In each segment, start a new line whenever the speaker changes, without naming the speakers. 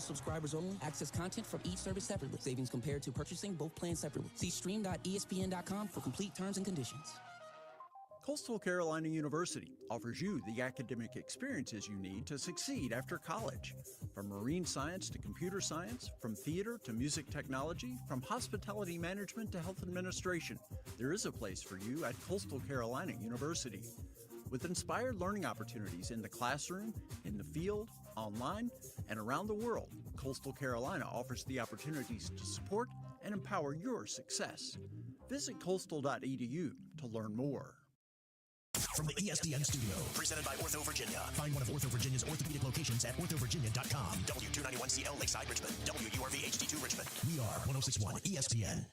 subscribers only. Access content from each service separately. Savings compared to purchasing both plans separately. See stream.espn.com for complete terms and conditions.
Coastal Carolina University offers you the academic experiences you need to succeed after college. From marine science to computer science, from theater to music technology, from hospitality management to health administration, there is a place for you at Coastal Carolina University. With inspired learning opportunities in the classroom, in the field, online, and around the world, Coastal Carolina offers the opportunities to support and empower your success. Visit coastal.edu to learn more.
From the ESPN studio, presented by Ortho Virginia. Find one of Ortho Virginia's orthopedic locations at orthovirginia.com. W291CL Lakeside Richmond. WURV HD2 Richmond. We are 1061 ESPN.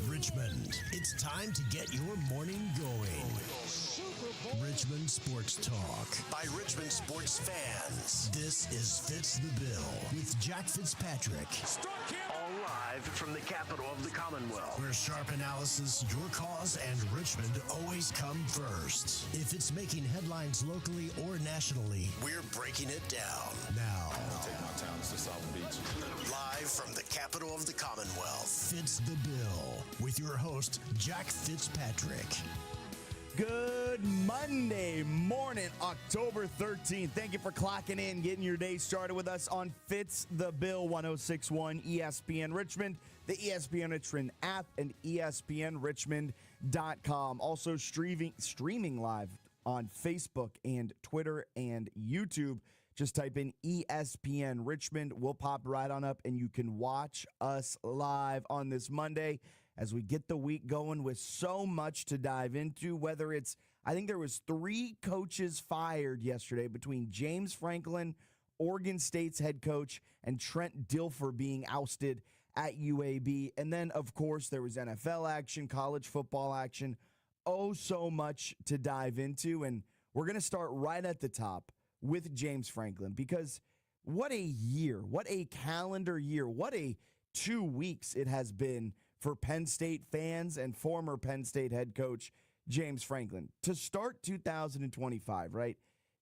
Richmond, it's time to get your morning going. Richmond Sports Talk by Richmond sports fans. This is Fitz the Bill with Jack Fitzpatrick.
All live from the capital of the Commonwealth,
where sharp analysis, your cause, and Richmond always come first. If it's making headlines locally or nationally, we're breaking it down. Now,
I'll take my talents to South Beach.
Live from the capital of the Commonwealth, Fitz the Bill with your host, Jack Fitzpatrick.
Good Monday morning, October 13th. Thank you for clocking in, getting your day started with us on Fitz the Bill, 1061 ESPN Richmond, the ESPN Richmond app, and ESPNRichmond.com. Also streaming live on Facebook and Twitter and YouTube. Just type in ESPN Richmond. We'll pop right on up, and you can watch us live on this Monday as we get the week going with so much to dive into, whether it's, I think there was 3 coaches fired yesterday between James Franklin, Oregon State's head coach, and Trent Dilfer being ousted at UAB. And then, of course, there was NFL action, college football action, oh, so much to dive into. And we're going to start right at the top with James Franklin, because what a year, what a calendar year, what a 2 weeks it has been for Penn State fans and former Penn State head coach James Franklin. To start 2025, right?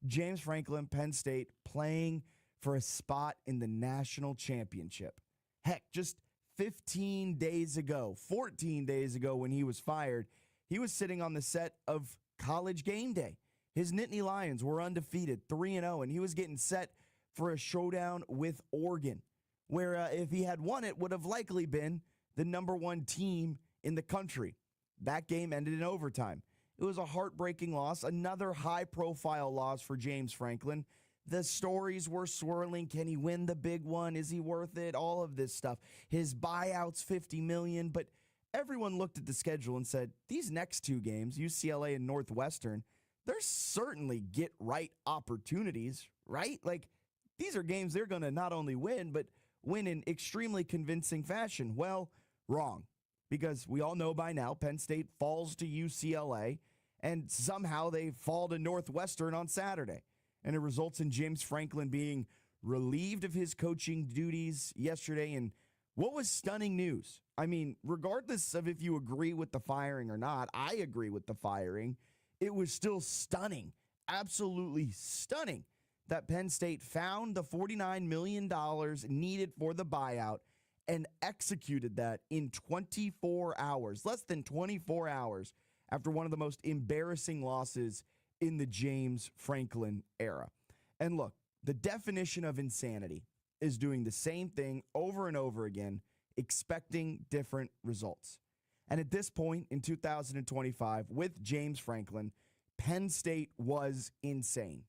James Franklin, Penn State, playing for a spot in the national championship. Heck, just 14 days ago, when he was fired, he was sitting on the set of College Game Day. His Nittany Lions were undefeated, 3-0, and he was getting set for a showdown with Oregon, where if he had won it, would have likely been the number 1 team in the country. That game ended in overtime. It was a heartbreaking loss, another high-profile loss for James Franklin. The stories were swirling. Can he win the big one? Is he worth it? All of this stuff. His buyout's $50 million, but everyone looked at the schedule and said, these next 2 games, UCLA and Northwestern, they're certainly get-right opportunities, right? Like, these are games they're going to not only win, but win in extremely convincing fashion. Well, wrong, because we all know by now Penn State falls to UCLA, and somehow they fall to Northwestern on Saturday. And it results in James Franklin being relieved of his coaching duties yesterday. And what was stunning news? I mean, regardless of if you agree with the firing or not, I agree with the firing. It was still stunning, absolutely stunning, that Penn State found the $49 million needed for the buyout and executed that in 24 hours, less than 24 hours after one of the most embarrassing losses in the James Franklin era. And look, the definition of insanity is doing the same thing over and over again, expecting different results. And at this point in 2025, with James Franklin, Penn State was insane.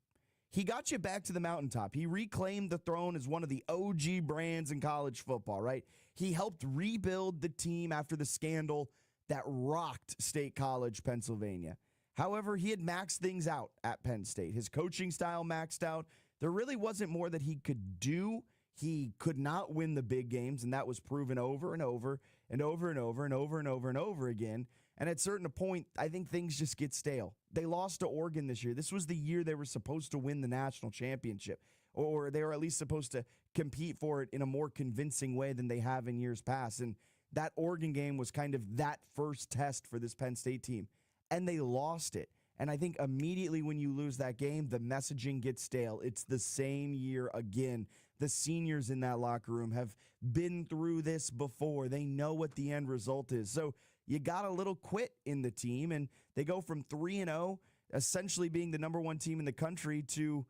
He got you back to the mountaintop. He reclaimed the throne as one of the OG brands in college football, right? He helped rebuild the team after the scandal that rocked State College, Pennsylvania. However, he had maxed things out at Penn State. His coaching style maxed out. There really wasn't more that he could do. He could not win the big games, and that was proven over and over and over and over and over and over and over again. And at a certain point, I think things just get stale. They lost to Oregon this year. This was the year they were supposed to win the national championship, or they were at least supposed to compete for it in a more convincing way than they have in years past. And that Oregon game was kind of that first test for this Penn State team, and they lost it. And I think immediately when you lose that game, the messaging gets stale. It's the same year again. the seniors in that locker room have been through this before. They know what the end result is. So you got a little quit in the team, and they go from 3-0, essentially being the number one team in the country, to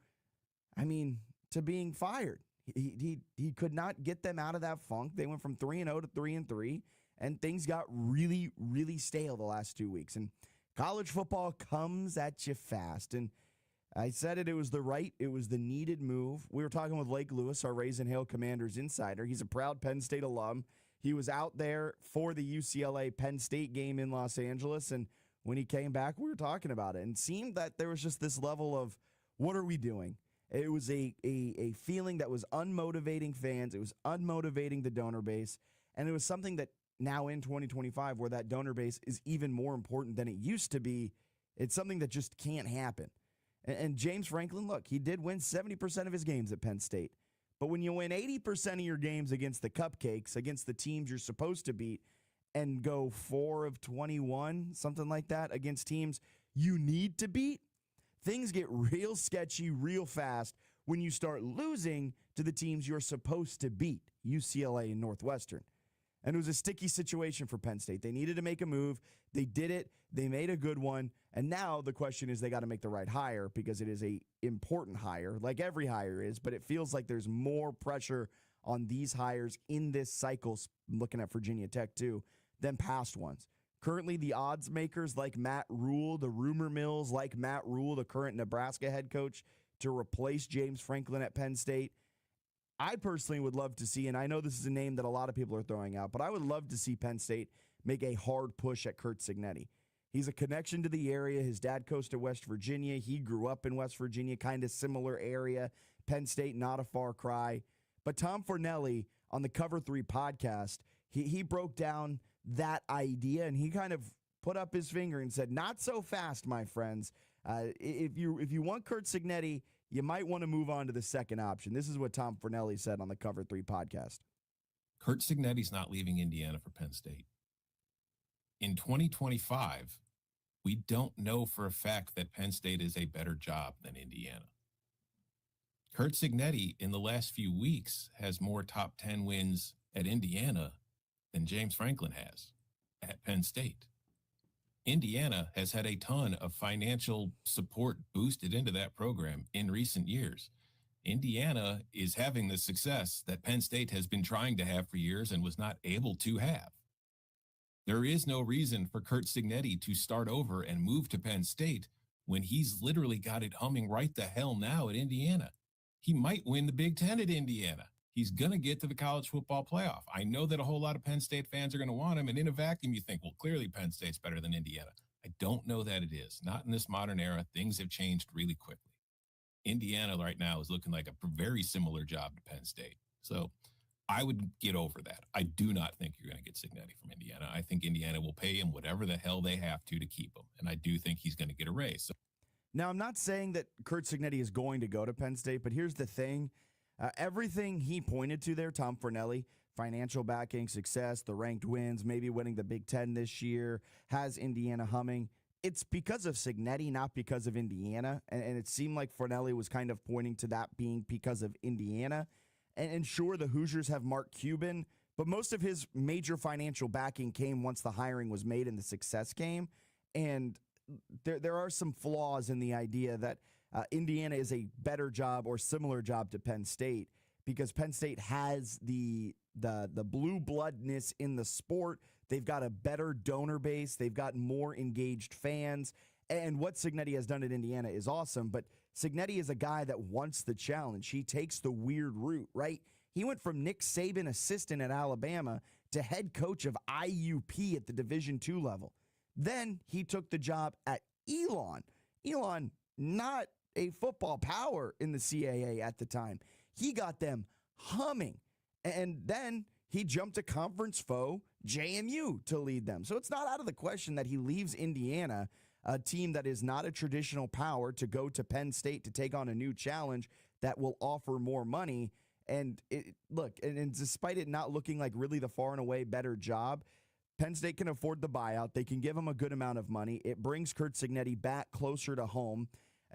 being fired. He could not get them out of that funk. They went from 3-0 to 3-3, and things got really, really stale the last 2 weeks. And college football comes at you fast. And I said it was the needed move. We were talking with Lake Lewis, our Raisin Hail Commanders insider. He's a proud Penn State alum. He was out there for the UCLA Penn State game in Los Angeles, and when he came back, we were talking about it, and it seemed that there was just this level of, what are we doing? It was a feeling that was unmotivating fans. It was unmotivating the donor base, and it was something that now in 2025, where that donor base is even more important than it used to be, it's something that just can't happen. And James Franklin, look, he did win 70% of his games at Penn State. But when you win 80% of your games against the cupcakes, against the teams you're supposed to beat, and go 4 of 21, something like that, against teams you need to beat, things get real sketchy real fast when you start losing to the teams you're supposed to beat, UCLA and Northwestern. And it was a sticky situation for Penn State. They needed to make a move. They did it. They made a good one. And now the question is, they got to make the right hire, because it is a important hire, like every hire is, but it feels like there's more pressure on these hires in this cycle, looking at Virginia Tech too, than past ones. Currently, the odds makers like Matt Rule, the rumor mills like Matt Rule, the current Nebraska head coach, to replace James Franklin at Penn State. I personally would love to see, and I know this is a name that a lot of people are throwing out, but I would love to see Penn State make a hard push at Curt Cignetti. He's a connection to the area. His dad coached at West Virginia. He grew up in West Virginia, kind of similar area. Penn State, not a far cry. But Tom Fornelli on the Cover 3 podcast, he broke down that idea, and he kind of put up his finger and said, not so fast, my friends. If you want Curt Cignetti, you might want to move on to the second option. This is what Tom Fornelli said on the Cover 3 podcast.
Curt Cignetti's not leaving Indiana for Penn State. In 2025, we don't know for a fact that Penn State is a better job than Indiana. Curt Cignetti, in the last few weeks, has more top 10 wins at Indiana than James Franklin has at Penn State. Indiana has had a ton of financial support boosted into that program in recent years. Indiana is having the success that Penn State has been trying to have for years and was not able to have. There is no reason for Curt Cignetti to start over and move to Penn State when he's literally got it humming right the hell now at Indiana. He might win the Big Ten at Indiana. He's going to get to the college football playoff. I know that a whole lot of Penn State fans are going to want him, and in a vacuum, you think, well, clearly Penn State's better than Indiana. I don't know that it is. Not in this modern era. Things have changed really quickly. Indiana right now is looking like a very similar job to Penn State. So I would get over that. I do not think you're going to get Cignetti from Indiana. I think Indiana will pay him whatever the hell they have to keep him, and I do think he's going to get a raise. So,
now, I'm not saying that Curt Cignetti is going to go to Penn State, but here's the thing. Everything he pointed to there, Tom Fornelli, financial backing, success, the ranked wins, maybe winning the Big Ten this year, has Indiana humming. It's because of Cignetti, not because of Indiana. And it seemed like Fornelli was kind of pointing to that being because of Indiana. And sure, the Hoosiers have Mark Cuban, but most of his major financial backing came once the hiring was made and the success came. And there are some flaws in the idea that Indiana is a better job or similar job to Penn State, because Penn State has the blue bloodness in the sport. They've got a better donor base. They've got more engaged fans. And what Cignetti has done at Indiana is awesome. But Cignetti is a guy that wants the challenge. He takes the weird route, right? He went from Nick Saban assistant at Alabama to head coach of IUP at the Division II level. Then he took the job at Elon. Elon, not a football power in the CAA at the time. He got them humming. And then he jumped to conference foe JMU to lead them. So it's not out of the question that he leaves Indiana, a team that is not a traditional power, to go to Penn State to take on a new challenge that will offer more money. And and despite it not looking like really the far and away better job, Penn State can afford the buyout. They can give him a good amount of money. It brings Curt Cignetti back closer to home.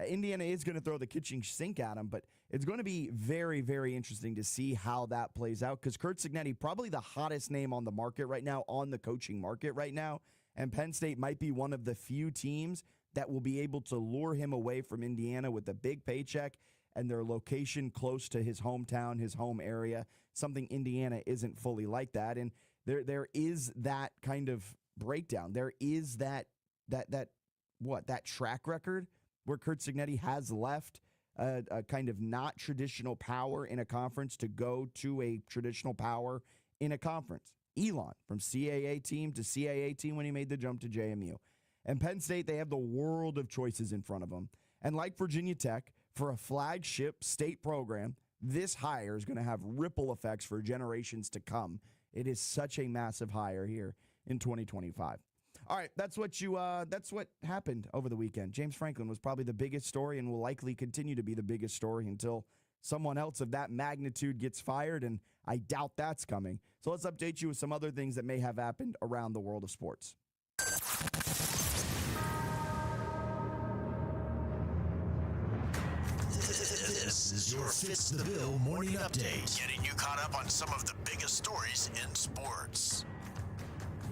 Indiana is going to throw the kitchen sink at them, but it's going to be very, very interesting to see how that plays out because Curt Cignetti, probably the hottest name on the market right now, on the coaching market right now, and Penn State might be one of the few teams that will be able to lure him away from Indiana with a big paycheck and their location close to his hometown, his home area, something Indiana isn't fully like that. And there is that kind of breakdown. There is that track record where Curt Cignetti has left a kind of not traditional power in a conference to go to a traditional power in a conference. Elon from CAA team to CAA team when he made the jump to JMU. And Penn State, they have the world of choices in front of them. And like Virginia Tech, for a flagship state program, this hire is going to have ripple effects for generations to come. It is such a massive hire here in 2025. All right, that's what happened over the weekend. James Franklin was probably the biggest story and will likely continue to be the biggest story until someone else of that magnitude gets fired, and I doubt that's coming. So let's update you with some other things that may have happened around the world of sports.
This is your Fitz The Bill morning update, getting you caught up on some of the biggest stories in sports.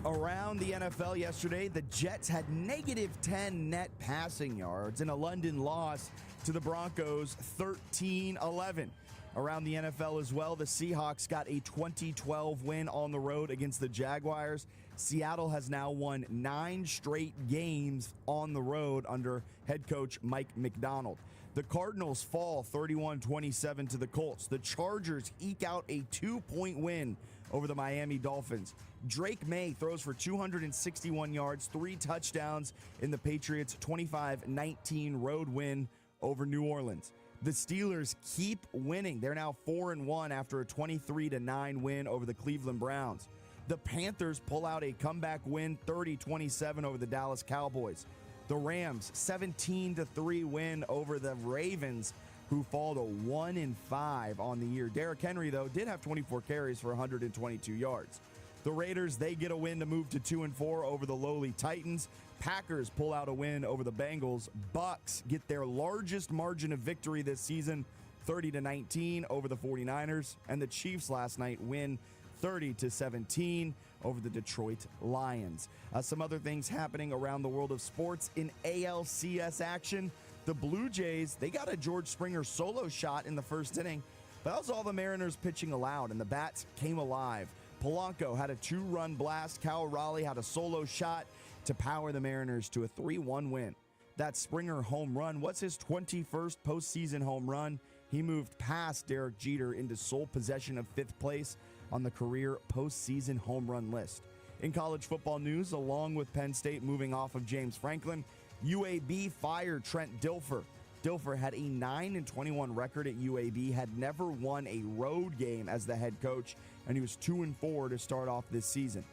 Around the NFL yesterday, the Jets had -10 net passing yards in a London loss to the Broncos 13-11. Around the NFL as well, the Seahawks got a 20-12 win on the road against the Jaguars. Seattle has now won 9 straight games on the road under head coach Mike McDonald. The Cardinals fall 31-27 to the Colts. The Chargers eke out a 2-point win over the Miami Dolphins. Drake May throws for 261 yards, 3 touchdowns in the Patriots' 25-19 road win over New Orleans. The Steelers keep winning. They're now 4-1 after a 23-9 win over the Cleveland Browns. The Panthers pull out a comeback win, 30-27 over the Dallas Cowboys. The Rams, 17-3 win over the Ravens, who fall to 1-5 on the year. Derrick Henry, though, did have 24 carries for 122 yards. The Raiders, they get a win to move to 2-4 over the lowly Titans. Packers pull out a win over the Bengals. Bucks get their largest margin of victory this season, 30-19 over the 49ers. And the Chiefs last night win 30-17 over the Detroit Lions. Some other things happening around the world of sports in ALCS action. The Blue Jays, they got a George Springer solo shot in the first inning, but that was all the Mariners pitching allowed, and the bats came alive. Polanco had a 2-run blast. Cal Raleigh had a solo shot to power the Mariners to a 3-1 win. That Springer home run was his 21st postseason home run. He moved past Derek Jeter into sole possession of 5th place on the career postseason home run list. In college football news, along with Penn State moving off of James Franklin, UAB fired Trent Dilfer. Dilfer had a 9-21 record at UAB, had never won a road game as the head coach, and he was 2-4 to start off this season.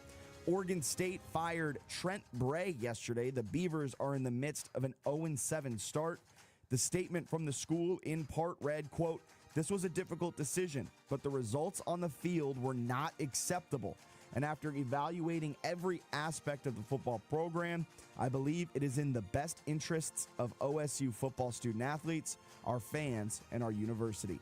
Oregon State fired Trent Bray yesterday. The Beavers are in the midst of an 0-7 start. The statement from the school in part read, quote, "This was a difficult decision, but the results on the field were not acceptable. And after evaluating every aspect of the football program, I believe it is in the best interests of OSU football student athletes, our fans, and our university."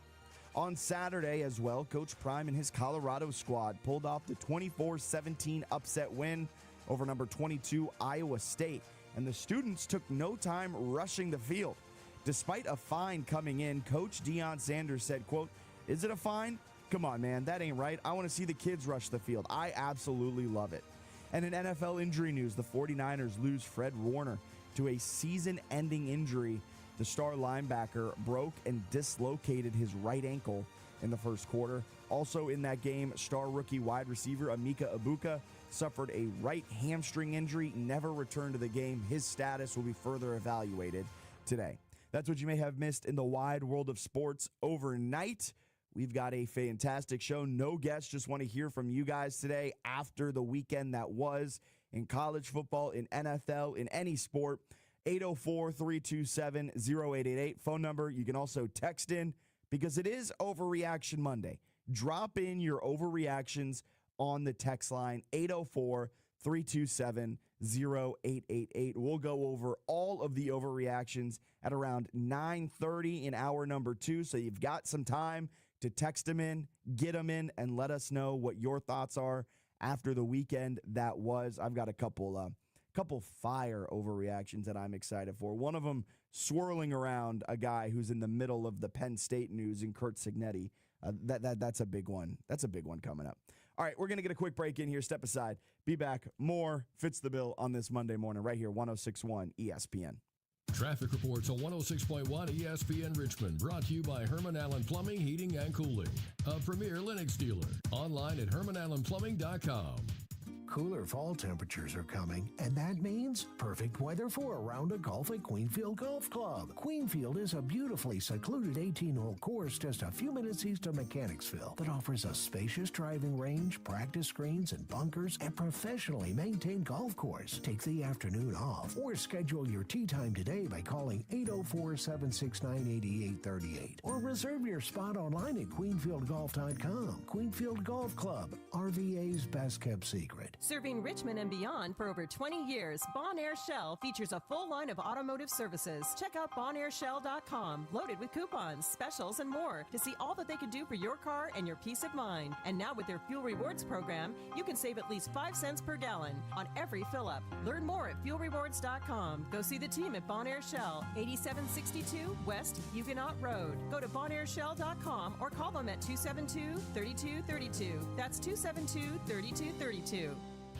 On Saturday as well, Coach Prime and his Colorado squad pulled off the 24-17 upset win over number 22 Iowa State, and the students took no time rushing the field. Despite a fine coming in, Coach Deion Sanders said, quote, "Is it a fine? Come on, man, that ain't right. I want to see the kids rush the field. I absolutely love it." And in NFL injury news, the 49ers lose Fred Warner to a season-ending injury. The star linebacker broke and dislocated his right ankle in the first quarter. Also in that game, star rookie wide receiver Emeka Egbuka suffered a right hamstring injury, never returned to the game. His status will be further evaluated today. That's what you may have missed in the wide world of sports overnight. We've got a fantastic show. No guests. Just want to hear from you guys today after the weekend that was in college football, in NFL, in any sport. 804-327-0888. Phone number. You can also text in because it is Overreaction Monday. Drop in your overreactions on the text line, 327-0888. We'll go over all of the overreactions at around 9:30 in hour number 2. So you've got some time to text them in, get them in, and let us know what your thoughts are after the weekend that was. I've got a couple fire overreactions that I'm excited for. One of them swirling around a guy who's in the middle of the Penn State news in Curt Cignetti. That's a big one. That's a big one coming up. All right, we're going to get a quick break in here. Step aside. Be back. More Fitz the Bill on this Monday morning right here, 106.1 ESPN.
Traffic reports on 106.1 ESPN Richmond, brought to you by Herman Allen Plumbing, Heating, and Cooling, a premier Lennox dealer. Online at hermanallenplumbing.com.
Cooler fall temperatures are coming, and that means perfect weather for a round of golf at Queenfield Golf Club. Queenfield is a beautifully secluded 18-hole course just a few minutes east of Mechanicsville that offers a spacious driving range, practice greens and bunkers, and professionally maintained golf course. Take the afternoon off or schedule your tee time today by calling 804-769-8838 or reserve your spot online at queenfieldgolf.com. Queenfield Golf Club, RVA's best kept secret.
Serving Richmond and beyond for over 20 years, Bon Air Shell features a full line of automotive services. Check out bonAirShell.com, loaded with coupons, specials, and more to see all that they can do for your car and your peace of mind. And now with their Fuel Rewards program, you can save at least 5 cents per gallon on every fill-up. Learn more at FuelRewards.com. Go see the team at Bon Air Shell, 8762 West Huguenot Road. Go to bonAirShell.com or call them at 272-3232. That's 272-3232.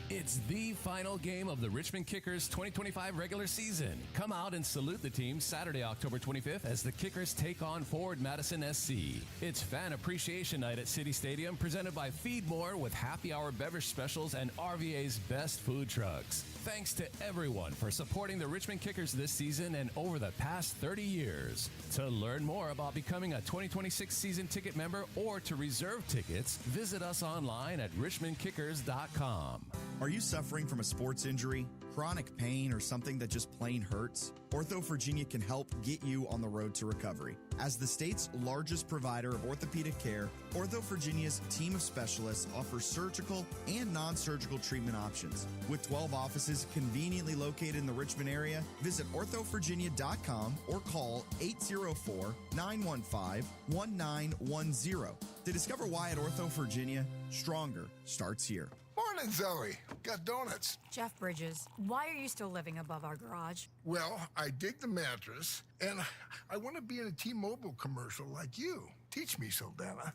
It's the final game of the Richmond Kickers 2025 regular season. Come out and salute the team Saturday, October 25th as the Kickers take on Forward Madison SC. It's Fan Appreciation Night at City Stadium, presented by Feed More with happy hour beverage specials and RVA's best food trucks. Thanks to everyone for supporting the Richmond Kickers this season and over the past 30 years. To learn more about becoming a 2026 season ticket member or to reserve tickets, visit us online at richmondkickers.com.
Are you suffering from a sports injury, chronic pain, or something that just plain hurts? Ortho Virginia can help get you on the road to recovery. As the state's largest provider of orthopedic care, Ortho Virginia's team of specialists offers surgical and non-surgical treatment options. With 12 offices conveniently located in the Richmond area, visit orthovirginia.com or call 804-915-1910 to discover why at Ortho Virginia, stronger starts here.
Morning, Zoe. Got donuts.
Jeff Bridges, why are you still living above our garage?
Well, I dig the mattress, and I want to be in a T-Mobile commercial like you. Teach me, Saldana.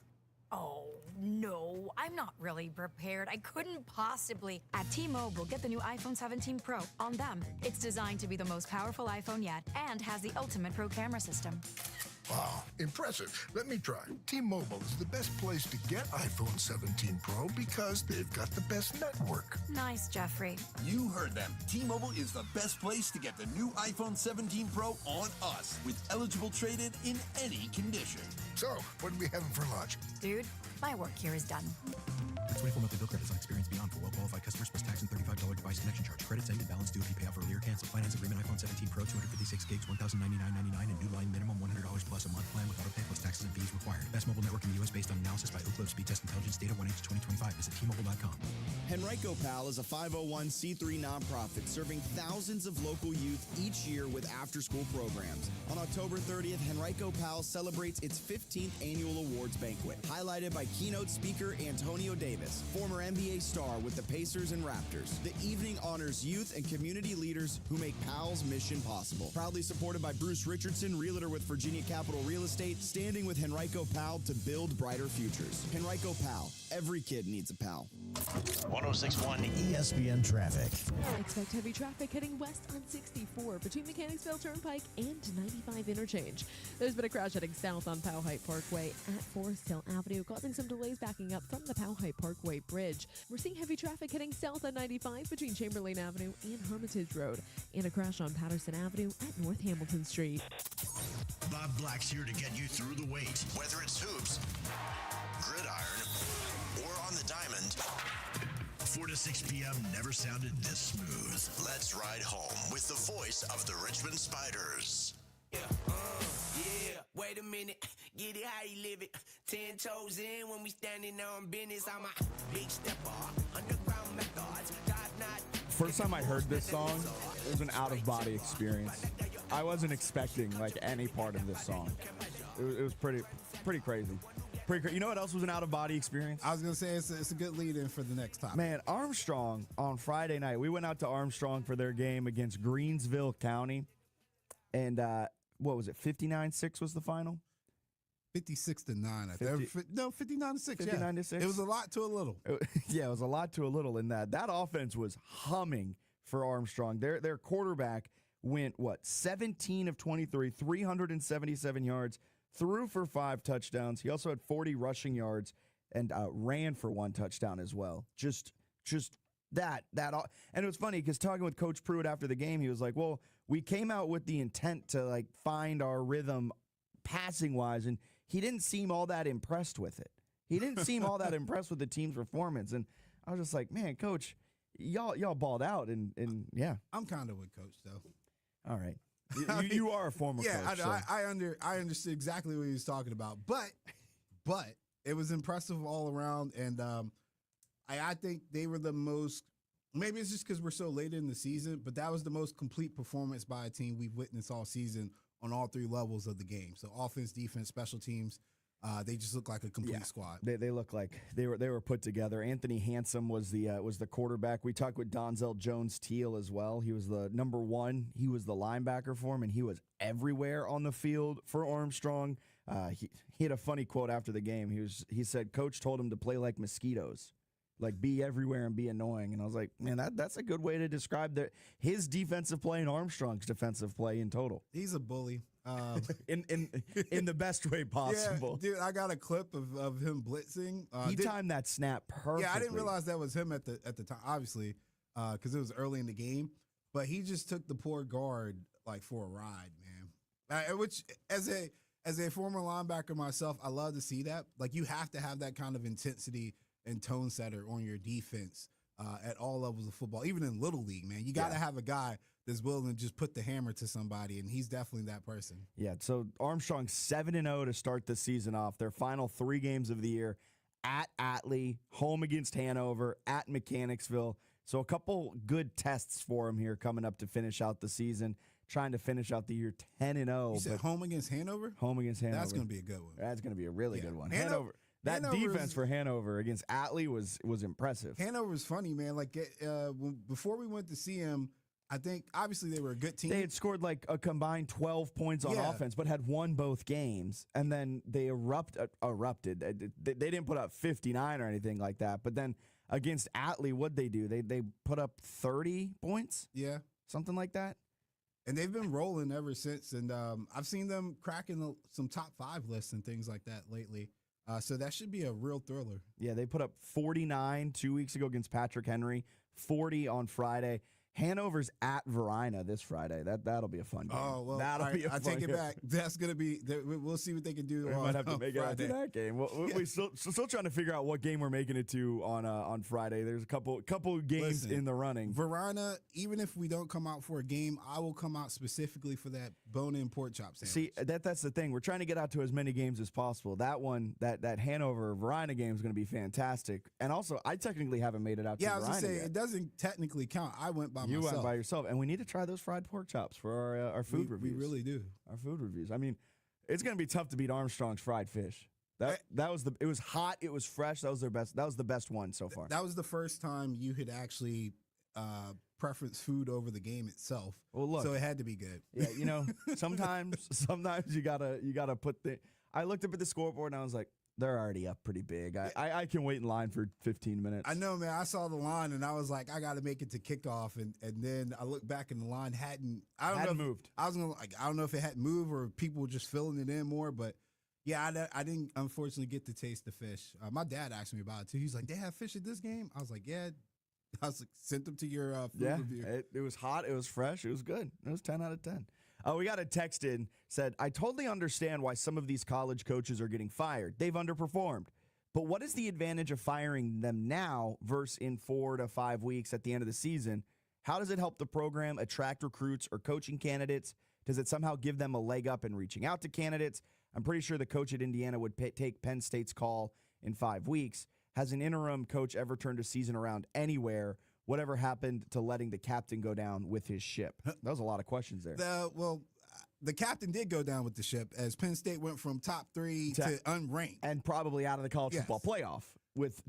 Oh, no, I'm not really prepared. I couldn't possibly. At T-Mobile, get the new iPhone 17 Pro on them. It's designed to be the most powerful iPhone yet and has the ultimate Pro camera system.
Wow, impressive. Let me try. T-Mobile is the best place to get iPhone 17 Pro because they've got the best network.
Nice, Jeffrey.
You heard them. T-Mobile is the best place to get the new iPhone 17 Pro on us with eligible trade-in in any condition.
So, what are we having for lunch?
Dude, my work here is done.
For 24 monthly bill credits on experience beyond for well-qualified customers plus tax and $35 device connection charge. Credits end and balance due if you pay off earlier. Cancel finance agreement iPhone 17 Pro 256 gigs $1,099.99 and new line minimum $100 plus a month plan with auto pay plus taxes and fees required. Best mobile network in the U.S. based on analysis by Ookla Speed Test Intelligence data 1H2025. Visit T-Mobile.com.
Henrico Pal is a 501c3 nonprofit serving thousands of local youth each year with after-school programs. On October 30th, Henrico Pal celebrates its 15th annual awards banquet, highlighted by keynote speaker Antonio Davis, former NBA star with the Pacers and Raptors. The evening honors youth and community leaders who make PAL's mission possible. Proudly supported by Bruce Richardson, realtor with Virginia Capital Real Estate, standing with Henrico Pal to build brighter futures. Henrico Pal, every kid needs a pal.
106.1 ESPN Traffic.
Expect heavy traffic heading west on 64 between Mechanicsville Turnpike and 95 interchange. There's been a crash heading south on Powhite Parkway at Forest Hill Avenue, causing some delays backing up from the Powhite Parkway Bridge. We're seeing heavy traffic heading south on 95 between Chamberlain Avenue and Hermitage Road, and a crash on Patterson Avenue at North Hamilton Street.
Bob Black's here to get you through the wait.
Whether it's hoops, gridiron, or on the diamond,
4 to 6 p.m. never sounded this smooth.
Let's ride home with the voice of the Richmond Spiders.
Yeah, wait a minute, get it how you live it. 10 toes in when we standing on business. I'm a big stepper, underground methods, top-notch
first time I heard this song, it was an out-of-body experience. I wasn't expecting like any part of this song. It was pretty crazy. You know what else was an out-of-body experience?
I was going to say it's a good lead-in for the next topic.
Man, Armstrong on Friday night, we went out to Armstrong for their game against Greensville County. And what was it, 59-6 was the final?
56-9, I think. No, 59-6.
59-6.
It was a lot to a little.
Yeah, it was a lot to a little in that. That offense was humming for Armstrong. Their quarterback went, 17 of 23, 377 yards, threw for 5 touchdowns. He also had 40 rushing yards and ran for 1 touchdown as well. Just that. And it was funny because talking with Coach Pruitt after the game, he was like, well, we came out with the intent to like find our rhythm passing-wise, and he didn't seem all that impressed with it. He didn't seem all that impressed with the team's performance. And I was just like, man, Coach, y'all balled out, and yeah.
I'm kind of with Coach, though.
All right. You are a former coach.
Yeah, I understood exactly what he was talking about. But it was impressive all around, and I think they were the most – maybe it's just because we're so late in the season, but that was the most complete performance by a team we've witnessed all season on all 3 levels of the game. So offense, defense, special teams, they just look like a complete squad.
They look like they were put together. Anthony Handsome was the quarterback. We talked with Donzel Jones-Teal as well. He was the number 1. He was the linebacker for him, and he was everywhere on the field for Armstrong. He had a funny quote after the game. He said, Coach told him to play like mosquitoes, like be everywhere and be annoying. And I was like, man, that's a good way to describe his defensive play and Armstrong's defensive play in total.
He's a bully.
In the best way possible.
Yeah, dude, I got a clip of him blitzing.
He timed that snap perfectly.
Yeah, I didn't realize that was him at the time, obviously, because it was early in the game. But he just took the poor guard like for a ride, man. Which as a former linebacker myself, I love to see that. Like you have to have that kind of intensity and tone setter on your defense at all levels of football, even in Little League, man. You got to have a guy that's willing to just put the hammer to somebody, and he's definitely that person.
Yeah, so Armstrong 7-0 to start the season off. Their final 3 games of the year at Atlee, home against Hanover, at Mechanicsville. So a couple good tests for him here coming up to finish out the season, trying to finish out the year 10-0.
You said home against Hanover?
Home against Hanover.
That's going to be a good one.
That's going to be a really good one. Hanover. That defense for Hanover against Atlee was impressive.
Hanover's funny, man. Like before we went to see him, I think obviously they were a good team.
They had scored like a combined 12 points on offense, but had won both games, and then they erupted. They didn't put up 59 or anything like that, but then against Atlee, what'd they do? They put up 30 points?
Yeah.
Something like that.
And they've been rolling ever since, and I've seen them cracking some top 5 lists and things like that lately. So that should be a real thriller.
Yeah, they put up 49 2 weeks ago against Patrick Henry, 40 on Friday. Hanover's at Verina this Friday. That'll be a fun game.
Oh, well, I take it back. That's going to be – we'll see what they can do.
We might have to make
Friday.
it out to that game. We're still trying to figure out what game we're making it to on Friday. There's a couple games in the running.
Verina, even if we don't come out for a game, I will come out specifically for that bone-in pork chop sandwich.
See, that's the thing. We're trying to get out to as many games as possible. That one, that Hanover-Verina game is going to be fantastic. And also, I technically haven't made it out to Verina.
Yeah, I was going to say,
yet.
It doesn't technically count. I went by myself.
You went by yourself. And we need to try those fried pork chops for our food reviews.
We really do.
Our food reviews. I mean, it's going to be tough to beat Armstrong's fried fish. It was hot. It was fresh. That was their best. That was the best one so far.
That was the first time you had actually preference food over the game itself.
Well, look,
so it had to be good.
Yeah, sometimes you gotta put the. I looked up at the scoreboard and I was like, they're already up pretty big. I can wait in line for 15 minutes.
I know, man. I saw the line and I was like, I got to make it to kickoff. And then I looked back and the line hadn't
moved.
I don't know if it hadn't moved or people were just filling it in more. But yeah, I didn't unfortunately get to taste the fish. My dad asked me about it too. He's like, they have fish at this game? I was like, yeah. I was like, sent them to your food review.
It was hot. It was fresh. It was good. It was 10 out of 10. We got a text in, said, I totally understand why some of these college coaches are getting fired. They've underperformed. But what is the advantage of firing them now versus in 4 to 5 weeks at the end of the season? How does it help the program attract recruits or coaching candidates? Does it somehow give them a leg up in reaching out to candidates? I'm pretty sure the coach at Indiana would take Penn State's call in 5 weeks. Has an interim coach ever turned a season around anywhere whatever happened to letting the captain go down with his ship? That was a lot of questions there.
The captain did go down with the ship as Penn State went from top 3 to unranked.
And probably out of the college football playoff with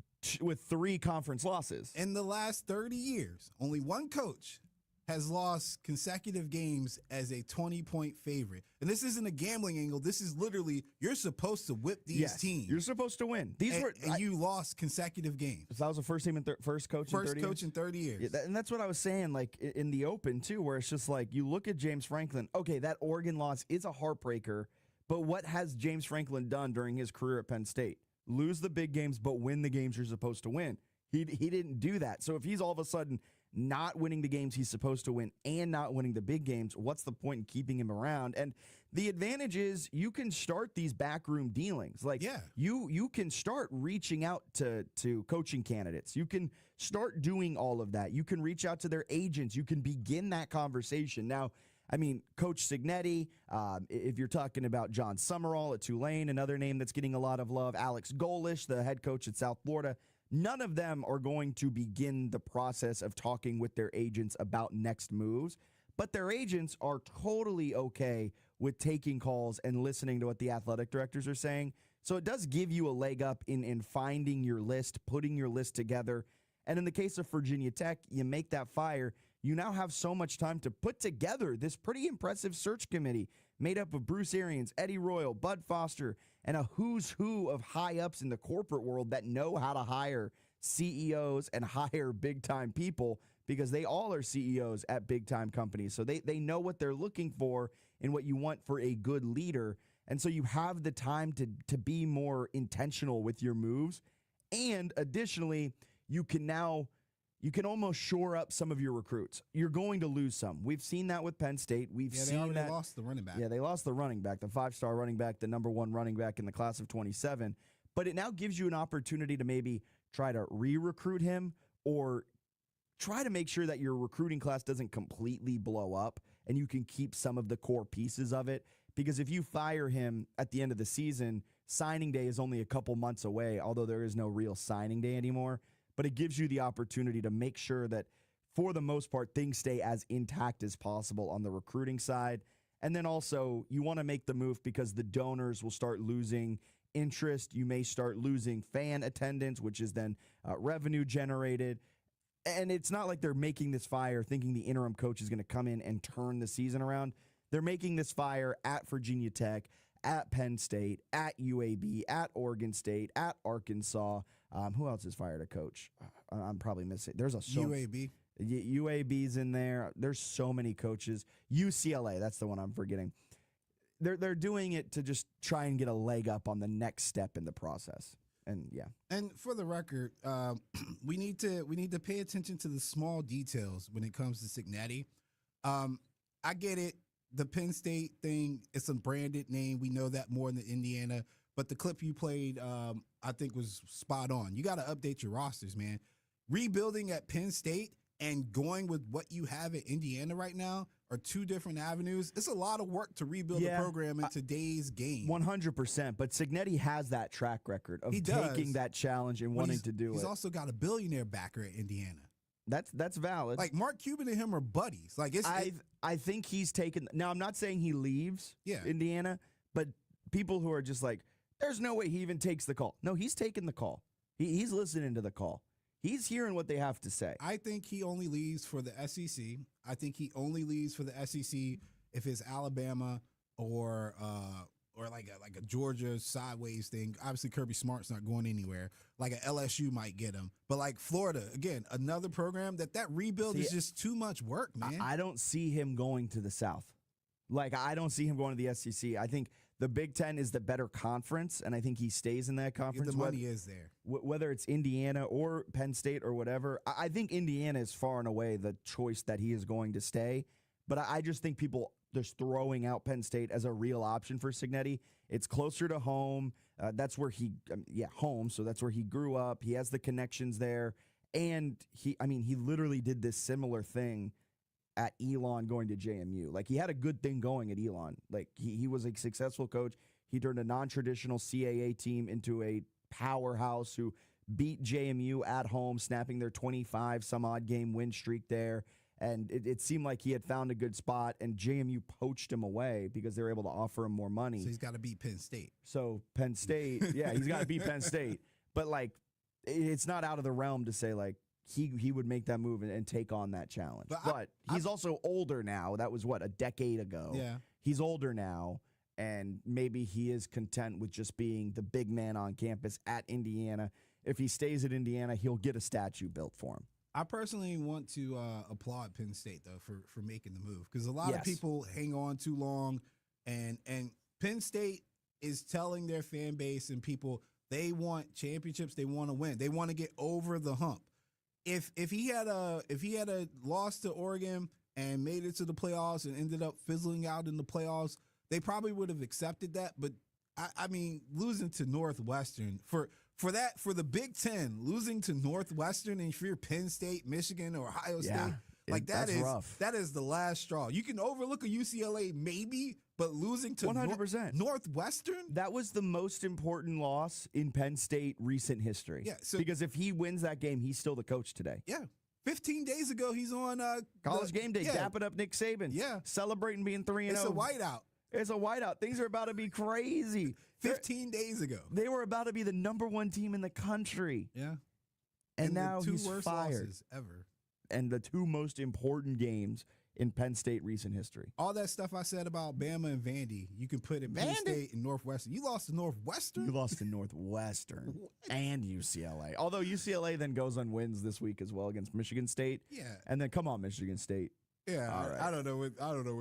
3 conference losses.
In the last 30 years, only one coach has lost consecutive games as a 20-point favorite. And this isn't a gambling angle. This is literally, you're supposed to whip these teams.
You're supposed to win.
You lost consecutive games.
So that was the first team first coach in 30 years?
First coach in 30 years.
Yeah, and that's what I was saying, like, in the Open, too, where it's just like, you look at James Franklin, okay, that Oregon loss is a heartbreaker, but what has James Franklin done during his career at Penn State? Lose the big games, but win the games you're supposed to win. He didn't do that. So if he's all of a sudden not winning the games he's supposed to win and not winning the big games, what's the point in keeping him around? And the advantage is you can start these backroom dealings. Like, you can start reaching out to coaching candidates. You can start doing all of that. You can reach out to their agents. You can begin that conversation. Now, I mean, Coach Signetti, if you're talking about John Summerall at Tulane, another name that's getting a lot of love, Alex Golish, the head coach at South Florida, none of them are going to begin the process of talking with their agents about next moves, but their agents are totally okay with taking calls and listening to what the athletic directors are saying. So it does give you a leg up in finding your list, putting your list together. And in the case of Virginia Tech, you make that fire. You now have so much time to put together this pretty impressive search committee made up of Bruce Arians, Eddie Royal, Bud Foster, and a who's who of high-ups in the corporate world that know how to hire CEOs and hire big-time people, because they all are CEOs at big-time companies. So they know what they're looking for and what you want for a good leader. And so you have the time to be more intentional with your moves. And additionally, you can almost shore up some of your recruits. You're going to lose some. We've seen that with Penn State.
They already lost the running back.
Yeah, they lost the running back, the 5-star running back, the number 1 running back in the class of 27. But it now gives you an opportunity to maybe try to re-recruit him or try to make sure that your recruiting class doesn't completely blow up and you can keep some of the core pieces of it. Because if you fire him at the end of the season, signing day is only a couple months away, although there is no real signing day anymore. But it gives you the opportunity to make sure that, for the most part, things stay as intact as possible on the recruiting side. And then also, you want to make the move because the donors will start losing interest. You may start losing fan attendance, which is then revenue generated. And it's not like they're making this fire thinking the interim coach is going to come in and turn the season around. They're making this fire at Virginia Tech, at Penn State, at UAB, at Oregon State, at Arkansas. Who else is fired a coach? I'm probably missing. There's a
UAB.
UAB's in there. There's so many coaches. UCLA, that's the one I'm forgetting. They're doing it to just try and get a leg up on the next step in the process. And yeah.
And for the record, we need to pay attention to the small details when it comes to Signetti. I get it. The Penn State thing, it's a branded name. We know that more than Indiana. But the clip you played, I think, was spot on. You got to update your rosters, man. Rebuilding at Penn State and going with what you have at Indiana right now are two different avenues. It's a lot of work to rebuild the program in today's game.
100%. But Signetti has that track record of taking that challenge and wanting to do it.
He's also got a billionaire backer at Indiana.
That's valid.
Like, Mark Cuban and him are buddies. Like,
I think he's taken. Now, I'm not saying he leaves Indiana, but people who are just like, there's no way he even takes the call. No, he's taking the call. He's listening to the call. He's hearing what they have to say.
I think he only leaves for the SEC. I think he only leaves for the SEC if it's Alabama or like a Georgia sideways thing. Obviously, Kirby Smart's not going anywhere. Like a LSU might get him. But like Florida, again, another program that rebuild is just too much work, man.
I don't see him going to the South. Like, I don't see him going to the SEC. I think the Big Ten is the better conference, and I think he stays in that conference.
The money is there.
Whether it's Indiana or Penn State or whatever, I think Indiana is far and away the choice that he is going to stay. But I just think people just throwing out Penn State as a real option for Signetti. It's closer to home. That's where home. So that's where he grew up. He has the connections there. And he literally did this similar thing at Elon going to JMU. Like, he had a good thing going at Elon. Like, he was a successful coach. He turned a non-traditional CAA team into a powerhouse who beat JMU at home, snapping their 25-some-odd game win streak there. And it seemed like he had found a good spot, and JMU poached him away because they were able to offer him more money.
So he's got to beat Penn State.
So Penn State, yeah, he's got to beat Penn State. But, like, it's not out of the realm to say, like, he would make that move and take on that challenge. But he's also older now. That was, a decade ago?
Yeah.
He's older now, and maybe he is content with just being the big man on campus at Indiana. If he stays at Indiana, he'll get a statue built for him.
I personally want to applaud Penn State, though, for making the move, because a lot of people hang on too long, and Penn State is telling their fan base and people they want championships, they want to win, they want to get over the hump. If he had a loss to Oregon and made it to the playoffs and ended up fizzling out in the playoffs, they probably would have accepted that. But I mean, losing to Northwestern for the Big Ten, losing to Northwestern, and if you're Penn State, Michigan, or Ohio State, that's rough. That is the last straw. You can overlook a UCLA maybe, but losing to 100% Northwestern,
that was the most important loss in Penn State recent history.
Yeah,
because if he wins that game, he's still the coach today.
Yeah. 15 days ago, he's on
College Game Day, dapping up Nick Saban.
Yeah.
Celebrating being 3-0.
It's a whiteout.
It's a whiteout. Things are about to be crazy.
15 days ago.
They were about to be the #1 team in the country.
Yeah.
And now
the two
he's
worst
fired.
Losses ever.
And the two most important games in Penn State recent history.
All that stuff I said about Bama and Vandy, you can put in Penn State and Northwestern. You lost to Northwestern?
You lost to Northwestern and UCLA. Although UCLA then goes on wins this week as well against Michigan State.
Yeah.
And then come on, Michigan State.
Yeah,
right.
I don't know what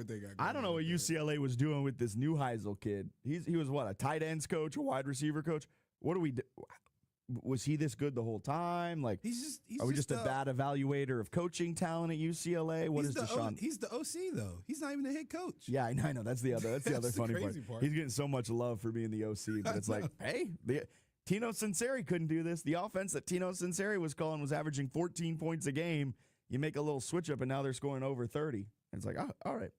they got.
I don't know what UCLA was doing with this new Heisel kid. He was what, a tight ends coach, a wide receiver coach? What do we do? Was he this good the whole time? Like,
he's
are we just a bad evaluator of coaching talent at UCLA? What is Deshaun?
He's the OC though. He's not even the head coach.
Yeah, I know. That's the other funny part. He's getting so much love for being the OC, but it's like, hey, Tino Sinceri couldn't do this. The offense that Tino Sinceri was calling was averaging 14 points a game. You make a little switch up, and now they're scoring over 30. And it's like, oh, all right.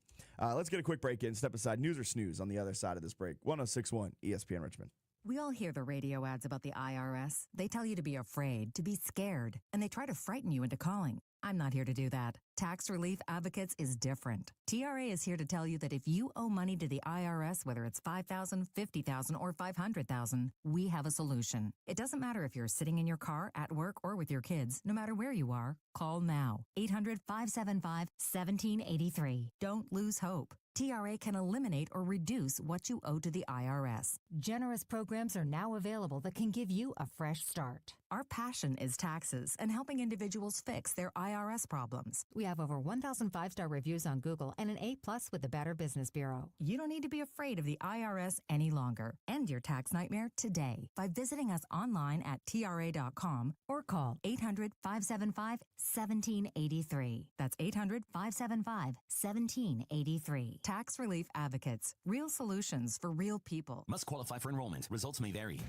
Let's get a quick break in. Step aside. News or snooze on the other side of this break. 106.1 ESPN Richmond.
We all hear the radio ads about the IRS. They tell you to be afraid, to be scared, and they try to frighten you into calling. I'm not here to do that. Tax Relief Advocates is different. TRA is here to tell you that if you owe money to the IRS, whether it's $5,000, $50,000, or $500,000, we have a solution. It doesn't matter if you're sitting in your car, at work, or with your kids. No matter where you are, call now. 800-575-1783. Don't lose hope. TRA can eliminate or reduce what you owe to the IRS. Generous programs are now available that can give you a fresh start. Our passion is taxes and helping individuals fix their IRS problems. We have over 1,000 5-star reviews on Google and an A+ with the Better Business Bureau. You don't need to be afraid of the IRS any longer. End your tax nightmare today by visiting us online at TRA.com or call 800-575-1783. That's 800-575-1783. Tax Relief Advocates. Real solutions for real people.
Must qualify for enrollment. Results may vary.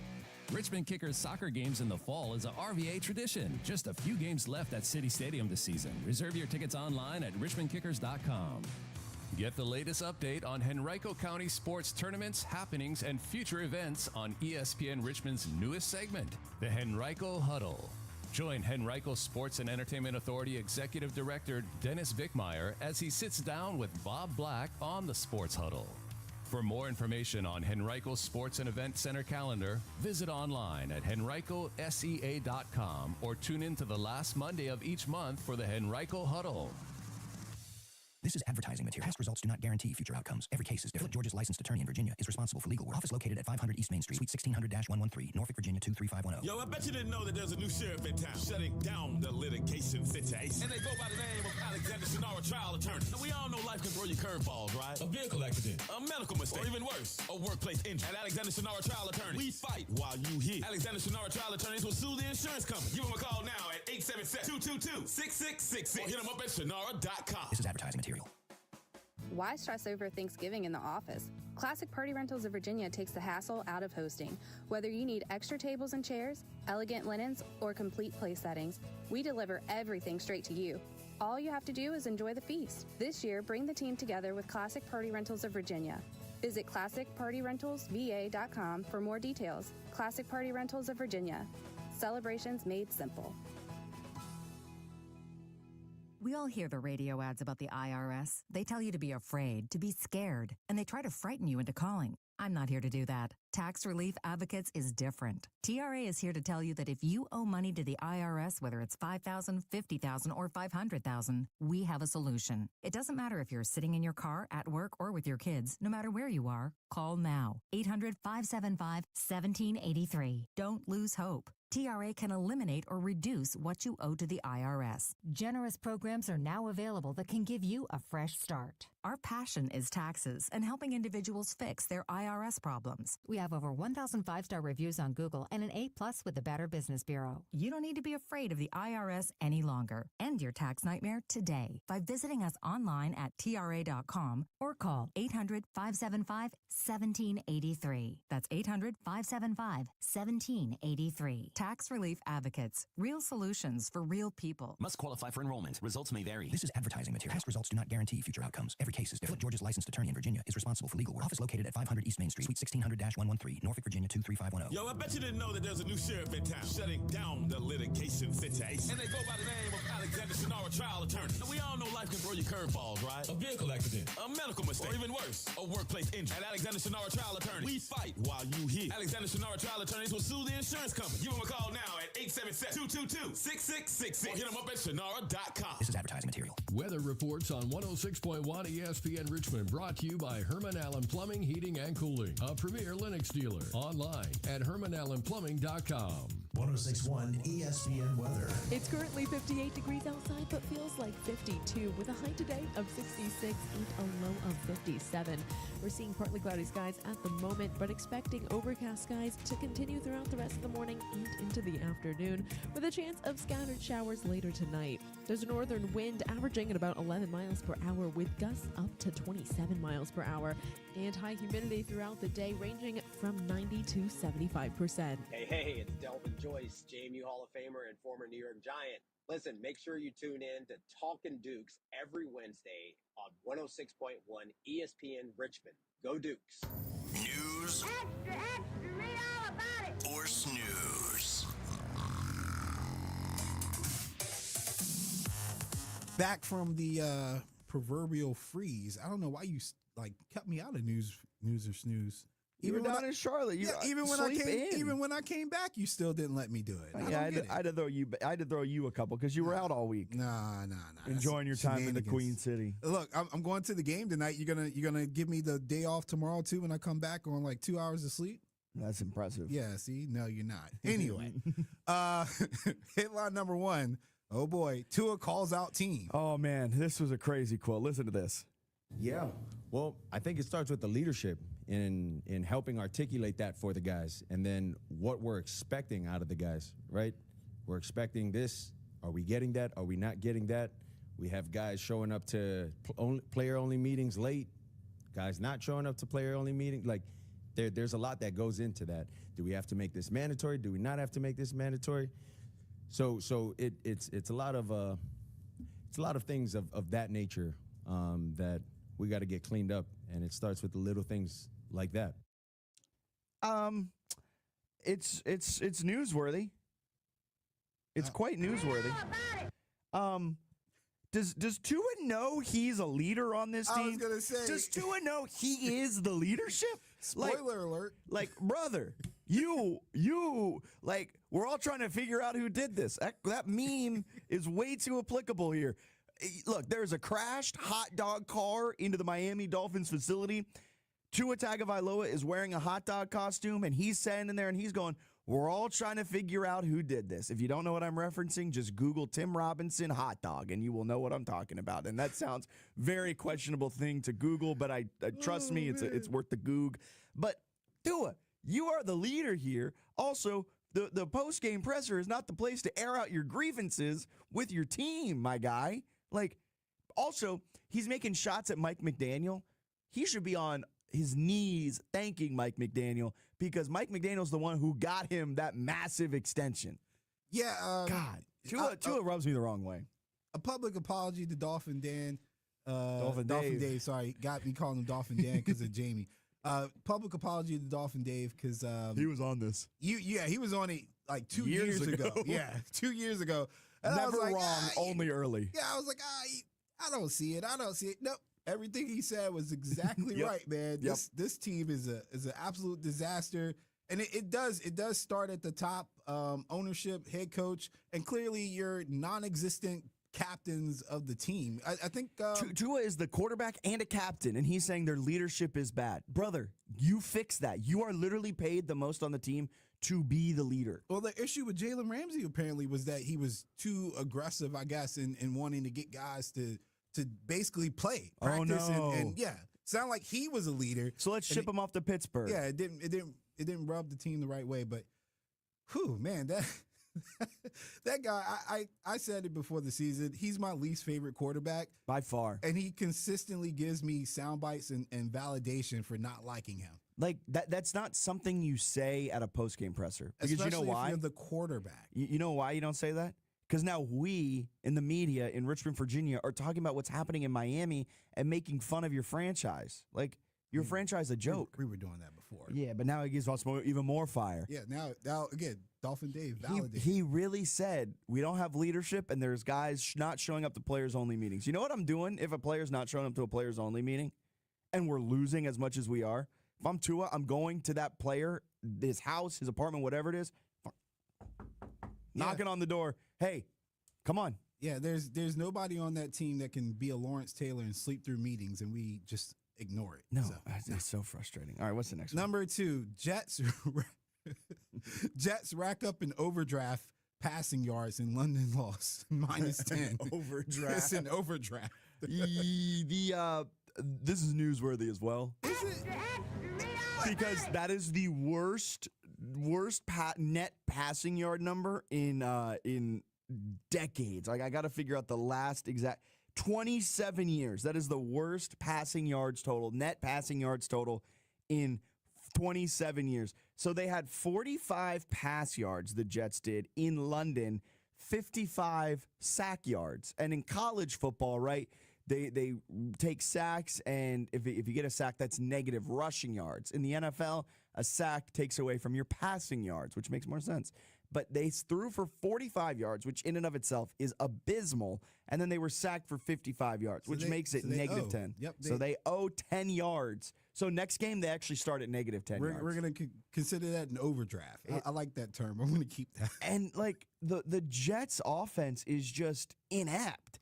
Richmond Kickers soccer games in the fall is a RVA tradition. Just a few games left at City Stadium this season. Reserve your tickets online at richmondkickers.com. Get the latest update on Henrico County sports tournaments, happenings, and future events on ESPN Richmond's newest segment, the Henrico Huddle. Join Henrico Sports and Entertainment Authority Executive Director Dennis Vickmeyer as he sits down with Bob Black on the Sports Huddle. For more information on Henrico Sports and Event Center calendar, visit online at henricosea.com or tune in to the last Monday of each month for the Henrico Huddle.
This is advertising material. Past results do not guarantee future outcomes. Every case is different. George's licensed attorney in Virginia is responsible for legal work. Office located at 500 East Main Street, Suite 1600-113, Norfolk, Virginia 23510.
Yo, I bet you didn't know that there's a new sheriff in town shutting down the litigation situation. And they go by the name of Alexander Sonora Trial Attorney. Now, we all know life can throw you curveballs, right? A vehicle accident, a medical mistake, or even worse, a workplace injury. At Alexander Sonora Trial Attorney, we fight while you hear. Alexander Sonora Trial Attorneys will sue the insurance company. Give them a call now at 877-222-6666 or hit them up at sonora.com.
This is advertising material.
Why stress over Thanksgiving in the office? Classic Party Rentals of Virginia takes the hassle out of hosting. Whether you need extra tables and chairs, elegant linens, or complete place settings, we deliver everything straight to you. All you have to do is enjoy the feast. This year, bring the team together with Classic Party Rentals of Virginia. Visit classicpartyrentalsva.com for more details. Classic Party Rentals of Virginia. Celebrations made simple.
We all hear the radio ads about the IRS. They tell you to be afraid, to be scared, and they try to frighten you into calling. I'm not here to do that. Tax Relief Advocates is different. TRA is here to tell you that if you owe money to the IRS, whether it's $5,000, $50,000, or $500,000, we have a solution. It doesn't matter if you're sitting in your car, at work, or with your kids. No matter where you are, call now. 800-575-1783. Don't lose hope. TRA can eliminate or reduce what you owe to the IRS. Generous programs are now available that can give you a fresh start. Our passion is taxes and helping individuals fix their IRS problems. We have over 1,000 5-star reviews on Google and an A+ with the Better Business Bureau. You don't need to be afraid of the IRS any longer. End your tax nightmare today by visiting us online at TRA.com or call 800-575-1783. That's 800-575-1783. Tax Relief Advocates. Real solutions for real people.
Must qualify for enrollment. Results may vary. This is advertising material. Past results do not guarantee future outcomes. Every case is different. Georgia's licensed attorney in Virginia is responsible for legal work. Office located at 500 East Main Street, Suite 1600-113, Norfolk, Virginia 23510.
Yo, I bet you didn't know that there's a new sheriff in town shutting down the litigation situation. And they go by the name of Alexander Sonora, trial attorney. Now, we all know life can throw you curveballs, right? A vehicle accident, a medical mistake, or even worse, a workplace injury. At Alexander Sonora, trial attorney, we fight while you hear. Alexander Sonora, trial attorneys will sue the insurance company. Give them a call now at 877-222-6666 or hit them up at sonora.com.
This is advertising material.
Weather reports on 106.1 ESPN Richmond, brought to you by Herman Allen Plumbing, Heating, and Cooling, a premier Lennox dealer. Online at hermanallenplumbing.com.
106.1 ESPN weather.
It's currently 58 degrees outside, but feels like 52 with a high today of 66 and a low of 57. We're seeing partly cloudy skies at the moment, but expecting overcast skies to continue throughout the rest of the morning and into the afternoon, with a chance of scattered showers later tonight. There's a northern wind averaging at about 11 miles per hour with gusts up to 27 miles per hour, and high humidity throughout the day ranging from 90 to 75%.
Hey, it's Delvin Joyce, JMU Hall of Famer and former New York Giant. Listen, make sure you tune in to Talkin' Dukes every Wednesday on 106.1 ESPN Richmond. Go Dukes.
News.
Extra, read all about it.
Or snooze.
Back from the proverbial freeze. I don't know why you cut me out of news or snooze.
Even down in Charlotte,
even when I came back, you still didn't let me do it.
I had to throw you a couple because you were out all week.
Nah.
Enjoying your time in the Queen City.
Look, I'm going to the game tonight. You're gonna give me the day off tomorrow too when I come back on like 2 hours of sleep.
That's impressive.
Yeah. See, no, you're not. Anyway, headline number one. Oh boy, Tua calls out team.
Oh man, this was a crazy quote. Listen to this.
Yeah. Well, I think it starts with the leadership in helping articulate that for the guys, and then what we're expecting out of the guys, right? We're expecting this. Are we getting that? Are we not getting that? We have guys showing up to player-only meetings late, guys not showing up to player-only meetings. Like, there's a lot that goes into that. Do we have to make this mandatory? Do we not have to make this mandatory? So it's a lot of things of that nature that we got to get cleaned up, and it starts with the little things like that.
It's newsworthy. It's quite newsworthy. Does Tua know he's a leader on this team?
I was gonna say,
does Tua know he is the leadership?
Spoiler alert.
Like, brother, you, like, we're all trying to figure out who did this. That meme is way too applicable here. Look, there's a crashed hot dog car into the Miami Dolphins facility. Tua Tagovailoa is wearing a hot dog costume, and he's standing there, and he's going, we're all trying to figure out who did this. If you don't know what I'm referencing, just Google Tim Robinson hot dog, and you will know what I'm talking about. And that sounds very questionable thing to Google, but I trust me, it's worth the Goog. But Tua, you are the leader here. Also, the post-game presser is not the place to air out your grievances with your team, my guy. Like, also, he's making shots at Mike McDaniel. He should be on his knees thanking Mike McDaniel because Mike McDaniel's the one who got him that massive extension.
Yeah.
God, Tua rubs me the wrong way.
A public apology to Dolphin Dan.
Dolphin
Dave, sorry. Got me calling him Dolphin Dan because of Jamie. Public apology to Dolphin Dave because
he was on this.
He was on it like 2 years ago. Yeah, 2 years ago. And I was
Never
like,
wrong, only early.
Yeah, I was like, I don't see it. I don't see it. Nope. Everything he said was exactly right, man. This team is an absolute disaster. And it does start at the top, ownership, head coach, and clearly your non-existent captains of the team. I think
Tua is the quarterback and a captain, and he's saying their leadership is bad. Brother, you fix that. You are literally paid the most on the team to be the leader.
Well, the issue with Jalen Ramsey apparently was that he was too aggressive, I guess, in wanting to get guys to basically play, practice, and sound like he was a leader.
So let's ship him off to Pittsburgh.
Yeah, it didn't rub the team the right way, but whew, man, that guy, I said it before the season, he's my least favorite quarterback.
By far.
And he consistently gives me sound bites and validation for not liking him.
Like, that's not something you say at a postgame presser. Because
Especially
you know why?
if you're the quarterback.
You know why you don't say that? Because now we, in the media in Richmond, Virginia, are talking about what's happening in Miami and making fun of your franchise. Like, your franchise a joke.
We were doing that before.
Yeah, but now it gives us even more fire.
Yeah, now again, Dolphin Dave validated.
He really said, we don't have leadership and there's guys not showing up to players-only meetings. You know what I'm doing if a player's not showing up to a players-only meeting and we're losing as much as we are? If I'm Tua, I'm going to that player, his house, his apartment, whatever it is, knocking on the door. Hey, come on.
Yeah, there's nobody on that team that can be a Lawrence Taylor and sleep through meetings, and we just ignore it.
No, it's so frustrating. All right, what's the next one?
Number 2, Jets rack up an overdraft passing yards in London loss, -10.
Overdraft.
It's an overdraft.
This is newsworthy as well.
Is it?
Because that is the worst net passing yard number in decades. Like, I got to figure out the last exact 27 years. That is the worst passing yards total, net passing yards total in 27 years. So they had 45 pass yards, the Jets did, in London, 55 sack yards. And in college football, right, they take sacks, and if you get a sack, that's negative rushing yards. In the NFL, a sack takes away from your passing yards, which makes more sense. But they threw for 45 yards, which in and of itself is abysmal, and then they were sacked for 55 yards, which makes it negative 10.
Yep,
so they owe 10 yards. So next game, they actually start at negative 10 yards.
We're going to consider that an overdraft. I like that term. I'm going to keep that.
And, like, the Jets' offense is just inept.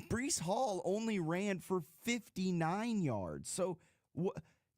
Breece Hall only ran for 59 yards. So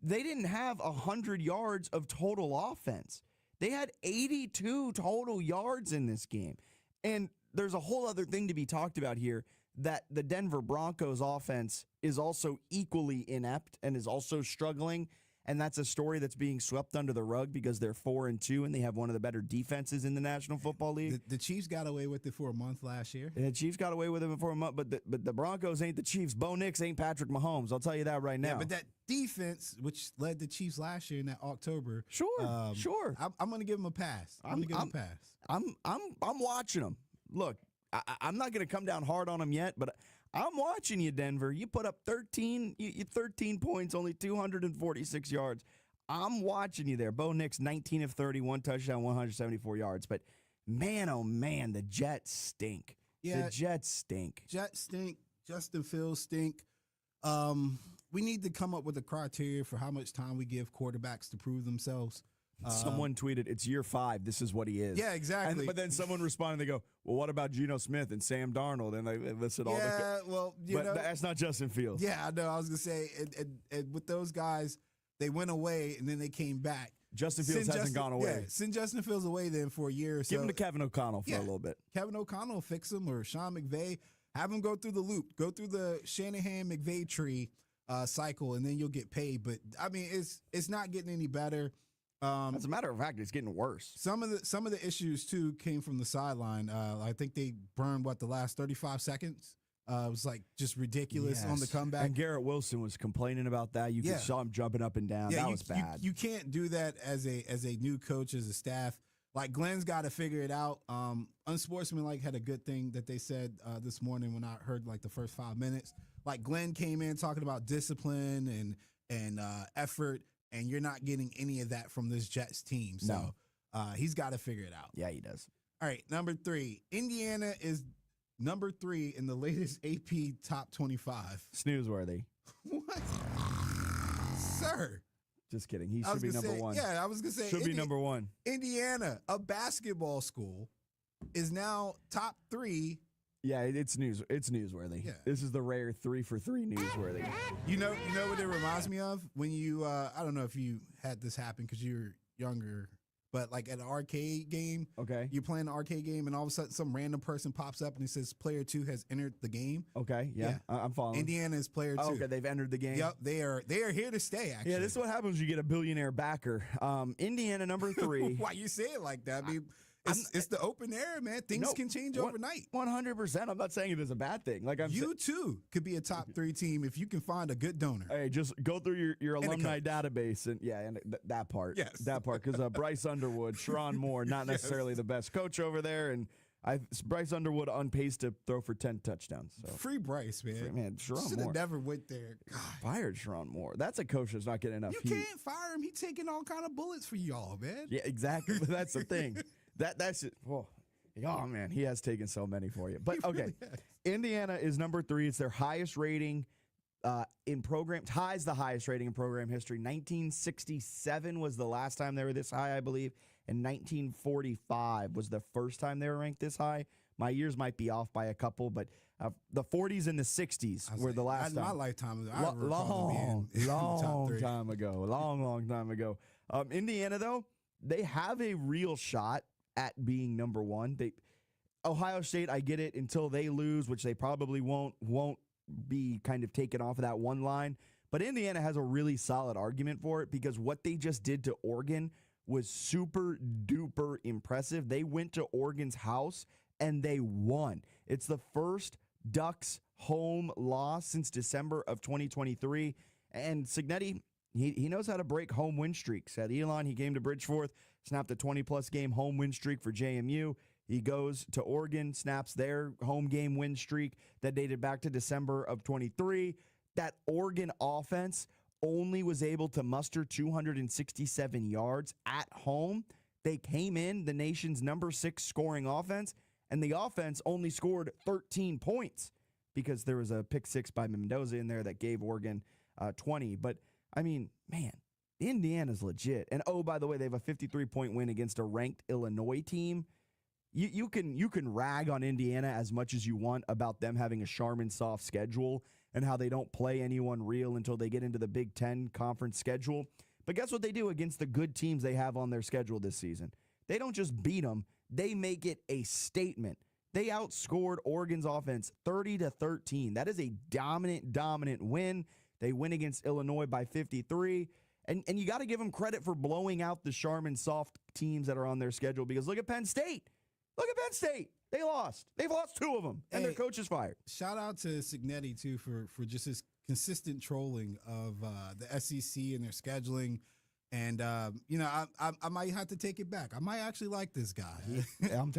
they didn't have 100 yards of total offense. They had 82 total yards in this game. And there's a whole other thing to be talked about here, that the Denver Broncos offense is also equally inept and is also struggling. And that's a story that's being swept under the rug because they're 4-2 and they have one of the better defenses in the National Football League.
The Chiefs got away with it for a month last year.
And the Chiefs got away with it for a month, but the Broncos ain't the Chiefs. Bo Nix ain't Patrick Mahomes. I'll tell you that right now.
Yeah, but that defense, which led the Chiefs last year in that October.
Sure.
I'm going to give them a pass. I'm
watching them. Look, I'm not going to come down hard on them yet, but I'm watching you, Denver. You put up 13 points, only 246 yards. I'm watching you there. Bo Nix, 19 of 30, 1 touchdown, 174 yards. But man, oh man, the Jets stink.
Yeah,
the Jets stink.
Jets stink. Justin Fields stink. We need to come up with a criteria for how much time we give quarterbacks to prove themselves.
Someone tweeted, it's year 5. This is what he is.
Yeah, exactly.
But then someone responded, they go, well, what about Geno Smith and Sam Darnold? And they listed all the.
Yeah, well,
but that's not Justin Fields.
Yeah, I know. I was going to say, and with those guys, they went away and then they came back.
Justin Fields hasn't gone away.
Yeah, send Justin Fields away then for a year or so.
Give him to Kevin O'Connell for a little bit.
Kevin O'Connell will fix him, or Sean McVay. Have him go through the loop. Go through the Shanahan-McVay tree cycle, and then you'll get paid. But, I mean, it's not getting any better.
As a matter of fact, it's getting worse.
Some of the issues too came from the sideline. I think they burned the last 35 seconds. It was like just ridiculous on the comeback.
And Garrett Wilson was complaining about that. You saw him jumping up and down. That was bad.
You can't do that as a new coach, as a staff. Like, Glenn's got to figure it out. Unsportsmanlike had a good thing that they said this morning when I heard like the first 5 minutes. Like, Glenn came in talking about discipline and effort. And you're not getting any of that from this Jets team. So He's got to figure it out.
Yeah, he does.
All right, number 3. Indiana is number 3 in the latest AP Top 25.
Snoozeworthy.
What? Sir.
Just kidding. He should be number 1.
Yeah, I was going to say.
Should be number 1.
Indiana, a basketball school, is now top 3.
Yeah, it's newsworthy.
Yeah.
This is the rare 3 for 3 newsworthy.
You know what it reminds me of? When you, I don't know if you had this happen because you were younger, but like at an arcade game,
okay,
you're playing an arcade game and all of a sudden some random person pops up and it says player 2 has entered the game.
Okay, yeah. I'm following.
Indiana is player 2.
Oh, okay, they've entered the game.
Yep, they are here to stay, actually.
Yeah, this is what happens when you get a billionaire backer. Indiana, number 3.
Why you say it like that? I mean, it's the open air, man. Things can change overnight.
100%. I'm not saying it is a bad thing. Like
you too could be a top 3 team if you can find a good donor.
Hey, just go through your alumni database and that part.
Yes,
that part because Bryce Underwood, Sharon Moore, not necessarily the best coach over there, and Bryce Underwood on pace to throw for 10 touchdowns. So.
Free Bryce, man.
Sharon
should
Moore
have never went there. God.
Fired Sharon Moore. That's a coach that's not getting enough heat.
You can't fire him. He's taking all kind of bullets for y'all, man.
Yeah, exactly. But that's the thing. That's it. Oh man, he has taken so many for you. But okay, Indiana is number 3. It's their highest rating in program. Ties the highest rating in program history. 1967 was the last time they were this high, I believe, and 1945 was the first time they were ranked this high. My years might be off by a couple, but the 40s and the 60s were the last time.
My lifetime,
long time ago. Indiana though, they have a real shot at being number 1. Ohio State, I get it, until they lose, which they probably won't be kind of taken off of that one line. But Indiana has a really solid argument for it because what they just did to Oregon was super duper impressive. They went to Oregon's house and they won. It's the first Ducks home loss since December of 2023. And Cignetti, he knows how to break home win streaks. At Elon, he came to Bridgeforth, snapped a 20-plus game home win streak for JMU. He goes to Oregon, snaps their home game win streak that dated back to December of 23. That Oregon offense only was able to muster 267 yards at home. They came in the nation's number 6 scoring offense, and the offense only scored 13 points because there was a pick 6 by Mendoza in there that gave Oregon 20. But, I mean, man, Indiana's legit. And, oh, by the way, they have a 53-point win against a ranked Illinois team. You can rag on Indiana as much as you want about them having a Charmin soft schedule and how they don't play anyone real until they get into the Big Ten conference schedule. But guess what they do against the good teams they have on their schedule this season? They don't just beat them. They make it a statement. They outscored Oregon's offense 30-13. That is a dominant win. They win against Illinois by 53. And you got to give them credit for blowing out the Charmin soft teams that are on their schedule because look at Penn State. Look at Penn State. They lost. They've lost 2 of them, and their coach is fired.
Shout out to Cignetti, too, for just his consistent trolling of the SEC and their scheduling. And, I might have to take it back. I might actually like this guy.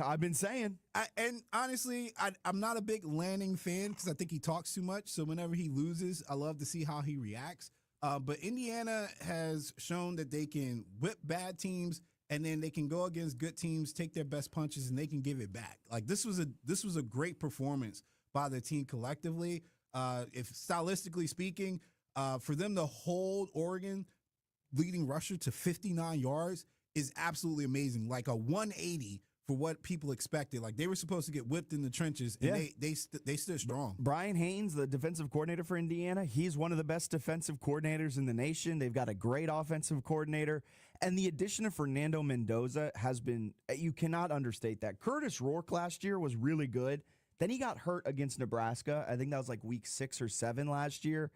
I've been saying.
And honestly, I'm not a big Lanning fan because I think he talks too much. So whenever he loses, I love to see how he reacts. But Indiana has shown that they can whip bad teams and then they can go against good teams, take their best punches, and they can give it back. Like this was a great performance by the team collectively. If stylistically speaking, for them to hold Oregon leading rusher to 59 yards is absolutely amazing. Like a 180 for what people expected. Like they were supposed to get whipped in the trenches, and they stood strong.
Brian Haynes, the defensive coordinator for Indiana, he's one of the best defensive coordinators in the nation. They've got a great offensive coordinator. And the addition of Fernando Mendoza has been, you cannot understate that. Curtis Rourke last year was really good. Then he got hurt against Nebraska. I think that was like week 6 or 7 last year.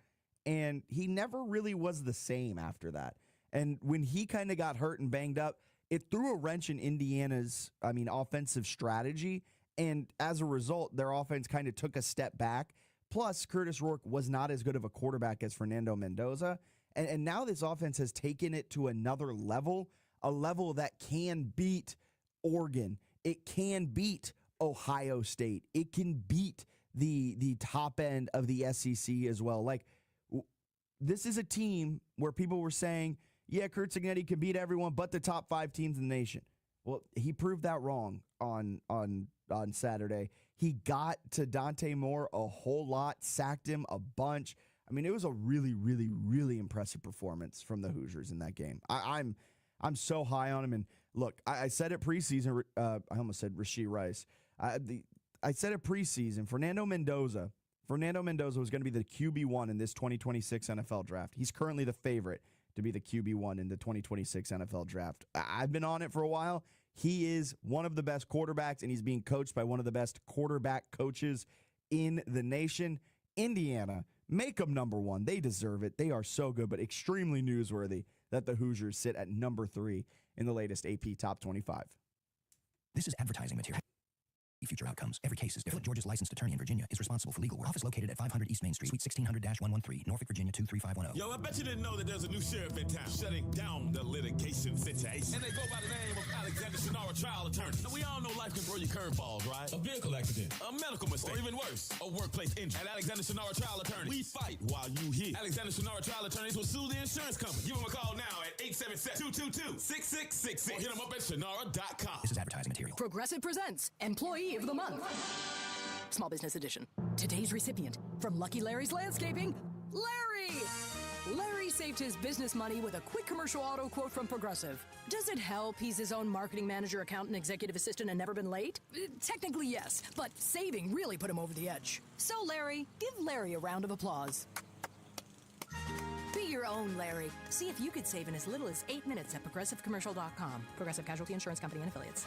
And he never really was the same after that. And when he kind of got hurt and banged up, it threw a wrench in Indiana's, offensive strategy. And as a result, their offense kind of took a step back. Plus, Curtis Rourke was not as good of a quarterback as Fernando Mendoza. And now this offense has taken it to another level, a level that can beat Oregon. It can beat Ohio State. It can beat the top end of the SEC as well. Like, this is a team where people were saying, yeah, Kurt Cignetti can beat everyone but the top 5 teams in the nation. Well, he proved that wrong on Saturday. He got to Dante Moore a whole lot, sacked him a bunch. I mean, it was a really, really, really impressive performance from the Hoosiers in that game. I'm so high on him. And look, I said it preseason. I almost said Rashee Rice. I said it preseason. Fernando Mendoza was going to be the QB1 in this 2026 NFL draft. He's currently the favorite to be the QB1 in the 2026 NFL draft. I've been on it for a while. He is one of the best quarterbacks, and he's being coached by one of the best quarterback coaches in the nation. Indiana, make them number one. They deserve it. They are so good, but extremely newsworthy that the Hoosiers sit at number 3 in the latest AP Top 25.
This is advertising material. Future outcomes. Every case is different. Georgia's licensed attorney in Virginia is responsible for legal work. Office located at 500 East Main Street, Suite 1600-113, Norfolk, Virginia 23510.
Yo, I bet you didn't know that there's a new sheriff in town shutting down the litigation situation. And they go by the name of Alexander Sonora, trial attorney. Now, we all know life can throw you curveballs, right? A vehicle accident, a medical mistake, or even worse, a workplace injury. At Alexander Sonora, trial attorney, we fight while you hear. Alexander Sonora, trial attorneys will sue the insurance company. Give them a call now at 877-222-6666 or hit them up at sonora.com.
This is advertising material.
Progressive presents Employee of the Month. Small Business Edition. Today's recipient from Lucky Larry's Landscaping, Larry! Larry saved his business money with a quick commercial auto quote from Progressive. Does it help he's his own marketing manager, accountant, executive assistant, and never been late? Technically, yes, but saving really put him over the edge. So, Larry, give Larry a round of applause. Be your own Larry. See if you could save in as little as 8 minutes at ProgressiveCommercial.com. Progressive Casualty Insurance Company and Affiliates.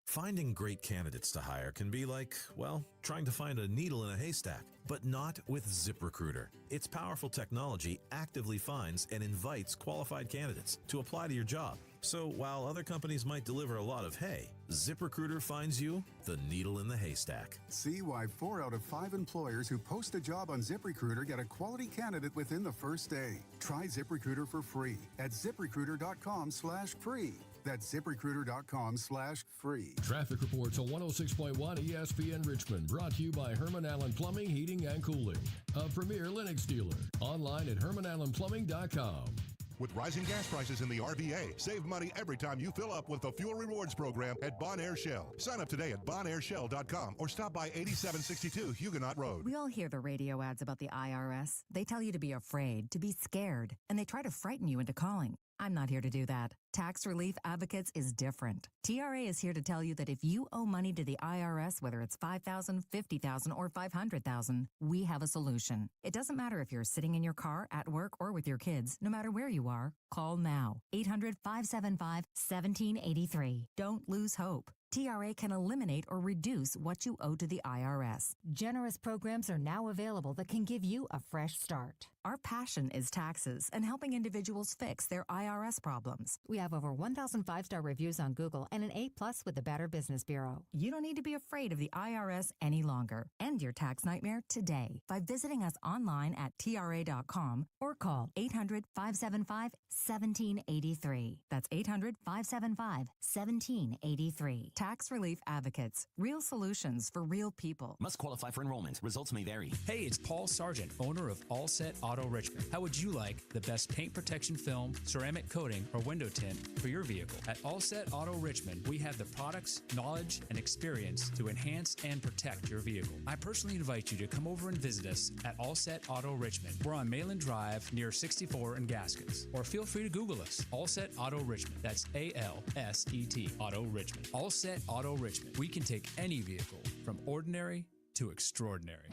Finding great candidates to hire can be like, well, trying to find a needle in a haystack, but not with ZipRecruiter. Its powerful technology actively finds and invites qualified candidates to apply to your job. So while other companies might deliver a lot of hay, ZipRecruiter finds you the needle in the haystack.
See why 4 out of 5 employers who post a job on ZipRecruiter get a quality candidate within the first day. Try ZipRecruiter for free at ZipRecruiter.com/free. That's ZipRecruiter.com/free.
Traffic reports on 106.1 ESPN Richmond, brought to you by Herman Allen Plumbing, Heating, and Cooling, a premier Lennox dealer. Online at HermanAllenPlumbing.com.
With rising gas prices in the RVA, save money every time you fill up with the Fuel Rewards program at Bonaire Shell. Sign up today at BonaireShell.com or stop by 8762 Huguenot Road.
We all hear the radio ads about the IRS. They tell you to be afraid, to be scared, and they try to frighten you into calling. I'm not here to do that. Tax Relief Advocates is different. TRA is here to tell you that if you owe money to the IRS, whether it's $5,000, $50,000, or $500,000, we have a solution. It doesn't matter if you're sitting in your car, at work, or with your kids. No matter where you are, call now. 800-575-1783. Don't lose hope. TRA can eliminate or reduce what you owe to the IRS. Generous programs are now available that can give you a fresh start. Our passion is taxes and helping individuals fix their IRS problems. We have over 1,000 5-star reviews on Google and an A+ with the Better Business Bureau. You don't need to be afraid of the IRS any longer. End your tax nightmare today by visiting us online at TRA.com or call 800-575-1783. That's 800-575-1783. Tax Relief Advocates. Real solutions for real people.
Must qualify for enrollment. Results may vary.
Hey, it's Paul Sargent, owner of All Set Auto Richmond. How would you like the best paint protection film, ceramic coating, or window tint for your vehicle? At All Set Auto Richmond, we have the products, knowledge, and experience to enhance and protect your vehicle. I personally invite you to come over and visit us at All Set Auto Richmond. We're on Mayland Drive near 64 and Gaskins. Or feel free to Google us. All Set Auto Richmond. That's ALSET Auto Richmond. All Set Auto Richmond. We can take any vehicle from ordinary to extraordinary.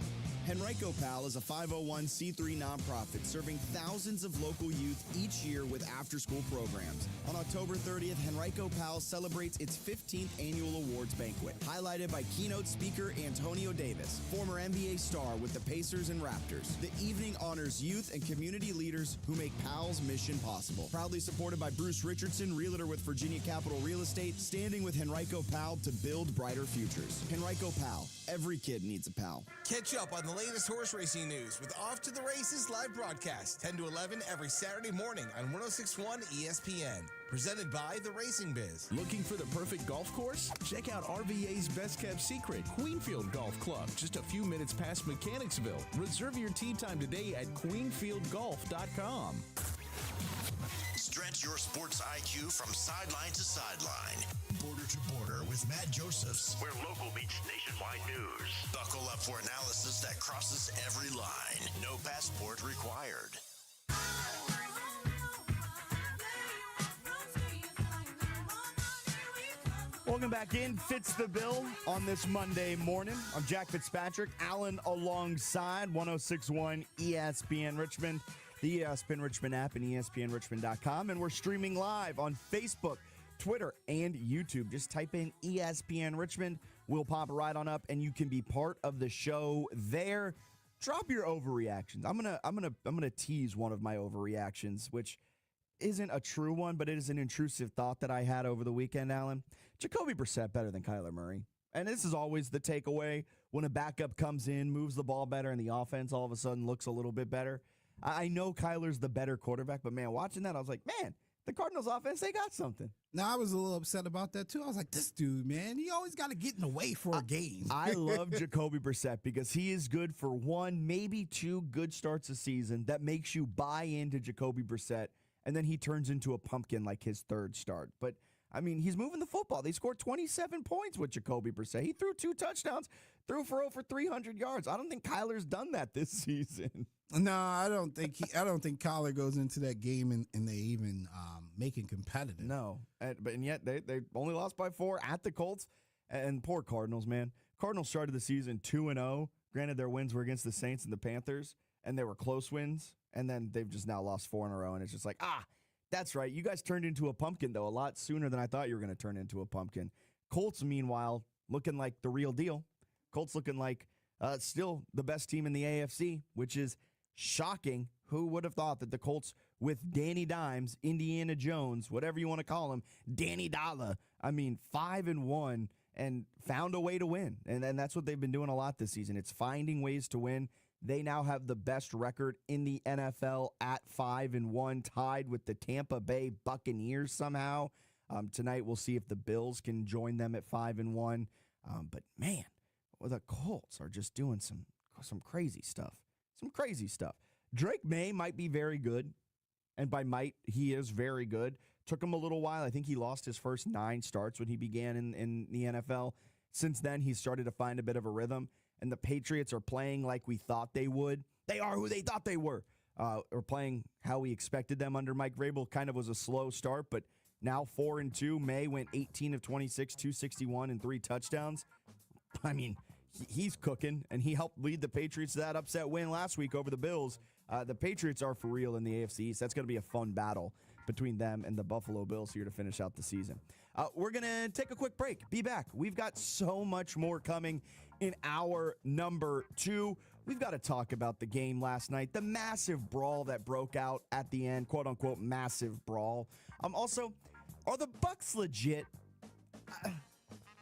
Henrico Pal is a 501c3 nonprofit serving thousands of local youth each year with after-school programs. On October 30th, Henrico Pal celebrates its 15th annual awards banquet, highlighted by keynote speaker Antonio Davis, former NBA star with the Pacers and Raptors. The evening honors youth and community leaders who make Pal's mission possible. Proudly supported by Bruce Richardson, realtor with Virginia Capital Real Estate, standing with Henrico Pal to build brighter futures. Henrico Pal, every kid needs a pal.
Catch up on the latest horse racing news with Off to the Races live broadcast, 10 to 11 every Saturday morning on 106.1 ESPN. Presented by The Racing Biz.
Looking for the perfect golf course? Check out RVA's best kept secret, Queenfield Golf Club, just a few minutes past Mechanicsville. Reserve your tee time today at queenfieldgolf.com.
Stretch your sports IQ from sideline to sideline.
Border to Border with Matt Josephs,
where local meets nationwide news. Buckle up for analysis that crosses every line. No passport required.
Welcome back in. Fitz the Bill on this Monday morning. I'm Jack Fitzpatrick. Alan alongside 106.1 ESPN Richmond, the ESPN Richmond app, and ESPNRichmond.com. And we're streaming live on Facebook, Twitter, and YouTube. Just type in ESPN Richmond. We'll pop right on up, and you can be part of the show there. Drop your overreactions. I'm gonna tease one of my overreactions, which isn't a true one, but it is an intrusive thought that I had over the weekend, Alan. Jacoby Brissett better than Kyler Murray. And this is always the takeaway when a backup comes in, moves the ball better, and the offense all of a sudden looks a little bit better. I know Kyler's the better quarterback, but, man, watching that, I was like, man, the Cardinals offense, they got something.
Now, I was a little upset about that, too. I was like, this dude, man, he always got to get in the way for a game.
I love Jacoby Brissett because he is good for one, maybe two good starts a season that makes you buy into Jacoby Brissett, and then he turns into a pumpkin like his third start. But, I mean, he's moving the football. They scored 27 points with Jacoby Brissett. He threw 2 touchdowns, threw for over 300 yards. I don't think Kyler's done that this season.
No, I don't think Kyler goes into that game and they even make it competitive.
No, and yet they only lost by 4 at the Colts. And poor Cardinals, man. Cardinals started the season 2-0. Granted, their wins were against the Saints and the Panthers, and they were close wins. And then they've just now lost 4 in a row, and it's just like, that's right. You guys turned into a pumpkin, though, a lot sooner than I thought you were going to turn into a pumpkin. Colts, meanwhile, looking like the real deal. Colts looking like still the best team in the AFC, which is shocking. Who would have thought that the Colts with Danny Dimes, Indiana Jones, whatever you want to call him, Danny Dollar, 5-1 and found a way to win. And that's what they've been doing a lot this season. It's finding ways to win. They now have the best record in the NFL at 5-1, tied with the Tampa Bay Buccaneers somehow. Tonight we'll see if the Bills can join them at 5-1. But man, the Colts are just doing some crazy stuff. Some crazy stuff. Drake May might be very good, and by might, he is very good. Took him a little while. I think he lost his first 9 starts when he began in the NFL. Since then, he's started to find a bit of a rhythm. And the Patriots are playing like we thought they would. They are who they thought they were. Or playing how we expected them under Mike Vrabel. Kind of was a slow start, but now 4-2. May went 18 of 26, 261, and 3 touchdowns. I mean, he's cooking, and he helped lead the Patriots to that upset win last week over the Bills. The Patriots are for real in the AFC East. That's going to be a fun battle between them and the Buffalo Bills here to finish out the season. We're going to take a quick break. Be back. We've got so much more coming in hour number 2. We've got to talk about the game last night, the massive brawl that broke out at the end, quote-unquote massive brawl. Also, are the Bucs legit?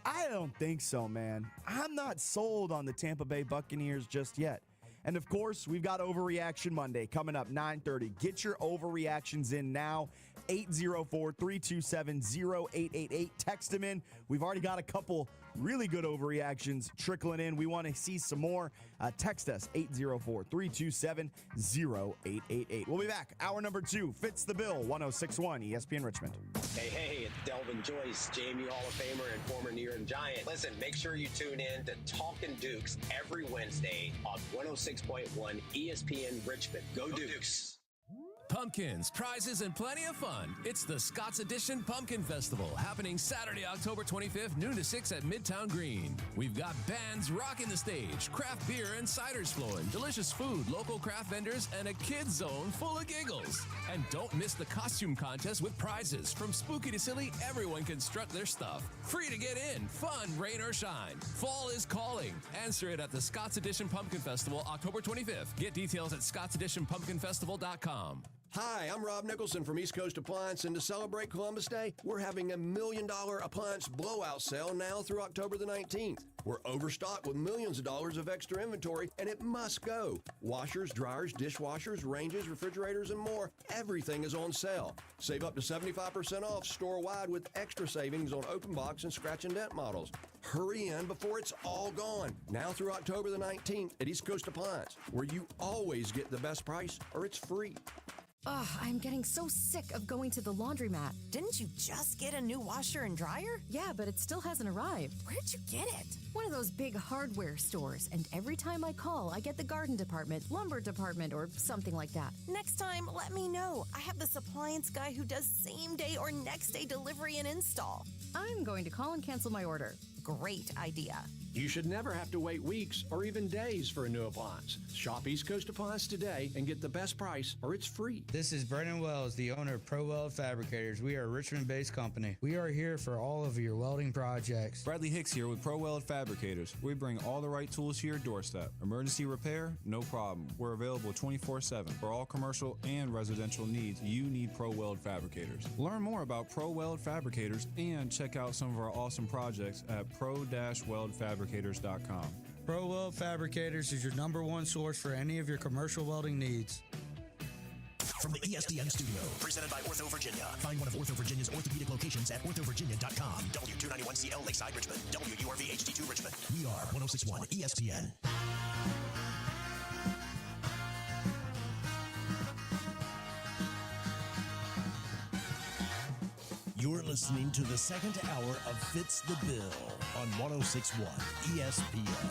I don't think so, man. I'm not sold on the Tampa Bay Buccaneers just yet. And, of course, we've got Overreaction Monday coming up 9:30. Get your overreactions in now. 804-327-0888. Text them in. We've already got a couple really good overreactions trickling in. We want to see some more. Text us 804-327-0888. We'll be back. Hour number 2. Fitz the Bill, 106.1 ESPN Richmond.
Hey, it's Delvin Joyce, JMU Hall of Famer and former New York Giant. Listen, make sure you tune in to Talkin' Dukes every Wednesday on 106.1 ESPN Richmond. Go Dukes!
Pumpkins, prizes, and plenty of fun. It's the Scott's Edition Pumpkin Festival happening Saturday, October 25th, noon to 6 at Midtown Green. We've got bands rocking the stage, craft beer and ciders flowing, delicious food, local craft vendors, and a kids zone full of giggles. And don't miss the costume contest with prizes. From spooky to silly, everyone can strut their stuff. Free to get in, fun, rain or shine. Fall is calling. Answer it at the Scott's Edition Pumpkin Festival, October 25th. Get details at scottseditionpumpkinfestival.com.
Hi, I'm Rob Nicholson from East Coast Appliance, and to celebrate Columbus Day, we're having a $1 million appliance blowout sale now through October the 19th. We're overstocked with millions of dollars of extra inventory, and it must go. Washers, dryers, dishwashers, ranges, refrigerators, and more. Everything is on sale. Save up to 75% off store-wide with extra savings on open box and scratch and dent models. Hurry in before it's all gone. Now through October the 19th at East Coast Appliance, where you always get the best price or it's free.
Ugh, I'm getting so sick of going to the laundromat.
Didn't you just get a new washer and dryer?
Yeah, but it still hasn't arrived.
Where'd you get it?
One of those big hardware stores, and every time I call, I get the garden department, lumber department, or something like that.
Next time, let me know. I have this appliance guy who does same-day or next-day delivery and install.
I'm going to call and cancel my order.
Great idea.
You should never have to wait weeks or even days for a new appliance. Shop East Coast Appliance today and get the best price, or it's free.
This is Brennan Wells, the owner of Pro Weld Fabricators. We are a Richmond-based company. We are here for all of your welding projects.
Bradley Hicks here with Pro Weld Fabricators. We bring all the right tools to your doorstep. Emergency repair? No problem. We're available 24/7. For all commercial and residential needs, you need Pro Weld Fabricators. Learn more about Pro Weld Fabricators and check out some of our awesome projects at pro-weldfabricators.com.
Pro Weld Fabricators is your #1 source for any of your commercial welding needs.
From the ESPN studio, presented by Ortho Virginia. Find one of Ortho Virginia's orthopedic locations at orthovirginia.com. W291CL Lakeside Richmond. WURV HD2 Richmond. We are 1061 ESPN. You're listening to the second hour of Fitz the Bill on 1061 ESPN.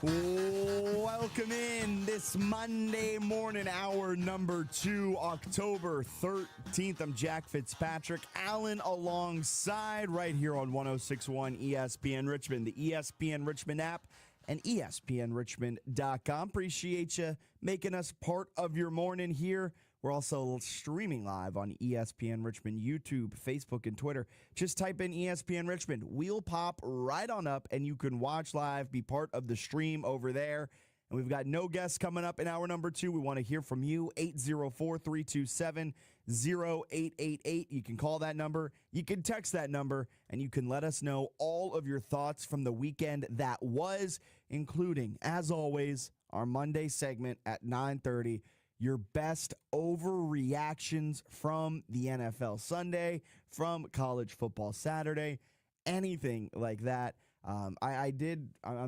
Welcome in this Monday morning, hour number 2, October 13th. I'm Jack Fitzpatrick. Allen alongside right here on 1061 ESPN Richmond, the ESPN Richmond app, and ESPNRichmond.com. Appreciate you making us part of your morning here. We're also streaming live on ESPN Richmond, YouTube, Facebook, and Twitter. Just type in ESPN Richmond. We'll pop right on up, and you can watch live, be part of the stream over there. And we've got no guests coming up in hour number 2. We want to hear from you, 804-327-0888. You can call that number. You can text that number, and you can let us know all of your thoughts from the weekend that was, including, as always, our Monday segment at 9:30. Your best overreactions from the NFL Sunday, from college football Saturday, anything like that. I'm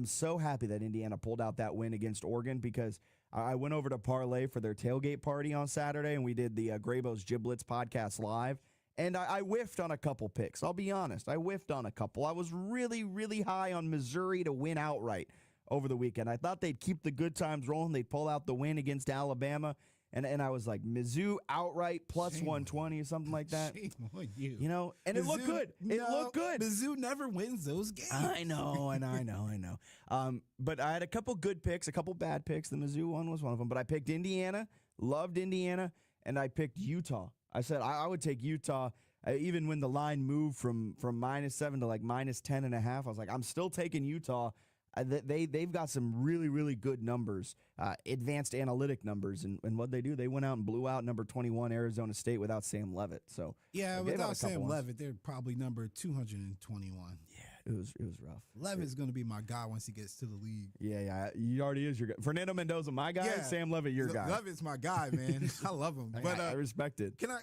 so happy that Indiana pulled out that win against Oregon, because I went over to Parlay for their tailgate party on Saturday, and we did the Graybo's Giblets podcast live. And I whiffed on a couple picks. I'll be honest. I whiffed on a couple. I was really, really high on Missouri to win outright over the weekend. I thought they'd keep the good times rolling. They'd pull out the win against Alabama. And I was like, Mizzou outright plus 120 or something like that.
Shame on you.
You know, and it looked good. It looked good.
Mizzou never wins those games.
I know. But I had a couple good picks, a couple bad picks. The Mizzou one was one of them. But I picked Indiana, loved Indiana, and I picked Utah. I said I would take Utah. Even when the line moved from -7 to like -10.5, I was like, I'm still taking Utah. They've got some really, really good numbers, advanced analytic numbers. And what they do, they went out and blew out number 21 Arizona State without Sam Levitt. So
yeah, without Sam Levitt, they're probably number 221.
Yeah, it was rough.
Levitt's going to be my guy once he gets to the league.
Yeah, he already is your guy. Fernando Mendoza, my guy. Yeah. Sam Levitt, your guy.
Levitt's my guy, man. I love him. But
I respect it.
Can I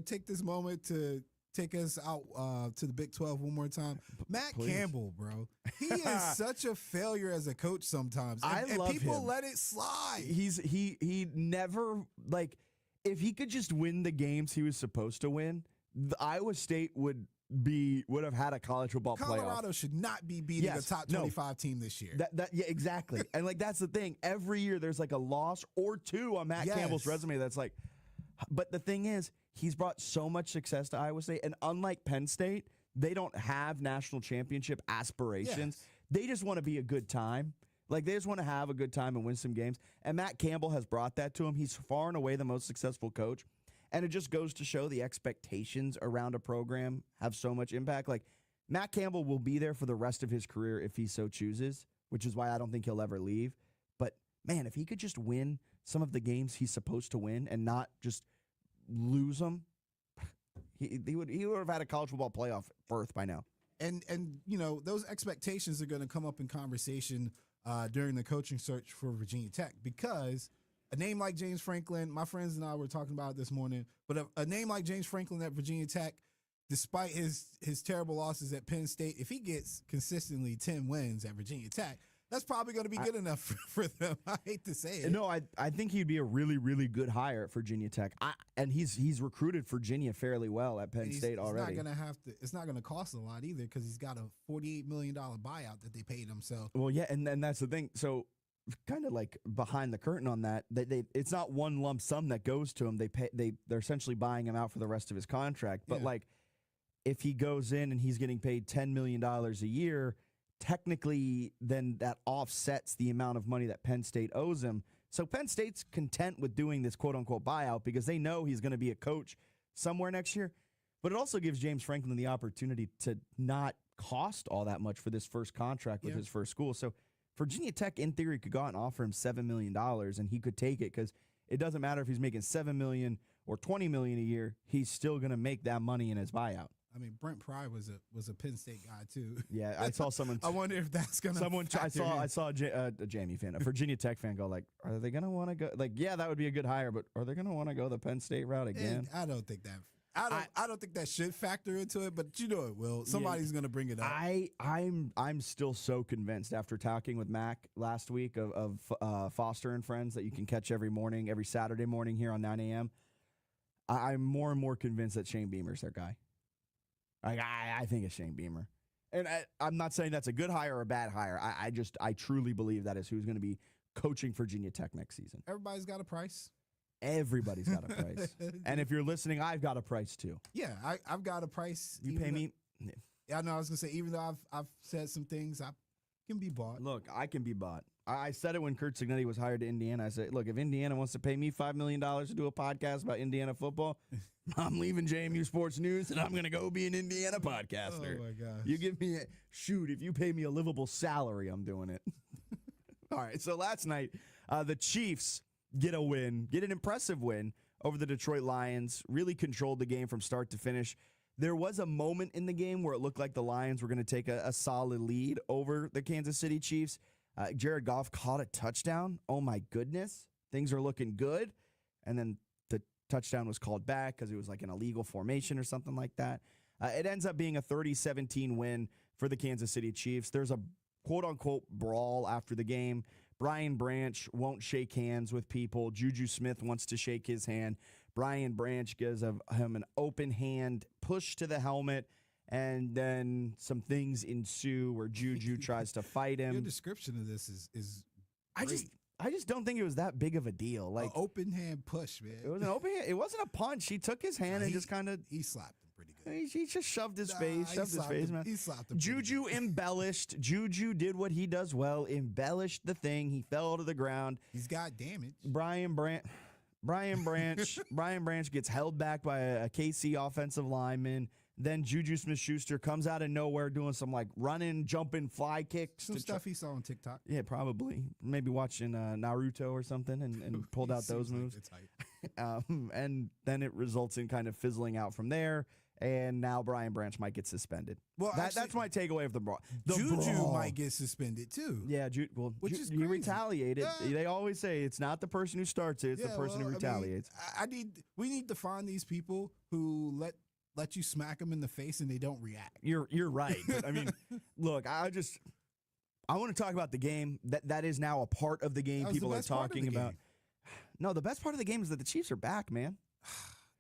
take this moment to take us out to the Big 12 one more time? Matt Campbell, bro. He is such a failure as a coach sometimes. And people
him.
Let it slide.
He never, like, if he could just win the games he was supposed to win, Iowa State would have had a college football playoff.
Colorado should not be beating a top 25 team this year.
Yeah, exactly. And like, that's the thing. Every year there's like a loss or two on Matt Campbell's resume that's like, but the thing is, he's brought so much success to Iowa State, and unlike Penn State, they don't have national championship aspirations.
Yes.
They just want to be a good time. Like, they just want to have a good time and win some games, and Matt Campbell has brought that to him. He's far and away the most successful coach, and it just goes to show the expectations around a program have so much impact. Like, Matt Campbell will be there for the rest of his career if he so chooses, which is why I don't think he'll ever leave. But, man, if he could just win some of the games he's supposed to win and not just lose them, he would have had a college football playoff berth by now.
And you know, those expectations are going to come up in conversation during the coaching search for Virginia Tech, because a name like James Franklin, my friends and I were talking about it this morning, but a name like James Franklin at Virginia Tech, despite his terrible losses at Penn State, if he gets consistently 10 wins at Virginia Tech, That's probably going to be good enough for them. I hate to say it.
No, I think he'd be a really, really good hire at Virginia Tech. And he's recruited Virginia fairly well at Penn State already.
It's not going to cost a lot either because he's got a $48 million buyout that they paid him. So
well, yeah, and that's the thing. So kind of like behind the curtain on that, it's not one lump sum that goes to him. They're essentially buying him out for the rest of his contract. But like, if he goes in and he's getting paid $10 million a year, technically, then that offsets the amount of money that Penn State owes him. So Penn State's content with doing this quote-unquote buyout because they know he's going to be a coach somewhere next year. But it also gives James Franklin the opportunity to not cost all that much for this first contract with his first school. So Virginia Tech, in theory, could go out and offer him $7 million, and he could take it because it doesn't matter if he's making $7 million or $20 million a year. He's still going to make that money in his buyout.
I mean, Brent Pry was a Penn State guy too.
Yeah, I saw someone.
I wonder if that's gonna.
I saw a Jamie fan, a Virginia Tech fan, go like, "Are they gonna want to go? Like, yeah, that would be a good hire, but are they gonna want to go the Penn State route again?"
I don't think that. I don't think that should factor into it, but it will. Somebody's gonna bring it up.
I'm still so convinced after talking with Mac last week of Foster and Friends that you can catch every Saturday morning here on 9 a.m. I'm more and more convinced that Shane Beamer's their guy. I think it's Shane Beamer. And I'm not saying that's a good hire or a bad hire. I truly believe that is who's going to be coaching Virginia Tech next season.
Everybody's got a price.
Everybody's got a price. And if you're listening, I've got a price too.
Yeah, I've got a price.
You pay me.
Yeah, no, I was going to say, even though I've said some things, I can be bought.
Look, I can be bought. I said it when Kurt Cignetti was hired to Indiana. I said, look, if Indiana wants to pay me $5 million to do a podcast about Indiana football, I'm leaving JMU Sports News, and I'm going to go be an Indiana podcaster.
Oh, my gosh.
You give me if you pay me a livable salary, I'm doing it. All right, so last night, the Chiefs get an impressive win over the Detroit Lions, really controlled the game from start to finish. There was a moment in the game where it looked like the Lions were going to take a solid lead over the Kansas City Chiefs. Jared Goff caught a touchdown. Oh, my goodness. Things are looking good. And then the touchdown was called back because it was like an illegal formation or something like that. It ends up being a 30-17 win for the Kansas City Chiefs. There's a quote-unquote brawl after the game. Brian Branch won't shake hands with people. Juju Smith wants to shake his hand. Brian Branch gives him an open hand push to the helmet. And then some things ensue where Juju tries to fight him.
Your description of this is great.
I just don't think it was that big of a deal. Like
open hand push, man.
It was an open hand. It wasn't a punch. He took his hand and just kind of
he slapped him pretty good.
He just shoved his face. Man.
He slapped him.
Juju embellished. Juju did what he does well. Embellished the thing. He fell to the ground.
He's got damage.
Brian Branch gets held back by a KC offensive lineman. Then Juju Smith-Schuster comes out of nowhere doing some like running, jumping, fly kicks.
Some stuff he saw on TikTok.
Yeah, probably. Maybe watching Naruto or something and pulled out those moves. And then it results in kind of fizzling out from there. And now Brian Branch might get suspended. Well, that's my takeaway of the brawl.
Juju might get suspended too.
Yeah, which is he retaliated. Yeah. They always say it's not the person who starts it; it's the person who retaliates.
We need to find these people who let you smack them in the face and they don't react.
You're right. But I mean, look, I want to talk about the game. That is now a part of the game people are talking about. No, the best part of the game is that the Chiefs are back, man.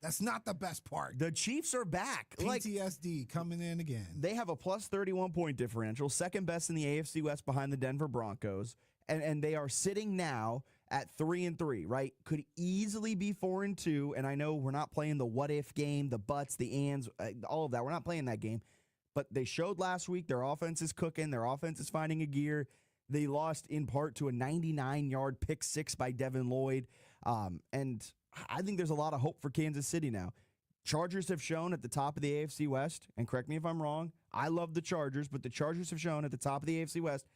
That's not the best part.
The Chiefs are back.
PTSD coming in again.
They have a plus 31 point differential, second best in the AFC West behind the Denver Broncos, and they are sitting now at 3-3, right? Could easily be 4-2, and I know we're not playing the what if game, the buts, the ands, all of that. We're not playing that game, but they showed last week their offense is cooking, their offense is finding a gear. They lost in part to a 99-yard pick six by Devin Lloyd, and I think there's a lot of hope for Kansas City now. Chargers have shown at the top of the AFC West, and correct me if I'm wrong, I love the Chargers, but the Chargers have shown at the top of the AFC West,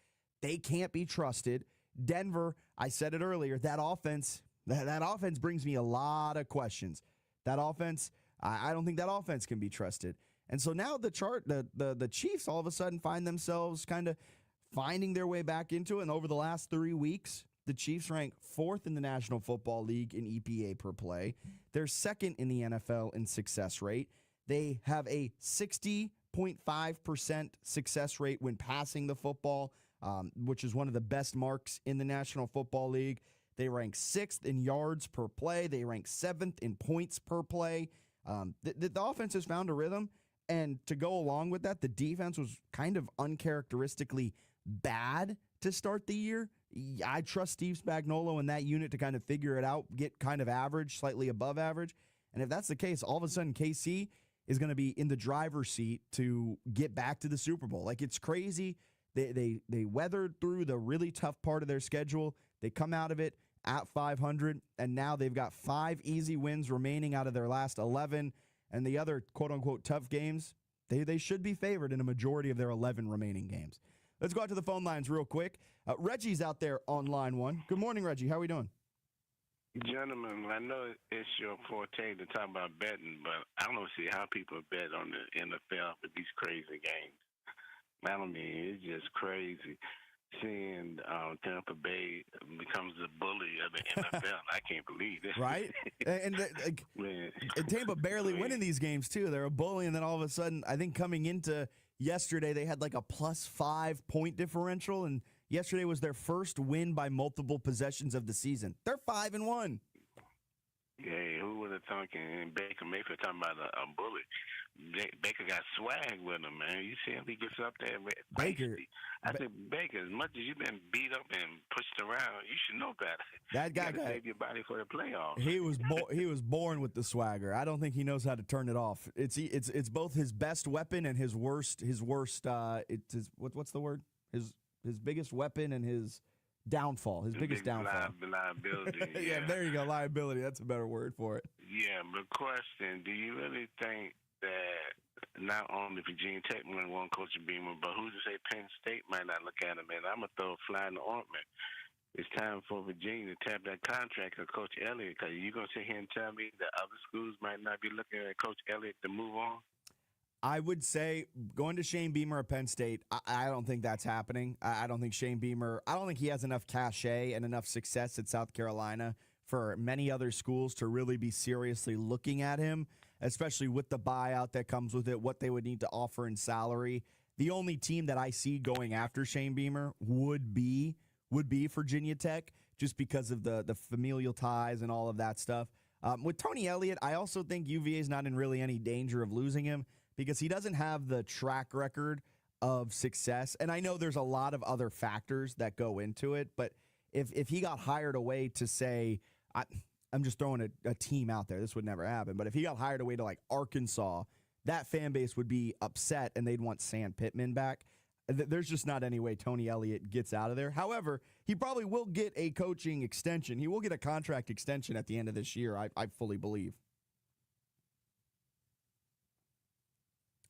they can't be trusted. Denver, I said it earlier, that offense brings me a lot of questions. That offense, I don't think that offense can be trusted. And so now the Chiefs all of a sudden find themselves kind of finding their way back into it, and over the last 3 weeks, the Chiefs rank 4th in the National Football League in EPA per play. They're 2nd in the NFL in success rate. They have a 60.5% success rate when passing the football. which is one of the best marks in the National Football League. They rank 6th in yards per play. They rank 7th in points per play. The offense has found a rhythm, and to go along with that, the defense was kind of uncharacteristically bad to start the year. I trust Steve Spagnuolo and that unit to kind of figure it out, get kind of average, slightly above average. And if that's the case, all of a sudden KC is going to be in the driver's seat to get back to the Super Bowl. Like, it's crazy. They weathered through the really tough part of their schedule. They come out of it at 500, and now they've got 5 easy wins remaining out of their last 11. And the other quote-unquote tough games, they should be favored in a majority of their 11 remaining games. Let's go out to the phone lines real quick. Reggie's out there on line 1. Good morning, Reggie. How are we doing?
Gentlemen, I know it's your forte to talk about betting, but I don't see how people bet on the NFL with these crazy games. I don't mean, it's just crazy seeing Tampa Bay becomes the bully of the NFL. I can't believe this.
Right? And Tampa barely winning these games, too. They're a bully, and then all of a sudden, I think coming into yesterday, they had like a +5 point differential, and yesterday was their first win by multiple possessions of the season. They're 5-1.
Yeah, who would have thought? And Baker Mayfield talking about a bully. Baker got swag with him, man. You see him, he gets up there.
Baker.
I said, Baker, as much as you've been beat up and pushed around, you should know better.
That guy
got to save your body for the playoffs.
He was born with the swagger. I don't think he knows how to turn it off. It's both his best weapon and his worst. What's the word? His biggest weapon and his downfall. His biggest downfall.
Liability.
Yeah, there you go. Liability. That's a better word for it.
Yeah, but question: do you really think that not only Virginia Tech might want Coach Beamer, but who's to say Penn State might not look at him? And I'm going to throw a fly in the ointment. It's time for Virginia to tap that contract of Coach Elliott, because you're going to sit here and tell me that other schools might not be looking at Coach Elliott to move on?
I would say going to Shane Beamer at Penn State, I don't think that's happening. I don't think Shane Beamer, I don't think he has enough cachet and enough success at South Carolina for many other schools to really be seriously looking at him, especially with the buyout that comes with it, what they would need to offer in salary. The only team that I see going after Shane Beamer would be Virginia Tech, just because of the familial ties and all of that stuff. With Tony Elliott, I also think UVA is not in really any danger of losing him, because he doesn't have the track record of success. And I know there's a lot of other factors that go into it, but if he got hired away to, say, I'm just throwing a team out there, this would never happen, but if he got hired away to like Arkansas, that fan base would be upset and they'd want Sam Pittman back. There's just not any way Tony Elliott gets out of there. However, he probably will get a coaching extension. He will get a contract extension at the end of this year, I fully believe.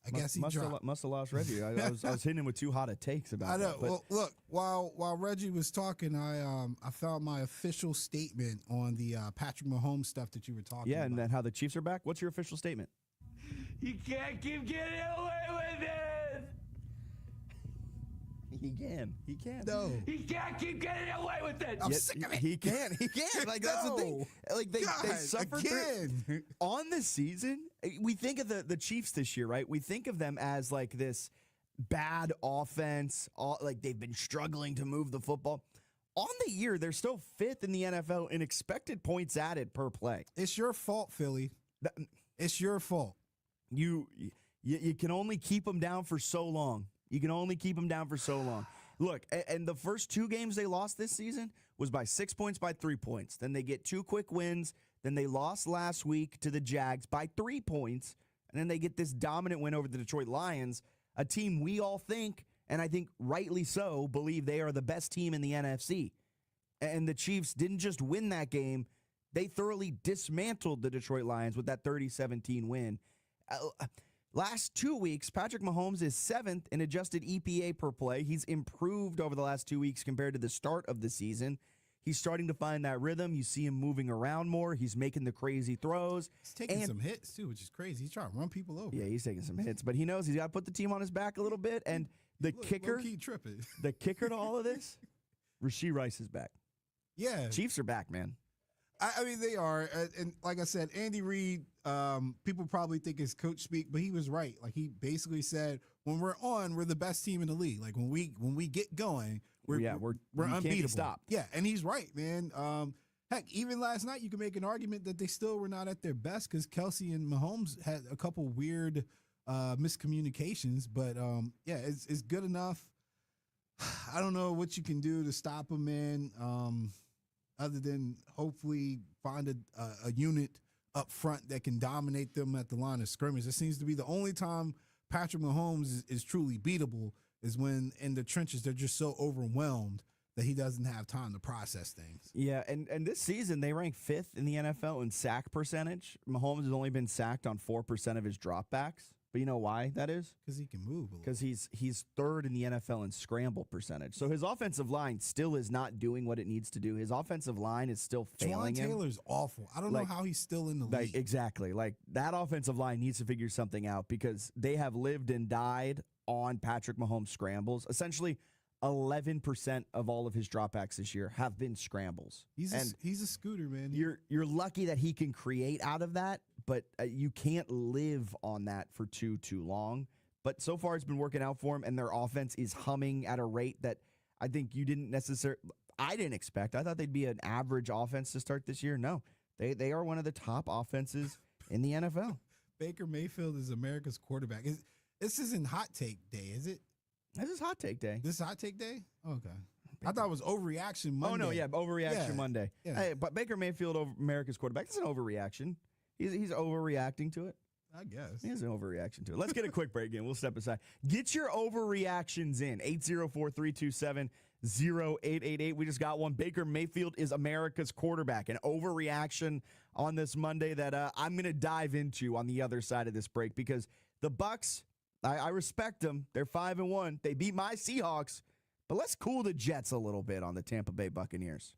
I guess he
must have lost Reggie. I was hitting him with too hot of takes about
I know.
that. But
Well, look, while Reggie was talking, I found my official statement on the Patrick Mahomes stuff that you were talking about.
yeah, and then how the Chiefs are back. What's your official statement?
You can't keep getting away with it.
He can.
No.
He can't keep getting away with it.
I'm sick of it.
He can. Like, that's the thing. Like, they suffered
again.
on the season. We think of the Chiefs this year, right? We think of them as like this bad offense. Like, they've been struggling to move the football. On the year, they're still 5th in the NFL in expected points added per play.
It's your fault, Philly. It's your fault.
You can only keep them down for so long. Look, and the first 2 games they lost this season was by 6 points, by 3 points. Then they get 2 quick wins. Then they lost last week to the Jags by 3 points. And then they get this dominant win over the Detroit Lions, a team we all think, and I think rightly so, believe they are the best team in the NFC. And the Chiefs didn't just win that game. They thoroughly dismantled the Detroit Lions with that 30-17 win. Last 2 weeks, Patrick Mahomes is 7th in adjusted EPA per play. He's improved over the last 2 weeks compared to the start of the season. He's starting to find that rhythm. You see him moving around more. He's making the crazy throws.
He's taking some hits, too, which is crazy. He's trying to run people over.
Yeah, he's taking some hits. But he knows he's got to put the team on his back a little bit. And the kicker to all of this, Rashee Rice is back.
Yeah.
Chiefs are back, man.
I mean, they are. And like I said, Andy Reid, people probably think it's coach speak, but he was right. Like, he basically said, when we're on, we're the best team in the league. Like, when we get going, we're unbeatable.
Can't be stopped.
Yeah, and he's right, man. Heck, even last night, you can make an argument that they still were not at their best because Kelsey and Mahomes had a couple weird miscommunications. But, yeah, it's good enough. I don't know what you can do to stop them, man, other than hopefully find a unit up front that can dominate them at the line of scrimmage. It seems to be the only time Patrick Mahomes is truly beatable is when in the trenches they're just so overwhelmed that he doesn't have time to process things.
Yeah, and this season they rank 5th in the NFL in sack percentage. Mahomes has only been sacked on 4% of his dropbacks. But you know why that is?
Because he can move a little.
Because he's 3rd in the NFL in scramble percentage. So his offensive line still is not doing what it needs to do. His offensive line is still failing him.
Taylor's awful. I don't know how he's still in the league.
Exactly. Like, that offensive line needs to figure something out because they have lived and died on Patrick Mahomes scrambles. Essentially, 11% of all of his dropbacks this year have been scrambles.
He's a scooter, man.
You're lucky that he can create out of that, but you can't live on that for too long. But so far, it's been working out for him, and their offense is humming at a rate that I think I didn't expect. I thought they'd be an average offense to start this year. No, they are one of the top offenses in the NFL.
Baker Mayfield is America's quarterback. This isn't hot take day, is it?
This is hot take day.
This is hot take day? Okay. I thought it was overreaction Monday.
Oh, no, yeah, overreaction Monday. Yeah. Hey, but Baker Mayfield, America's quarterback, it's an overreaction. He's overreacting to it.
I guess.
He has an overreaction to it. Let's get a quick break in. We'll step aside. Get your overreactions in. 804-327-0888. We just got one. Baker Mayfield is America's quarterback. An overreaction on this Monday that I'm going to dive into on the other side of this break because the Bucs, I respect them. They're 5-1. They beat my Seahawks. But let's cool the Jets a little bit on the Tampa Bay Buccaneers.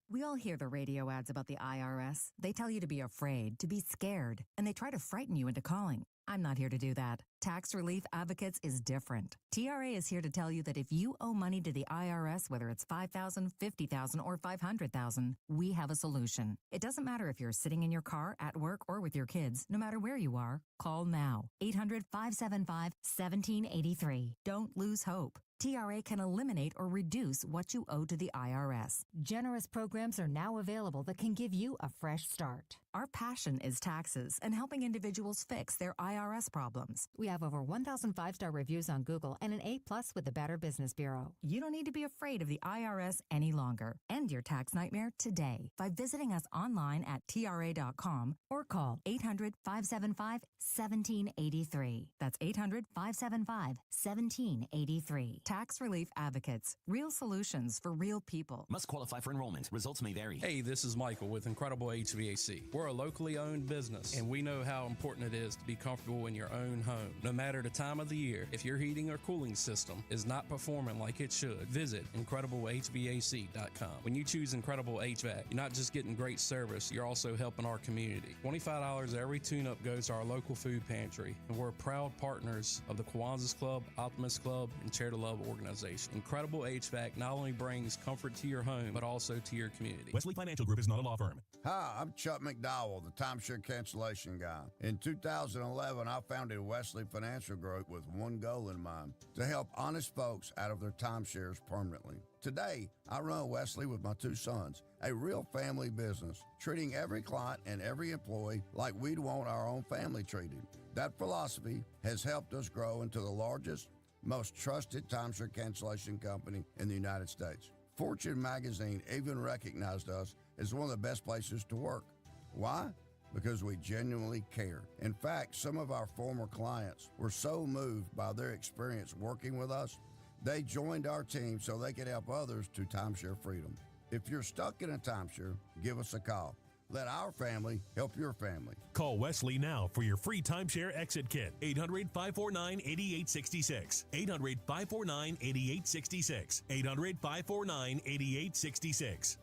We all hear the radio ads about the IRS. They tell you to be afraid, to be scared, and they try to frighten you into calling. I'm not here to do that. Tax Relief Advocates is different. TRA is here to tell you that if you owe money to the IRS, whether it's $5,000, $50,000, or $500,000, we have a solution. It doesn't matter if you're sitting in your car, at work, or with your kids. No matter where you are, call now. 800-575-1783. Don't lose hope. TRA can eliminate or reduce what you owe to the IRS. Generous programs are now available that can give you a fresh start. Our passion is taxes and helping individuals fix their IRS problems. We have over 1,000 5-star reviews on Google and an A+ with the Better Business Bureau. You don't need to be afraid of the IRS any longer. End your tax nightmare today by visiting us online at TRA.com or call 800-575-1783. That's 800-575-1783. Tax Relief Advocates. Real solutions for real people.
Must qualify for enrollment. Results may vary.
Hey, this is Michael with Incredible HVAC. We're a locally owned business, and we know how important it is to be comfortable in your own home. No matter the time of the year, if your heating or cooling system is not performing like it should, visit IncredibleHVAC.com. When you choose Incredible HVAC, you're not just getting great service, you're also helping our community. $25 every tune-up goes to our local food pantry, and we're proud partners of the Kiwanis Club, Optimist Club, and Share the Love organization. Incredible HVAC not only brings comfort to your home, but also to your community.
Wesley Financial Group is not a law firm.
Hi, I'm Chuck McDowell, the timeshare cancellation guy. In 2011, I founded Wesley Financial Group with one goal in mind, to help honest folks out of their timeshares permanently. Today, I run Wesley with my 2 sons, a real family business, treating every client and every employee like we'd want our own family treated. That philosophy has helped us grow into the largest, most trusted timeshare cancellation company in the United States. Fortune magazine even recognized us as one of the best places to work. Why? Because we genuinely care. In fact, some of our former clients were so moved by their experience working with us, they joined our team so they could help others to timeshare freedom. If you're stuck in a timeshare, give us a call. Let our family help your family.
Call Wesley now for your free timeshare exit kit. 800-549-8866. 800-549-8866. 800-549-8866.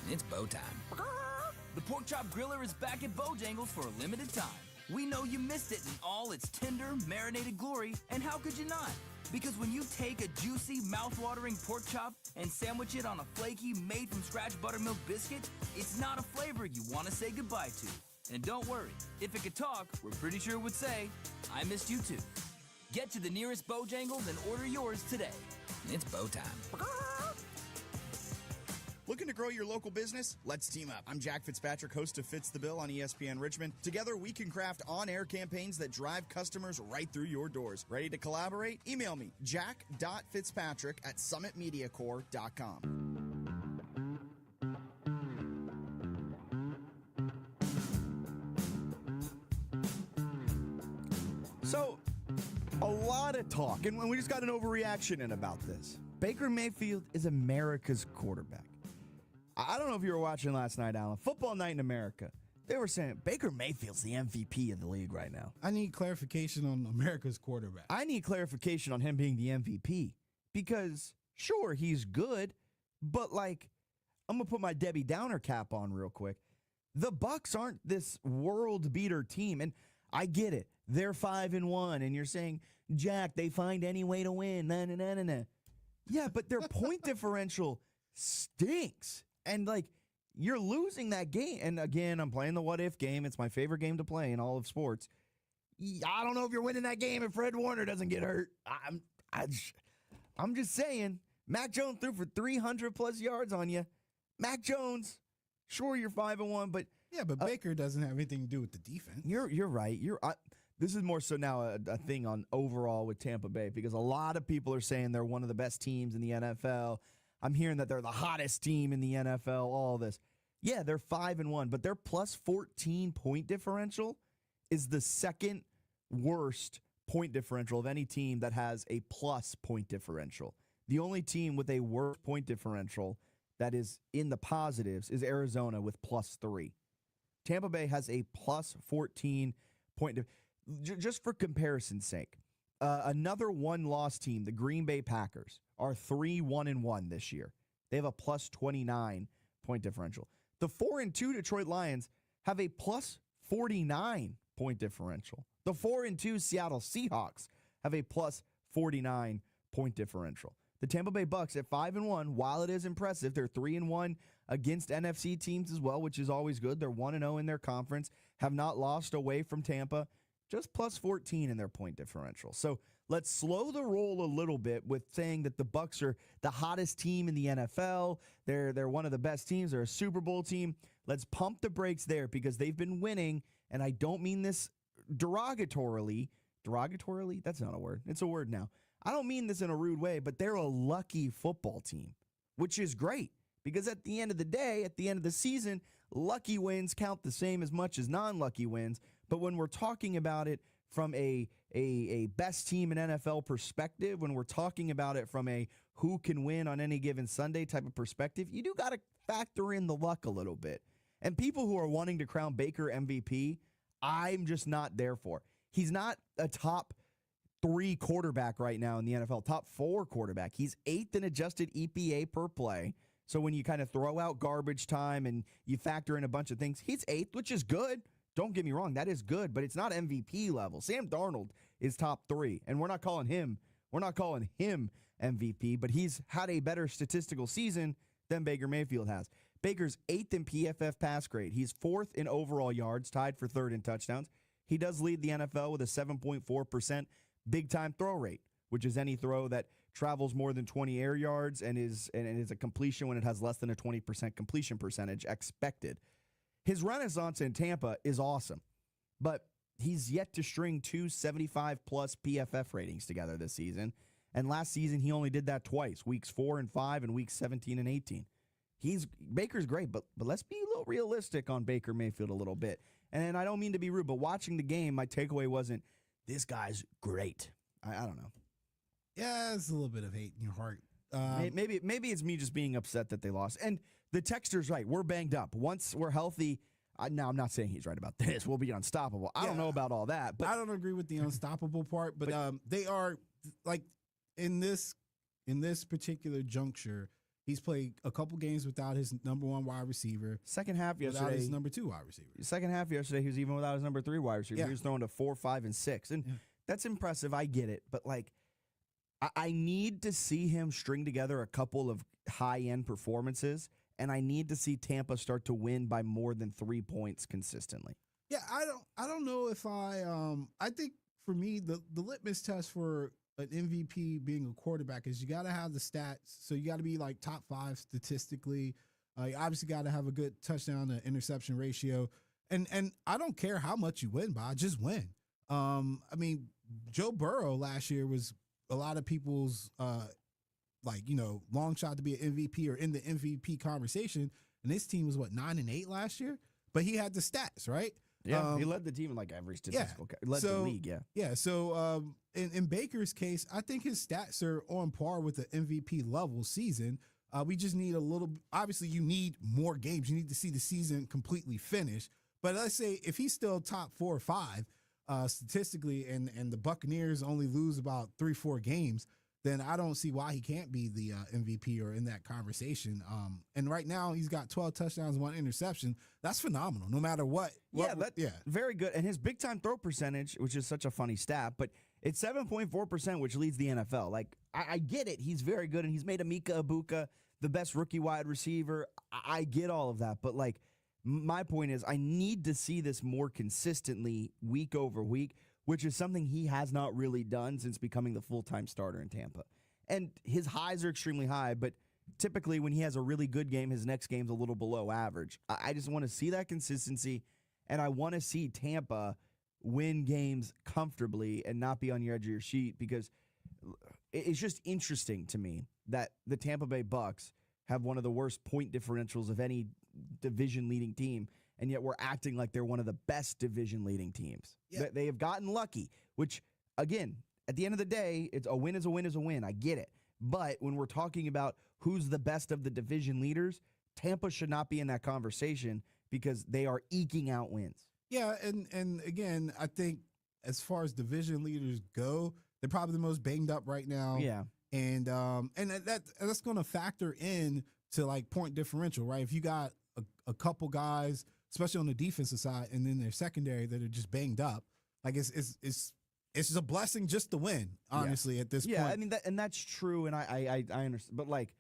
It's bow time. The Pork Chop Griller is back at Bojangles for a limited time. We know you missed it in all its tender, marinated glory, and how could you not? Because when you take a juicy, mouth-watering pork chop and sandwich it on a flaky, made-from-scratch buttermilk biscuit, it's not a flavor you want to say goodbye to. And don't worry, if it could talk, we're pretty sure it would say, I missed you too. Get to the nearest Bojangles and order yours today. It's bow time.
Looking to grow your local business? Let's team up. I'm Jack Fitzpatrick, host of Fitz the Bill on ESPN Richmond. Together, we can craft on-air campaigns that drive customers right through your doors. Ready to collaborate? Email me, jack.fitzpatrick@summitmediacorp.com. So, a lot of talk, and we just got an overreaction in about this. Baker Mayfield is America's quarterback. I don't know if you were watching last night, Alan. Football Night in America. They were saying Baker Mayfield's the MVP of the league right now.
I need clarification on America's quarterback.
I need clarification on him being the MVP. Because, sure, he's good, but, like, I'm going to put my Debbie Downer cap on real quick. The Bucs aren't this world-beater team, and I get it. They're 5-1, and you're saying, Jack, they find any way to win. Na. Yeah, but their point differential stinks. And, like, you're losing that game. And, again, I'm playing the what-if game. It's my favorite game to play in all of sports. I don't know if you're winning that game if Fred Warner doesn't get hurt. I'm just saying, Mac Jones threw for 300-plus yards on you. Mac Jones, sure, you're 5-1, but...
Yeah, but Baker doesn't have anything to do with the defense.
You're right. This is more so now a thing on overall with Tampa Bay, because a lot of people are saying they're one of the best teams in the NFL. I'm hearing that they're the hottest team in the NFL, all this. Yeah, they're 5-1, but their plus 14 point differential is the second worst point differential of any team that has a plus point differential. The only team with a worse point differential that is in the positives is Arizona with plus 3. Tampa Bay has a plus 14 point just for comparison's sake. Another one-loss team, the Green Bay Packers, are 3-1-1 this year. They have a plus 29 point differential. The 4-2 Detroit Lions have a plus 49 point differential. The 4-2 Seattle Seahawks have a plus 49 point differential. The Tampa Bay Bucs at 5-1, while it is impressive, they're 3-1 against NFC teams as well, which is always good. They're 1-0 in their conference, have not lost away from Tampa. Just plus 14 in their point differential. So let's slow the roll a little bit with saying that the Bucs are the hottest team in the NFL. They're one of the best teams. They're a Super Bowl team. Let's pump the brakes there because they've been winning, and I don't mean this derogatorily. Derogatorily? That's not a word. It's a word now. I don't mean this in a rude way, but they're a lucky football team, which is great because at the end of the day, at the end of the season, lucky wins count the same as much as non-lucky wins. But when we're talking about it from a best team in NFL perspective, when we're talking about it from a who can win on any given Sunday type of perspective, you do got to factor in the luck a little bit. And people who are wanting to crown Baker MVP, I'm just not there for. He's not a top 3 quarterback right now in the NFL, top 4 quarterback. He's 8th in adjusted EPA per play. So when you kind of throw out garbage time and you factor in a bunch of things, he's 8th, which is good. Don't get me wrong, that is good, but it's not MVP level. Sam Darnold is top 3, and we're not calling him MVP, but he's had a better statistical season than Baker Mayfield has. Baker's 8th in PFF pass grade. He's 4th in overall yards, tied for 3rd in touchdowns. He does lead the NFL with a 7.4% big-time throw rate, which is any throw that travels more than 20 air yards and is a completion when it has less than a 20% completion percentage expected. His renaissance in Tampa is awesome, but he's yet to string 2 75-plus PFF ratings together this season, and last season he only did that twice, weeks 4 and 5 and weeks 17 and 18. Baker's great, but let's be a little realistic on Baker Mayfield a little bit. And I don't mean to be rude, but watching the game, my takeaway wasn't, this guy's great. I don't know.
Yeah, it's a little bit of hate in your heart.
Maybe it's me just being upset that they lost. And the texter's right. We're banged up. Once we're healthy, now I'm not saying he's right about this. We'll be unstoppable. I don't know about all that. But
I don't agree with the unstoppable part. But they are, like, in this particular juncture, he's played a couple games without his number 1 wide receiver.
Second half yesterday,
without his number 2 wide receiver.
Second half yesterday, he was even without his number 3 wide receiver.
Yeah.
He was throwing to 4, 5, and 6. And that's impressive. I get it. But, like, I need to see him string together a couple of high-end performances, and I need to see Tampa start to win by more than 3 points consistently.
Yeah, I don't know if I think for me the litmus test for an MVP being a quarterback is you got to have the stats. So you got to be like top 5 statistically. You obviously got to have a good touchdown to interception ratio. And I don't care how much you win by, just win. I mean, Joe Burrow last year was a lot of people's long shot to be an MVP or in the MVP conversation. And this team was 9-8 last year, but he had the stats, right?
Yeah, he led the team in like every statistical. Led the league, yeah.
Yeah, so in Baker's case, I think his stats are on par with the MVP level season. We just need a little. Obviously, you need more games. You need to see the season completely finished. But let's say if he's still top 4 or 5 statistically, and the Buccaneers only lose about 3-4 games, then I don't see why he can't be the MVP or in that conversation. And right now he's got 12 touchdowns, 1 interception. That's phenomenal, no matter what.
Very good. And his big-time throw percentage, which is such a funny stat, but it's 7.4%, which leads the NFL. Like, I get it. He's very good, and he's made Emeka Ibuka the best rookie wide receiver. I get all of that. But, like, my point is I need to see this more consistently week over week, which is something he has not really done since becoming the full-time starter in Tampa. And his highs are extremely high, but typically when he has a really good game, his next game's a little below average. I just want to see that consistency, and I want to see Tampa win games comfortably and not be on your edge of your seat, because it's just interesting to me that the Tampa Bay Bucks have one of the worst point differentials of any division-leading team, and yet we're acting like they're one of the best division-leading teams. Yeah. They have gotten lucky, which, again, at the end of the day, it's a win is a win is a win. I get it. But when we're talking about who's the best of the division leaders, Tampa should not be in that conversation because they are eking out wins.
Yeah, and again, I think as far as division leaders go, they're probably the most banged up right now.
Yeah.
And that's going to factor in to like point differential, right? If you got a couple guys, especially on the defensive side, and then their secondary that are just banged up, like it's just a blessing just to win, honestly, at this point.
Yeah, I mean, that's true, and I understand. But, like,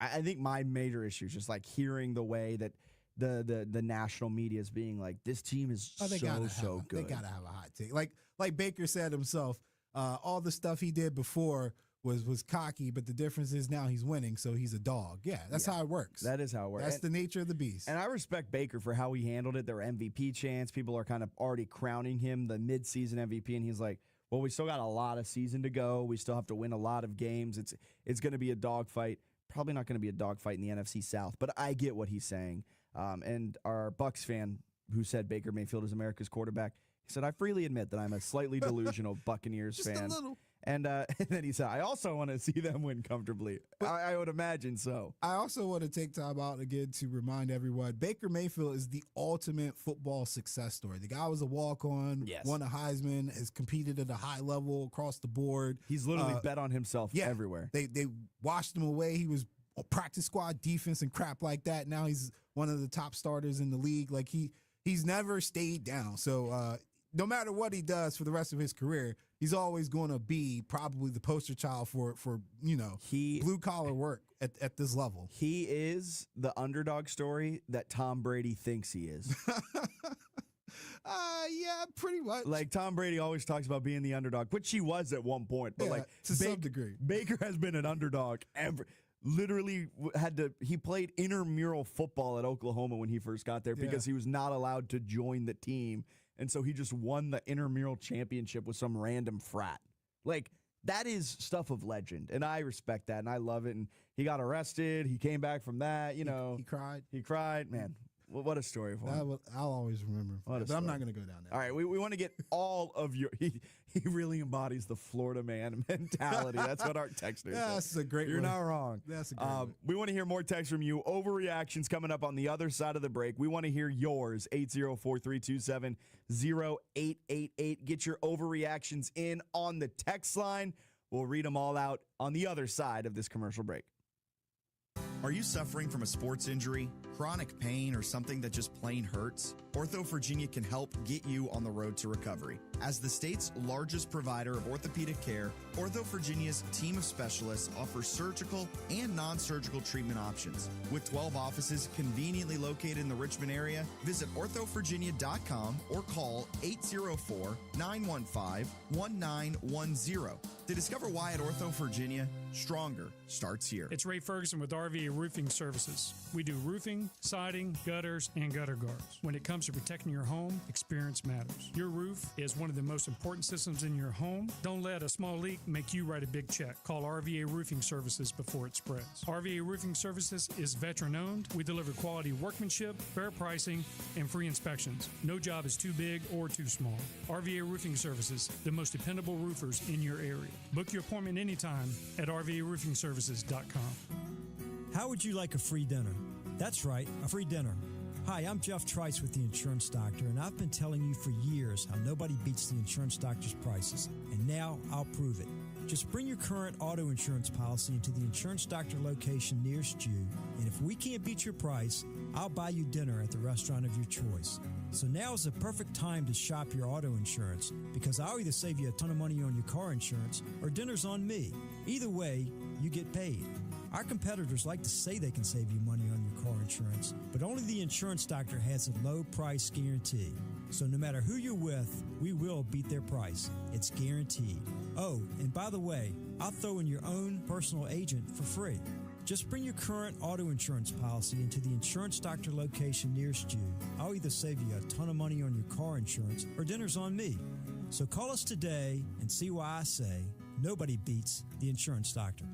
I think my major issue is just, like, hearing the way that the national media is being like, this team is so good.
They got to have a hot take. Like Baker said himself, all the stuff he did before was cocky, but the difference is now he's winning, so he's a dog. Yeah, that's how it works.
That is how it works.
That's the nature of the beast.
And I respect Baker for how he handled it. Their MVP chance, people are kind of already crowning him the midseason MVP, and he's like, well, we still got a lot of season to go. We still have to win a lot of games. It's going to be a dogfight. Probably not going to be a dogfight in the NFC South, but I get what he's saying. And our Bucs fan who said Baker Mayfield is America's quarterback, he said, I freely admit that I'm a slightly delusional Buccaneers
Just
fan.
A little.
And then he said, I also want to see them win comfortably. I would imagine so.
I also want to take time out again to remind everyone, Baker Mayfield is the ultimate football success story. The guy was a walk-on, won a Heisman, has competed at a high level across the board.
He's literally bet on himself everywhere.
They washed him away. He was a practice squad defense and crap like that. Now he's one of the top starters in the league. Like he's never stayed down. So no matter what he does for the rest of his career, he's always going to be probably the poster child for blue collar work at this level.
He is the underdog story that Tom Brady thinks he is.
Yeah, pretty much.
Like Tom Brady always talks about being the underdog, which he was at one point, but like
to some degree,
Baker has been an underdog ever. Literally he played intramural football at Oklahoma when he first got there because he was not allowed to join the team. And so he just won the intramural championship with some random frat. Like, that is stuff of legend. And I respect that, and I love it. And he got arrested. He came back from that, He
cried.
He cried. Man, what a story for him.
I'll always remember. But I'm not going to go down there.
All right, we want to get all of your... He really embodies the Florida man mentality. That's what our texter said.
That's a great
You're not wrong.
That's a great one.
We want to hear more texts from you. Overreactions coming up on the other side of the break. We want to hear yours. 804-327-0888. Get your overreactions in on the text line. We'll read them all out on the other side of this commercial break. Are you suffering from a sports injury, chronic pain, or something that just plain hurts? Ortho Virginia can help get you on the road to recovery. As the state's largest provider of orthopedic care, Ortho Virginia's team of specialists offers surgical and non-surgical treatment options. With 12 offices conveniently located in the Richmond area, visit orthovirginia.com or call 804-915-1910 to discover why at Ortho Virginia, stronger starts here.
It's Ray Ferguson with RVA Roofing Services. We do roofing, siding, gutters, and gutter guards. When it comes to protecting your home, experience matters. Your roof is one of the most important systems in your home. Don't let a small leak make you write a big check. Call RVA Roofing Services before it spreads. RVA Roofing Services is veteran-owned. We deliver quality workmanship, fair pricing, and free inspections. No job is too big or too small. RVA Roofing Services, the most dependable roofers in your area. Book your appointment anytime at RVARoofingServices.com.
How would you like a free dinner? That's right, a free dinner. Hi, I'm Jeff Trice with the Insurance Doctor, and I've been telling you for years how nobody beats the Insurance Doctor's prices, and now I'll prove it. Just bring your current auto insurance policy into the Insurance Doctor location nearest you, and if we can't beat your price, I'll buy you dinner at the restaurant of your choice. So now is the perfect time to shop your auto insurance, because I'll either save you a ton of money on your car insurance or dinner's on me. Either way, you get paid. Our competitors like to say they can save you money on your car insurance, but only the Insurance Doctor has a low price guarantee. So no matter who you're with, we will beat their price. It's guaranteed. Oh, and by the way, I'll throw in your own personal agent for free. Just bring your current auto insurance policy into the Insurance Doctor location nearest you. I'll either save you a ton of money on your car insurance or dinner's on me. So call us today and see why I say nobody beats the Insurance Doctor.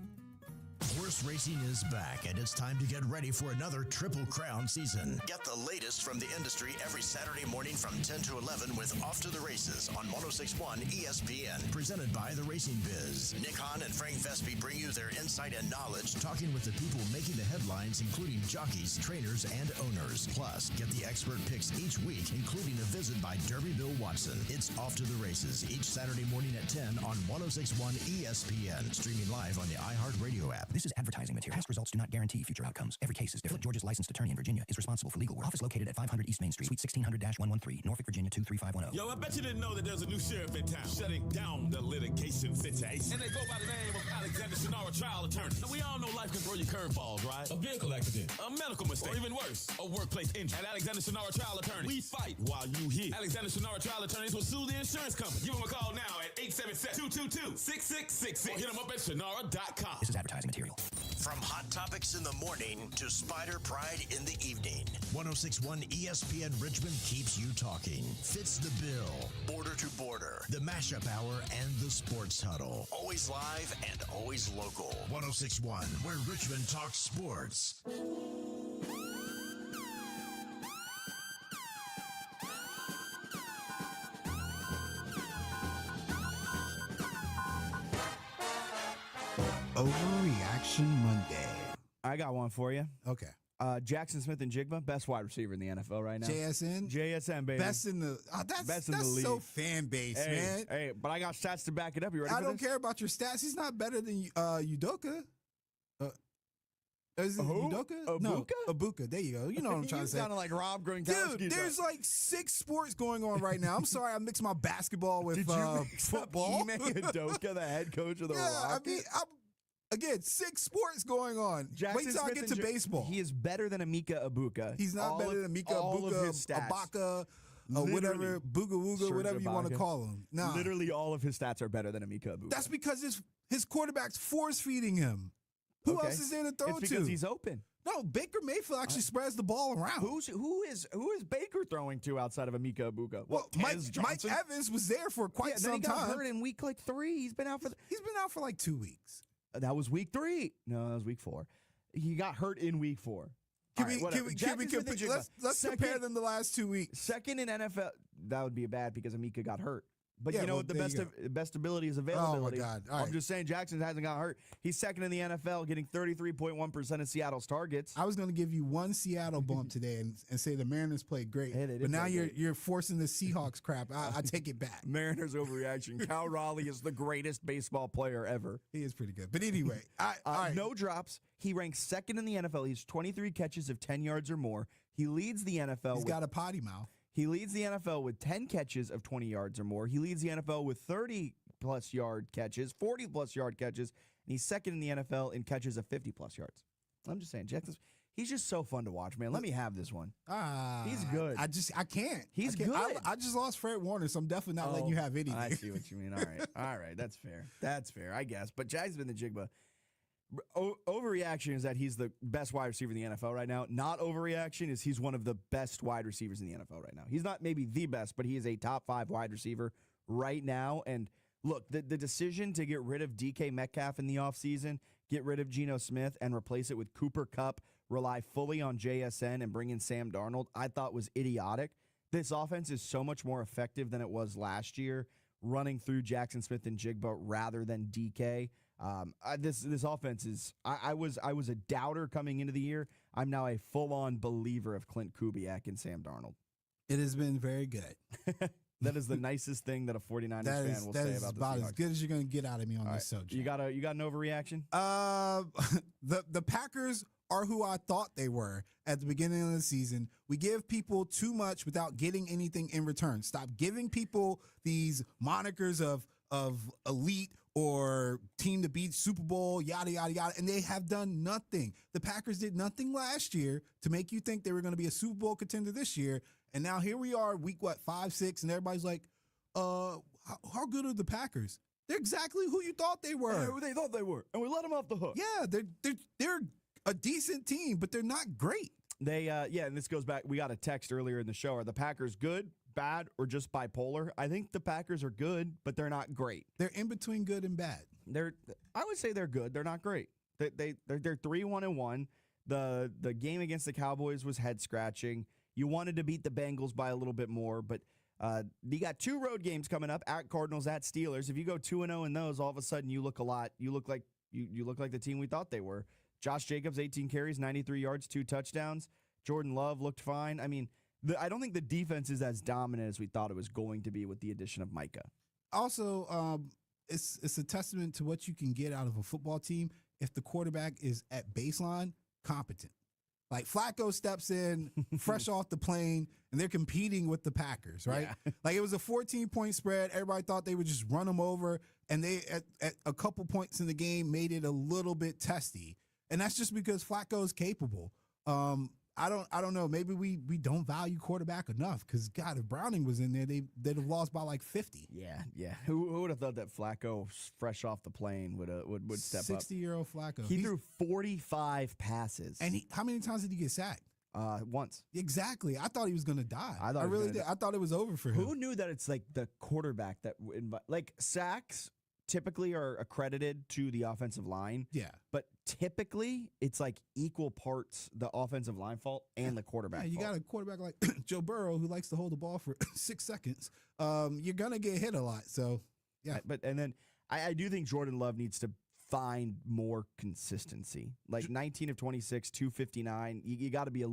Horse racing is back, and it's time to get ready for another Triple Crown season.
Get the latest from the industry every Saturday morning from 10 to 11 with Off to the Races on 106.1 ESPN.
Presented by The Racing Biz.
Nick Hahn and Frank Vespi bring you their insight and knowledge.
Talking with the people making the headlines, including jockeys, trainers, and owners. Plus, get the expert picks each week, including a visit by Derby Bill Watson. It's Off to the Races each Saturday morning at 10 on 106.1 ESPN. Streaming live on the iHeartRadio app.
This is advertising material. Past results do not guarantee future outcomes. Every case is different. Georgia's licensed attorney in Virginia is responsible for legal work. Office located at 500 East Main Street, Suite 1600-113, Norfolk, Virginia 23510.
Yo, I bet you didn't know that there's a new sheriff in town shutting down the litigation situation. And they go by the name of Alexander Sonora, trial attorney. Now, we all know life can throw you curveballs, right? A vehicle accident, a medical mistake, or even worse, a workplace injury. At Alexander Sonora Trial Attorney, we fight while you hear. Alexander Sonora Trial Attorneys will sue the insurance company. Give them a call now at 877-222-6666 or hit them up at sonora.com.
This is advertising material.
From Hot Topics in the morning to Spider Pride in the evening.
106.1 ESPN Richmond keeps you talking. Fitz the Bill.
Border to Border.
The Mashup Hour and the Sports Huddle.
Always live and always local.
106.1, where Richmond talks sports.
Overreaction Monday.
I got one for you.
Okay.
Jackson Smith and Jigba, best wide receiver in the NFL right now.
JSN,
baby.
Best in the
best in the league.
So fan base, man.
Hey, but I got stats to back it up. You ready?
I don't care about your stats. He's not better than Udoka. Is it Udoka?
Abuka?
No, Abuka. There you go. You know what I'm trying to say.
Sounding like Rob Gronkowski.
Dude, there's like 6 sports going on right now. I'm sorry, I mixed my basketball with football.
Ime Udoka, the head coach of the Rockets.
Again, 6 sports going on.
Jackson
Wait till I get to baseball.
He is better than Amika Ibuka.
He's not better than Amika Ibuka, Ibaka, whatever, Booga Wooga, whatever you want to call him. Nah.
Literally all of his stats are better than Amika Ibuka.
That's because his quarterback's force feeding him. Who else is there to throw to?
It's because he's open.
No, Baker Mayfield actually spreads the ball around.
Who is Baker throwing to outside of Amika Ibuka?
Well, Mike Evans was there for quite some time.
He got hurt in week 3. He's been out for
like 2 weeks.
That was week 3. No, that was week 4. He got hurt in week 4.
Let's compare them the last 2 weeks.
Second in NFL. That would be bad because Amika got hurt. But you know what the best ability is availability.
Oh, my God. All
I'm
right.
just saying Jackson hasn't got hurt. He's second in the NFL, getting 33.1% of Seattle's targets.
I was going to give you one Seattle bump today and say the Mariners played great. But now you're forcing the Seahawks crap. I take it back.
Mariners overreaction. Cal Raleigh is the greatest baseball player ever.
He is pretty good. But anyway, all right.
No drops. He ranks second in the NFL. He's 23 catches of 10 yards or more. He leads the NFL.
He's got a potty mouth.
He leads the NFL with 10 catches of 20 yards or more. He leads the NFL with 30-plus yard catches, 40-plus yard catches, and he's second in the NFL in catches of 50-plus yards. I'm just saying, he's just so fun to watch, man. Let me have this one. He's good.
I can't.
He's good.
I just lost Fred Warner, so I'm definitely not letting you have anything.
I see what you mean. All right. That's fair, I guess. But Jag's been the Jigba. Overreaction is that he's the best wide receiver in the NFL right now. Not overreaction is he's one of the best wide receivers in the NFL right now. He's not maybe the best, but he is a top 5 wide receiver right now. And look, the decision to get rid of DK Metcalf in the offseason, get rid of Geno Smith, and replace it with Cooper Kupp, rely fully on JSN and bring in Sam Darnold, I thought was idiotic. This offense is so much more effective than it was last year, running through Jackson Smith and Jigba rather than DK. This offense is. I was a doubter coming into the year. I'm now a full-on believer of Clint Kubiak and Sam Darnold.
It has been very good.
That is the nicest thing that a 49ers fan will say about the Seahawks.
That is about as good as you're going to get out of me on this subject.
You got an overreaction?
The Packers are who I thought they were at the beginning of the season. We give people too much without getting anything in return. Stop giving people these monikers of elite or team to beat Super Bowl, yada, yada, yada, and they have done nothing. The Packers did nothing last year to make you think they were going to be a Super Bowl contender this year, and now here we are, week, 5, 6, and everybody's like, how good are the Packers? They're exactly who you thought they were.
Yeah, who they thought they were, and we let them off the hook.
Yeah, they're a decent team, but they're not great.
And this goes back, we got a text earlier in the show. Are the Packers good, bad, or just bipolar? I think the Packers are good, but they're not great.
They're in between good and bad.
I would say they're good. They're not great. They're 3-1-1. The game against the Cowboys was head scratching. You wanted to beat the Bengals by a little bit more, but you got 2 road games coming up, at Cardinals, at Steelers. If you go 2-0 in those, all of a sudden you look like the team we thought they were. Josh Jacobs, 18 carries, 93 yards, 2 touchdowns. Jordan Love looked fine. I mean, I don't think the defense is as dominant as we thought it was going to be with the addition of Micah.
Also, it's a testament to what you can get out of a football team if the quarterback is at baseline competent. Like Flacco steps in fresh off the plane, and they're competing with the Packers, right? Yeah. Like it was a 14-point spread. Everybody thought they would just run them over, and they at a couple points in the game made it a little bit testy. And that's just because Flacco is capable. I don't know. Maybe we don't value quarterback enough because, God, if Browning was in there, they'd have lost by like 50.
Yeah. Who would have thought that Flacco, fresh off the plane, would step
60-year-old Flacco.
He threw 45 passes.
And how many times did he get sacked?
Once.
Exactly. I thought he was going to die. I really did. I thought it was over for him.
Who knew that it's like the quarterback that sacks typically are accredited to the offensive line.
Yeah.
But typically it's like equal parts the offensive line fault and the quarterback fault.
You got a quarterback like Joe Burrow who likes to hold the ball for 6 seconds. You're going to get hit a lot. So, yeah.
And then I do think Jordan Love needs to find more consistency. Like 19 of 26, 259. You got to be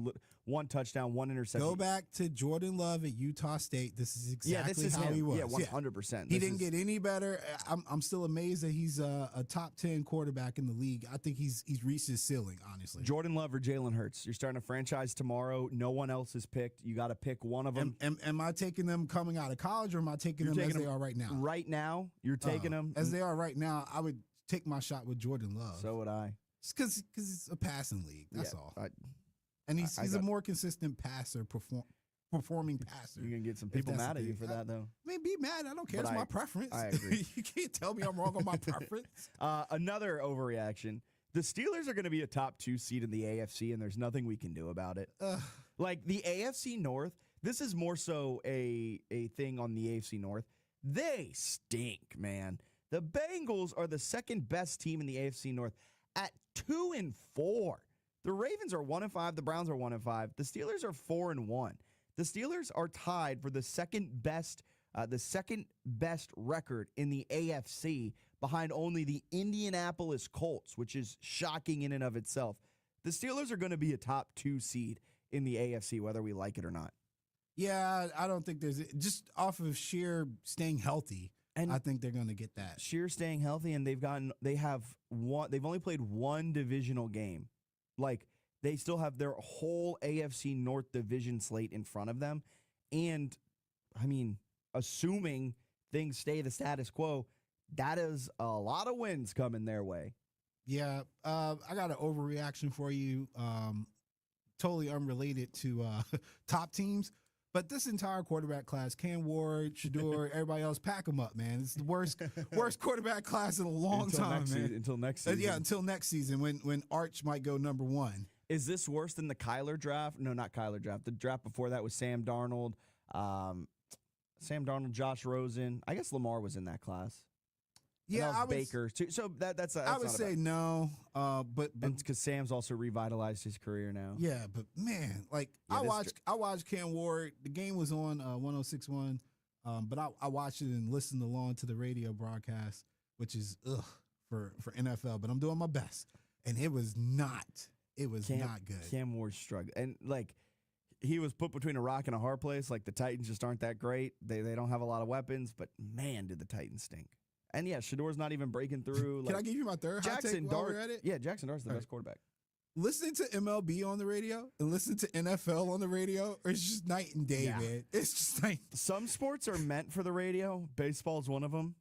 one touchdown, one interception.
Go back to Jordan Love at Utah State. This is exactly how he was.
Yeah, 100%.
He didn't get any better. I'm still amazed that he's a top 10 quarterback in the league. I think he's reached his ceiling, honestly.
Jordan Love or Jalen Hurts. You're starting a franchise tomorrow. No one else is picked. You got to pick one of them.
Am I taking them coming out of college, or am I taking them as they are right now?
Right now, you're taking them.
As they are right now, I would take my shot with Jordan Love.
So would I.
Just because it's a passing league. That's all. And he's a more consistent passer, performing passer.
You're going to get some people mad at you for that, though.
I mean, be mad. I don't care. It's my preference.
I agree.
You can't tell me I'm wrong on my preference.
Another overreaction. The Steelers are going to be a top 2 seed in the AFC, and there's nothing we can do about it. Like the AFC North, this is more so a thing on the AFC North. They stink, man. The Bengals are the second best team in the AFC North at 2-4. The Ravens are 1-5. The Browns are 1-5. The Steelers are 4-1. The Steelers are tied for the second best the second best record in the AFC behind only the Indianapolis Colts, which is shocking in and of itself. The Steelers are going to be a top 2 seed in the AFC, whether we like it or not.
Yeah, I don't think there's just off of sheer staying healthy. And I think they're going to get that.
Sheer staying healthy, and they've only played one divisional game. Like, they still have their whole AFC North division slate in front of them. And, I mean, assuming things stay the status quo, that is a lot of wins coming their way.
Yeah, I got an overreaction for you, totally unrelated to top teams. But this entire quarterback class, Cam Ward, Shador, everybody else, pack them up, man. It's the worst quarterback class in a long time, man.
Until next season.
Yeah, until next season when Arch might go number 1.
Is this worse than the Kyler draft? No, not Kyler draft. The draft before that was Sam Darnold, Josh Rosen. I guess Lamar was in that class.
Yeah,
I Baker too. So that's
I would say no, but
because Sam's also revitalized his career now.
Yeah, but man, like I watched Cam Ward. The game was on 106.1, but I watched it and listened along to the radio broadcast, which is for NFL. But I'm doing my best, and it was not not good.
Cam Ward struggled, and like he was put between a rock and a hard place. Like the Titans just aren't that great. They don't have a lot of weapons, but man, did the Titans stink. And yeah, Shador's not even breaking through.
Can I give you my third hot take while we're at it?
Yeah, Jackson Dart's the best quarterback.
Listening to MLB on the radio and listening to NFL on the radio, it's just night and day, man. It's just night.
Some sports are meant for the radio. Baseball is one of them.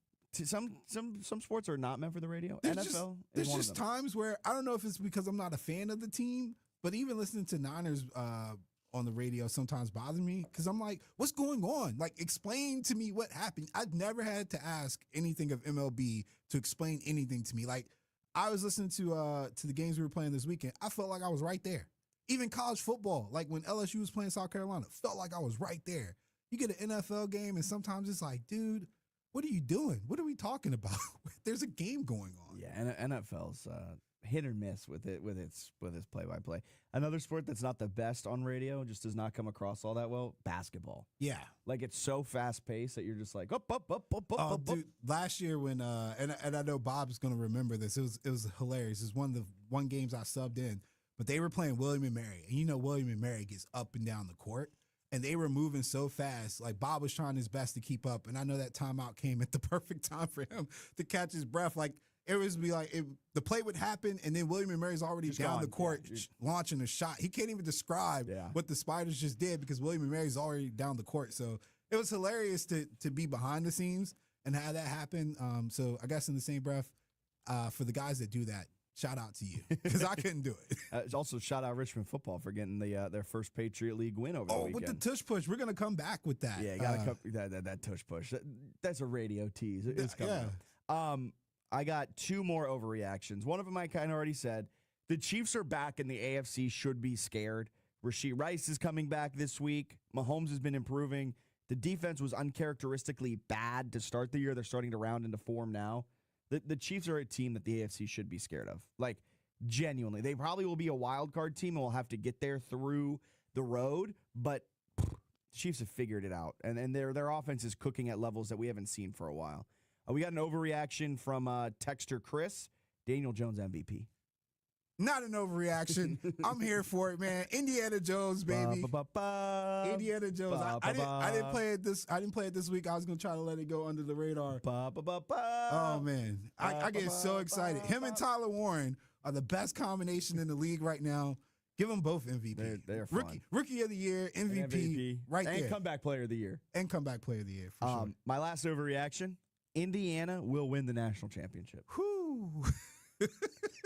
Some sports are not meant for the radio. NFL is one of them.
There's just times where I don't know if it's because I'm not a fan of the team, but even listening to Niners on the radio sometimes bothers me because I'm like, what's going on? Like, explain to me what happened. I've never had to ask anything of MLB to explain anything to me. Like, I was listening to the games we were playing this weekend. I felt like I was right there. Even college football, like when LSU was playing South Carolina, felt like I was right there. You get an NFL game, and sometimes it's like, dude, what are you doing? What are we talking about? There's a game going on.
Yeah, and NFL's hit or miss with its play-by-play. Another sport that's not the best on radio, just does not come across all that well, basketball.
Yeah.
Like, it's so fast-paced that you're just like, up.
Dude, last year when and I know Bob's going to remember this. It was hilarious. It was one of the games I subbed in, but they were playing William and Mary. And you know William and Mary gets up and down the court. And they were moving so fast. Like, Bob was trying his best to keep up. And I know that timeout came at the perfect time for him to catch his breath. Like, it was be like the play would happen, and then William and Mary's already just down the court launching a shot. He can't even describe what the Spiders just did because William and Mary's already down the court. So it was hilarious to be behind the scenes and have that happen. So I guess in the same breath, for the guys that do that, shout out to you because I couldn't do it.
Also, shout out Richmond football for getting their first Patriot League win over the weekend.
With the tush push, we're gonna come back with that.
Yeah, you gotta come that tush push. That's a radio tease. It's coming up. I got 2 more overreactions. One of them I kind of already said. The Chiefs are back, and the AFC should be scared. Rashee Rice is coming back this week. Mahomes has been improving. The defense was uncharacteristically bad to start the year. They're starting to round into form now. The Chiefs are a team that the AFC should be scared of. Like, genuinely. They probably will be a wild card team and will have to get there through the road, but the Chiefs have figured it out. And their offense is cooking at levels that we haven't seen for a while. We got an overreaction from Texter Chris. Daniel Jones MVP.
Not an overreaction. I'm here for it, man. Indiana Jones, baby. Indiana Jones. I didn't play it this. I didn't play it this week. I was gonna try to let it go under the radar. Oh man, I get so excited. Him and Tyler Warren are the best combination in the league right now. Give them both MVP.
They're fun.
Rookie of the year, MVP, right there.
And comeback player of the year.
For sure.
My last overreaction. Indiana will win the national championship.
Whew.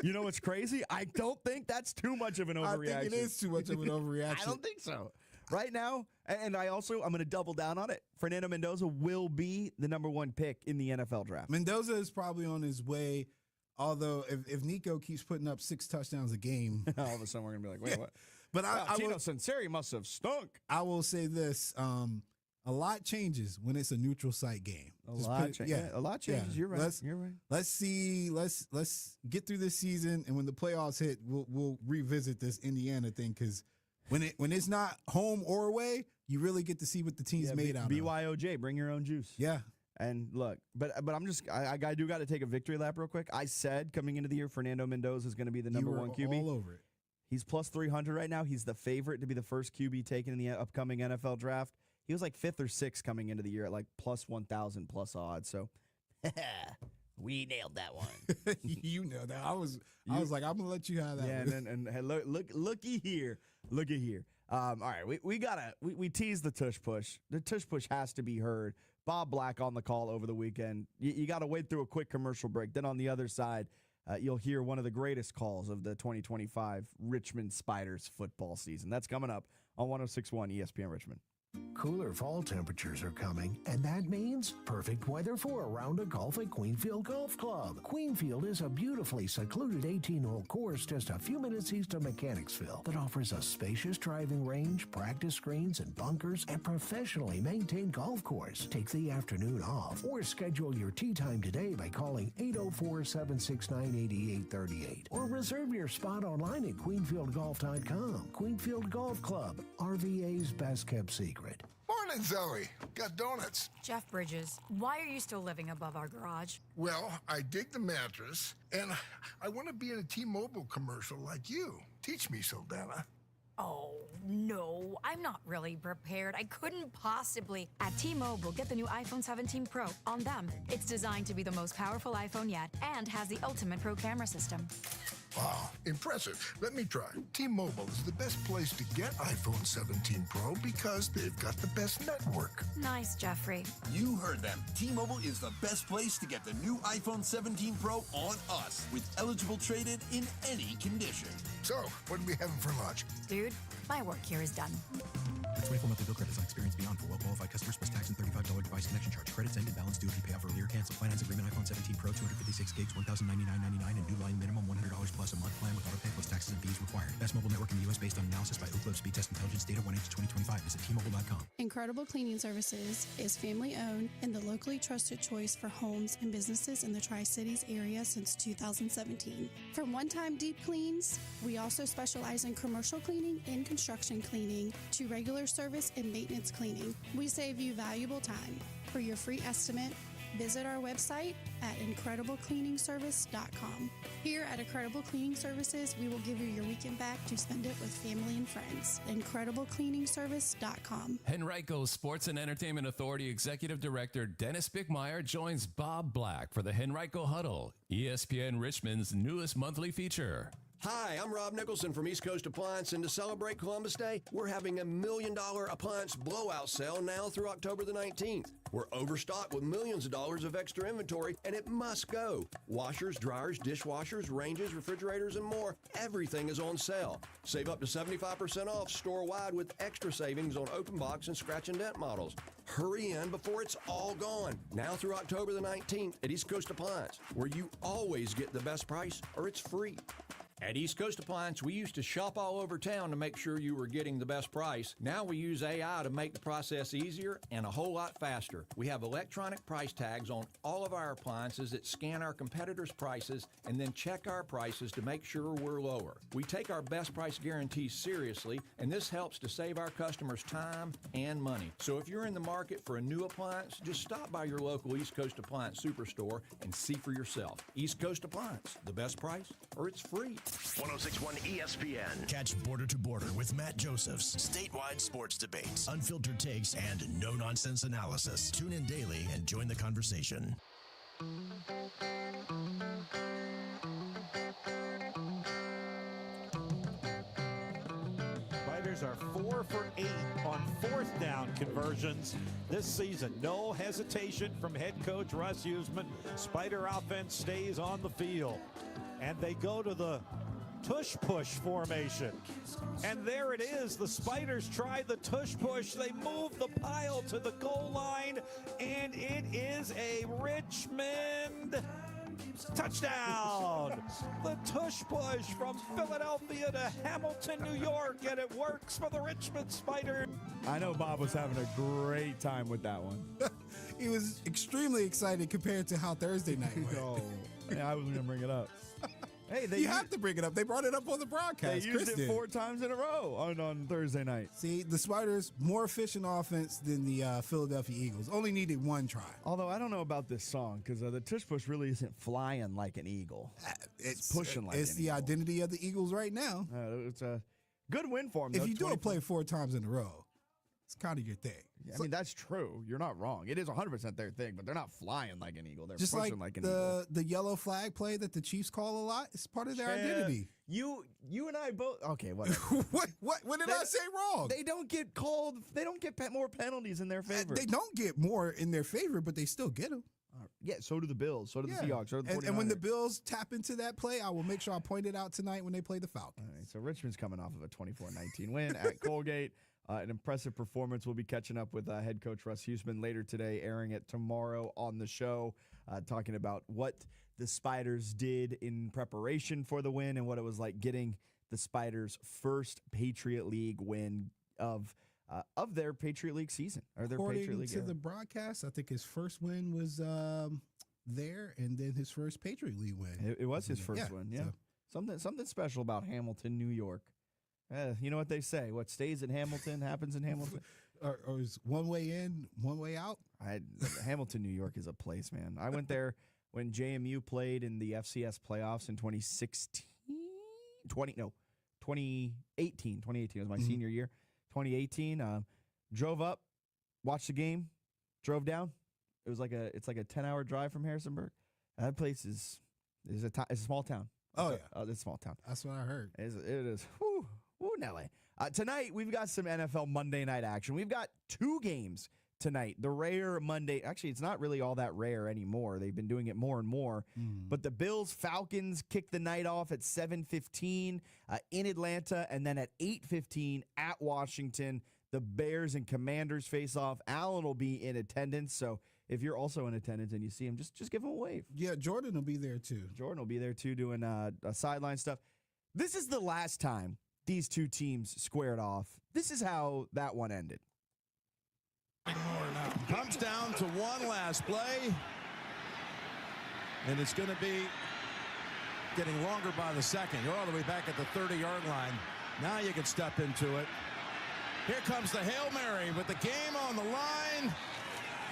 You know what's crazy? I don't think that's too much of an overreaction.
I think it is too much of an overreaction.
I don't think so. Right now, and I'm going to double down on it. Fernando Mendoza will be the number 1 pick in the NFL draft.
Mendoza is probably on his way, although if Nico keeps putting up 6 touchdowns a game.
All of a sudden we're going to be like, wait, what?
But
Tino Sinceri must have stunk.
I will say this. A lot changes when it's a neutral site game.
A lot changes. You're right.
Let's see. Let's get through this season, and when the playoffs hit, we'll revisit this Indiana thing because when it's not home or away, you really get to see what the team's made out of.
BYOJ, bring your own juice.
Yeah.
And look, but I do got to take a victory lap real quick. I said coming into the year, Fernando Mendoza is going to be the number one QB.
All over it.
He's plus 300 right now. He's the favorite to be the first QB taken in the upcoming NFL draft. He was like 5th or 6th coming into the year at like plus 1,000 plus odds. So we nailed that one.
You know that. I was like, I'm gonna let you have that.
Yeah,
one.
and looky here. All right, we teased the tush push. The tush push has to be heard. Bob Black on the call over the weekend. You got to wait through a quick commercial break. Then on the other side, you'll hear one of the greatest calls of the 2025 Richmond Spiders football season. That's coming up on 106.1 ESPN Richmond.
Cooler fall temperatures are coming, and that means perfect weather for a round of golf at Queenfield Golf Club. Queenfield is a beautifully secluded 18-hole course just a few minutes east of Mechanicsville that offers a spacious driving range, practice greens and bunkers, and professionally maintained golf course. Take the afternoon off or schedule your tee time today by calling 804-769-8838 or reserve your spot online at queenfieldgolf.com. Queenfield Golf Club, RVA's best-kept secret.
Morning, Zoe. Got donuts.
Jeff Bridges, why are you still living above our garage?
Well, I dig the mattress, and I want to be in a T-Mobile commercial like you. Teach me, Saldana.
Oh, no, I'm not really prepared. I couldn't possibly. At T-Mobile, get the new iPhone 17 Pro on them. It's designed to be the most powerful iPhone yet and has the ultimate pro camera system.
Wow, impressive. Let me try. T-Mobile is the best place to get iPhone 17 Pro because they've got the best network.
Nice, Jeffrey.
You heard them. T-Mobile is the best place to get the new iPhone 17 Pro on us with eligible trade-in in any condition.
So, what are we having for lunch?
Dude, my work here is done.
For 24 monthly bill credits on Experience Beyond for well-qualified customers plus tax and $35 device connection charge. Credits ended. Balance due if you pay off earlier. Cancel. Finance agreement iPhone 17 Pro 256 gigs, $1,099.99 and new line minimum $100 plus a month plan with auto pay plus taxes and fees required. Best mobile network in the U.S. based on analysis by Ookla Speed Test Intelligence data 1/2025. Visit T-Mobile.com.
Incredible Cleaning Services is family-owned and the locally trusted choice for homes and businesses in the Tri-Cities area since 2017. From one-time deep cleans, we also specialize in commercial cleaning and construction cleaning to regular service and maintenance cleaning. We save you valuable time. For your free estimate, visit our website at incrediblecleaningservice.com. Here at Incredible Cleaning Services, we will give you your weekend back to spend it with family and friends. incrediblecleaningservice.com.
Henrico Sports and Entertainment Authority Executive Director Dennis Bickmeyer joins Bob Black for the Henrico Huddle, ESPN Richmond's newest monthly feature.
Hi, I'm Rob Nicholson from East Coast Appliance, and to celebrate Columbus Day, we're having $1 million appliance blowout sale now through October the 19th. We're overstocked with millions of dollars of extra inventory, and it must go. Washers, dryers, dishwashers, ranges, refrigerators, and more. Everything is on sale. Save up to 75% off store-wide with extra savings on open box and scratch and dent models. Hurry in before it's all gone. Now through October the 19th at East Coast Appliance, where you always get the best price or it's free. At East Coast Appliance, we used to shop all over town to make sure you were getting the best price. Now we use AI to make the process easier and a whole lot faster. We have electronic price tags on all of our appliances that scan our competitors' prices and then check our prices to make sure we're lower. We take our best price guarantees seriously, and this helps to save our customers time and money. So if you're in the market for a new appliance, just stop by your local East Coast Appliance Superstore and see for yourself. East Coast Appliance, the best price or it's free.
106.1 ESPN.
Catch Border to Border with Matt Josephs.
Statewide sports debates.
Unfiltered takes and no-nonsense analysis. Tune in daily and join the conversation.
Spiders are 4 for 8 on fourth down conversions this season. No hesitation from head coach Russ Huseman. Spider offense stays on the field. And they go to the tush-push formation. And there it is. The Spiders try the tush-push. They move the pile to the goal line. And it is a Richmond touchdown. The tush-push from Philadelphia to Hamilton, New York. And it works for the Richmond Spiders.
I know Bob was having a great time with that one.
He was extremely excited compared to how Thursday night went.
Yeah, I was going to bring it up. Hey,
you have to bring it up. They brought it up on the broadcast.
They used
Chris
it
did.
4 times in a row on Thursday night.
See, the Spiders, more efficient offense than the Philadelphia Eagles. Only needed one try.
Although I don't know about this song because the tush push really isn't flying like an eagle. It's pushing like
it's
an
the
eagle.
identity of the Eagles right now.
It's a good win for them.
If you do a play 4 times in a row, it's kind of your thing.
I mean, that's true. You're not wrong. It is 100% their thing, but they're not flying like an eagle. They're
Just
pushing like an eagle.
the yellow flag play that the Chiefs call a lot, it's part of their identity.
You and I both. Okay, whatever.
What did I say wrong?
They don't get called. They don't get more penalties in their favor.
They don't get more in their favor, but they still get them.
Yeah, so do the Bills. So do the Seahawks. So do the 49ers.
And when the Bills tap into that play, I will make sure I point it out tonight when they play the Falcons.
All right, so Richmond's coming off of a 24-19 win at Colgate. An impressive performance. We'll be catching up with head coach Russ Huesman later today, airing it tomorrow on the show, talking about what the Spiders did in preparation for the win and what it was like getting the Spiders' first Patriot League win of their Patriot League season or their
According
Patriot League
to the broadcast, I think his first win was there, and then his first Patriot League win.
It was his first win. Yeah,
so.
Something special about Hamilton, New York. You know what they say? What stays in Hamilton happens in Hamilton.
or is one way in, one way out?
Hamilton, New York is a place, man. I went there when JMU played in the FCS playoffs in 2018. 2018 was my senior year. 2018, drove up, watched the game, drove down. It's like a 10-hour drive from Harrisonburg. That place is it's a small town.
Oh, yeah.
It's a small town.
That's what I heard.
It is. Whew, Nelly. Tonight, we've got some NFL Monday night action. We've got 2 games tonight. The rare Monday. Actually, it's not really all that rare anymore. They've been doing it more and more. But the Bills-Falcons kick the night off at 7:15 in Atlanta, and then at 8:15 at Washington. The Bears and Commanders face off. Allen will be in attendance, so if you're also in attendance and you see him, just give him a wave.
Yeah, Jordan will be there too.
Jordan will be there too doing sideline stuff. This is the last time these two teams squared off. This is how that one ended.
Comes down to one last play, and it's going to be getting longer by the second. You're all the way back at the 30-yard line. Now you can step into it. Here comes the Hail Mary with the game on the line,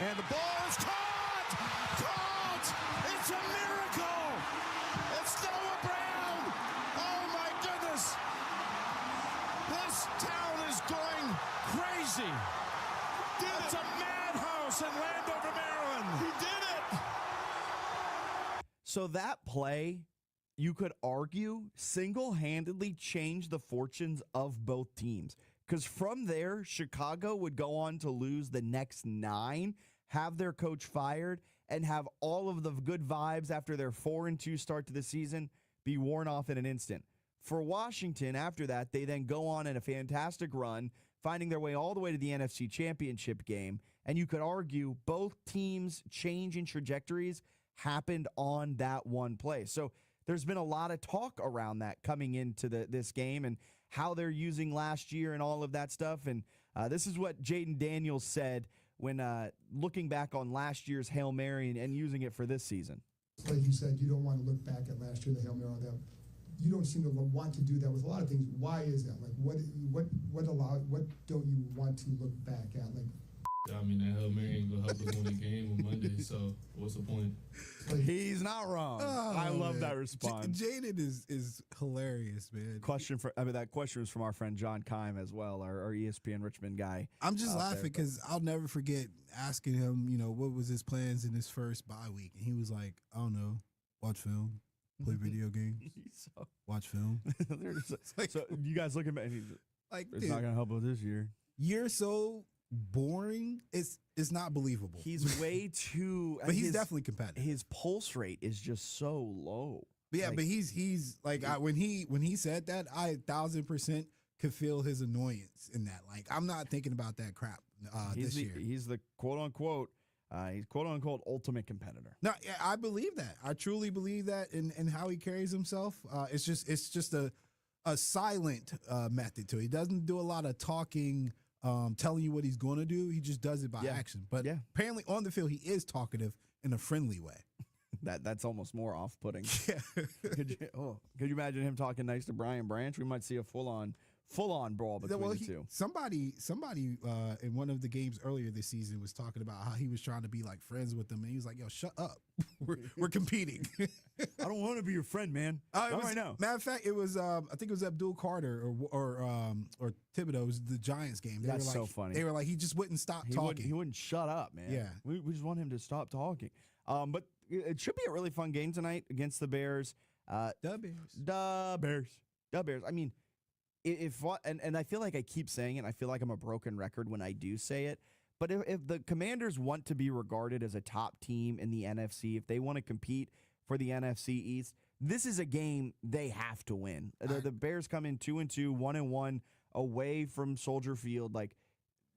and the ball is caught! Caught! It's a miracle! It's Noah Brown! Oh, my goodness! This town is going crazy! It's a madhouse in Landover, Maryland! He did it!
So that play, you could argue, single-handedly changed the fortunes of both teams. Because from there, Chicago would go on to lose the next 9, have their coach fired, and have all of the good vibes after their 4-2 start to the season be worn off in an instant. For Washington, after that, they then go on in a fantastic run, finding their way all the way to the NFC Championship game. And you could argue both teams' change in trajectories happened on that one play. So there's been a lot of talk around that coming into this game and how they're using last year and all of that stuff. And this is what Jaden Daniels said when looking back on last year's Hail Mary and using it for this season.
Like you said, you don't want to look back at last year, the Hail Mary, all that. You don't seem to want to do that with a lot of things. Why is that? Like, what don't you want to look back at? Like,
I mean, that Hail Mary ain't gonna help us win the game on Monday, so what's the point?
He's not wrong. I love that response.
Jaden is hilarious, man.
That question was from our friend John Keim as well, our ESPN Richmond guy.
I'm just laughing because I'll never forget asking him, what was his plans in his first bye week, and he was like, I don't know, watch film, play video games, watch film.
So you guys look at me, and he's
like,
it's not gonna help us this year.
You're so boring. It's not believable.
He's way too.
But he's definitely competitive.
His pulse rate is just so low.
But yeah, but he's like when he said that, I 1,000% could feel his annoyance in that. Like, I'm not thinking about that crap this year.
He's the quote unquote ultimate competitor.
No, yeah, I believe that. I truly believe that in how he carries himself. It's just a silent method to it. He doesn't do a lot of talking. Telling you what he's going to do. He just does it by action. But apparently on the field, he is talkative in a friendly way.
That's almost more off-putting. Could you imagine him talking nice to Brian Branch? We might see a full-on brawl between the two.
Somebody in one of the games earlier this season was talking about how he was trying to be like friends with them, and he was like, "Yo, shut up, we're competing."
I don't want to be your friend, man. Not right now.
Matter of fact, it was I think it was Abdul Carter or Thibodeau. It was the Giants game. They
That's
were like,
so funny.
They were like, he just wouldn't stop talking.
He wouldn't shut up, man.
Yeah.
We just want him to stop talking. But it should be a really fun game tonight against the Bears. The Bears. I mean, and I feel like I keep saying it. I feel like I'm a broken record when I do say it. But if the Commanders want to be regarded as a top team in the NFC, if they want to compete for the NFC East, this is a game they have to win. The Bears come in 2-2, 1-1 away from Soldier Field. Like,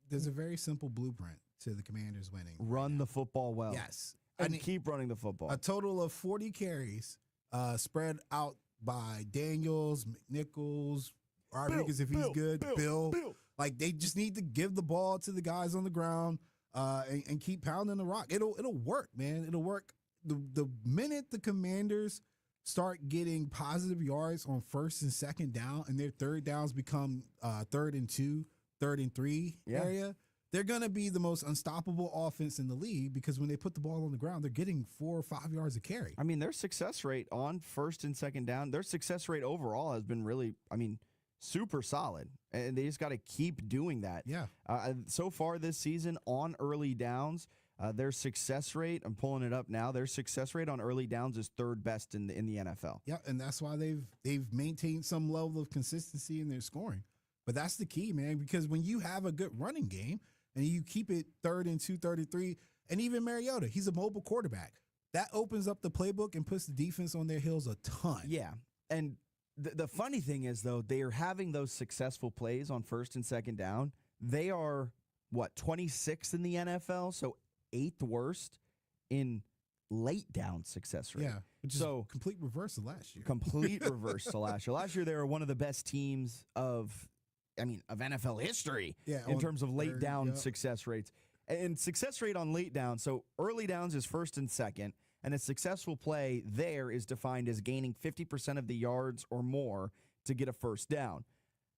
there's a very simple blueprint to the Commanders winning.
Run the football well.
Yes.
And keep running the football.
A total of 40 carries spread out by Daniels, McNichols, Rodriguez if he's good, Bill. Like, they just need to give the ball to the guys on the ground and keep pounding the rock. It'll work, man. It'll work. The minute the Commanders start getting positive yards on first and second down and their third downs become 3rd and 2, 3rd and 3 area, they're going to be the most unstoppable offense in the league because when they put the ball on the ground, they're getting 4 or 5 yards a carry.
I mean, their success rate on first and second down, their success rate overall has been really, super solid. And they just got to keep doing that.
Yeah.
So far this season on early downs, their success rate, I'm pulling it up now, their success rate on early downs is 3rd best in the NFL.
Yeah, and that's why they've maintained some level of consistency in their scoring. But that's the key, man, because when you have a good running game, and you keep it 3rd and 2, 3rd and 3, and even Mariota, he's a mobile quarterback. That opens up the playbook and puts the defense on their heels a ton.
Yeah, and the funny thing is, though, they are having those successful plays on first and second down. They are, 26th in the NFL, so 8th worst in late down success rate.
Yeah, which is a complete reverse of last year.
Complete reverse to last year. Last year, they were one of the best teams of NFL history in terms of late down success rates. And success rate on late down, so early downs is first and second, and a successful play there is defined as gaining 50% of the yards or more to get a first down.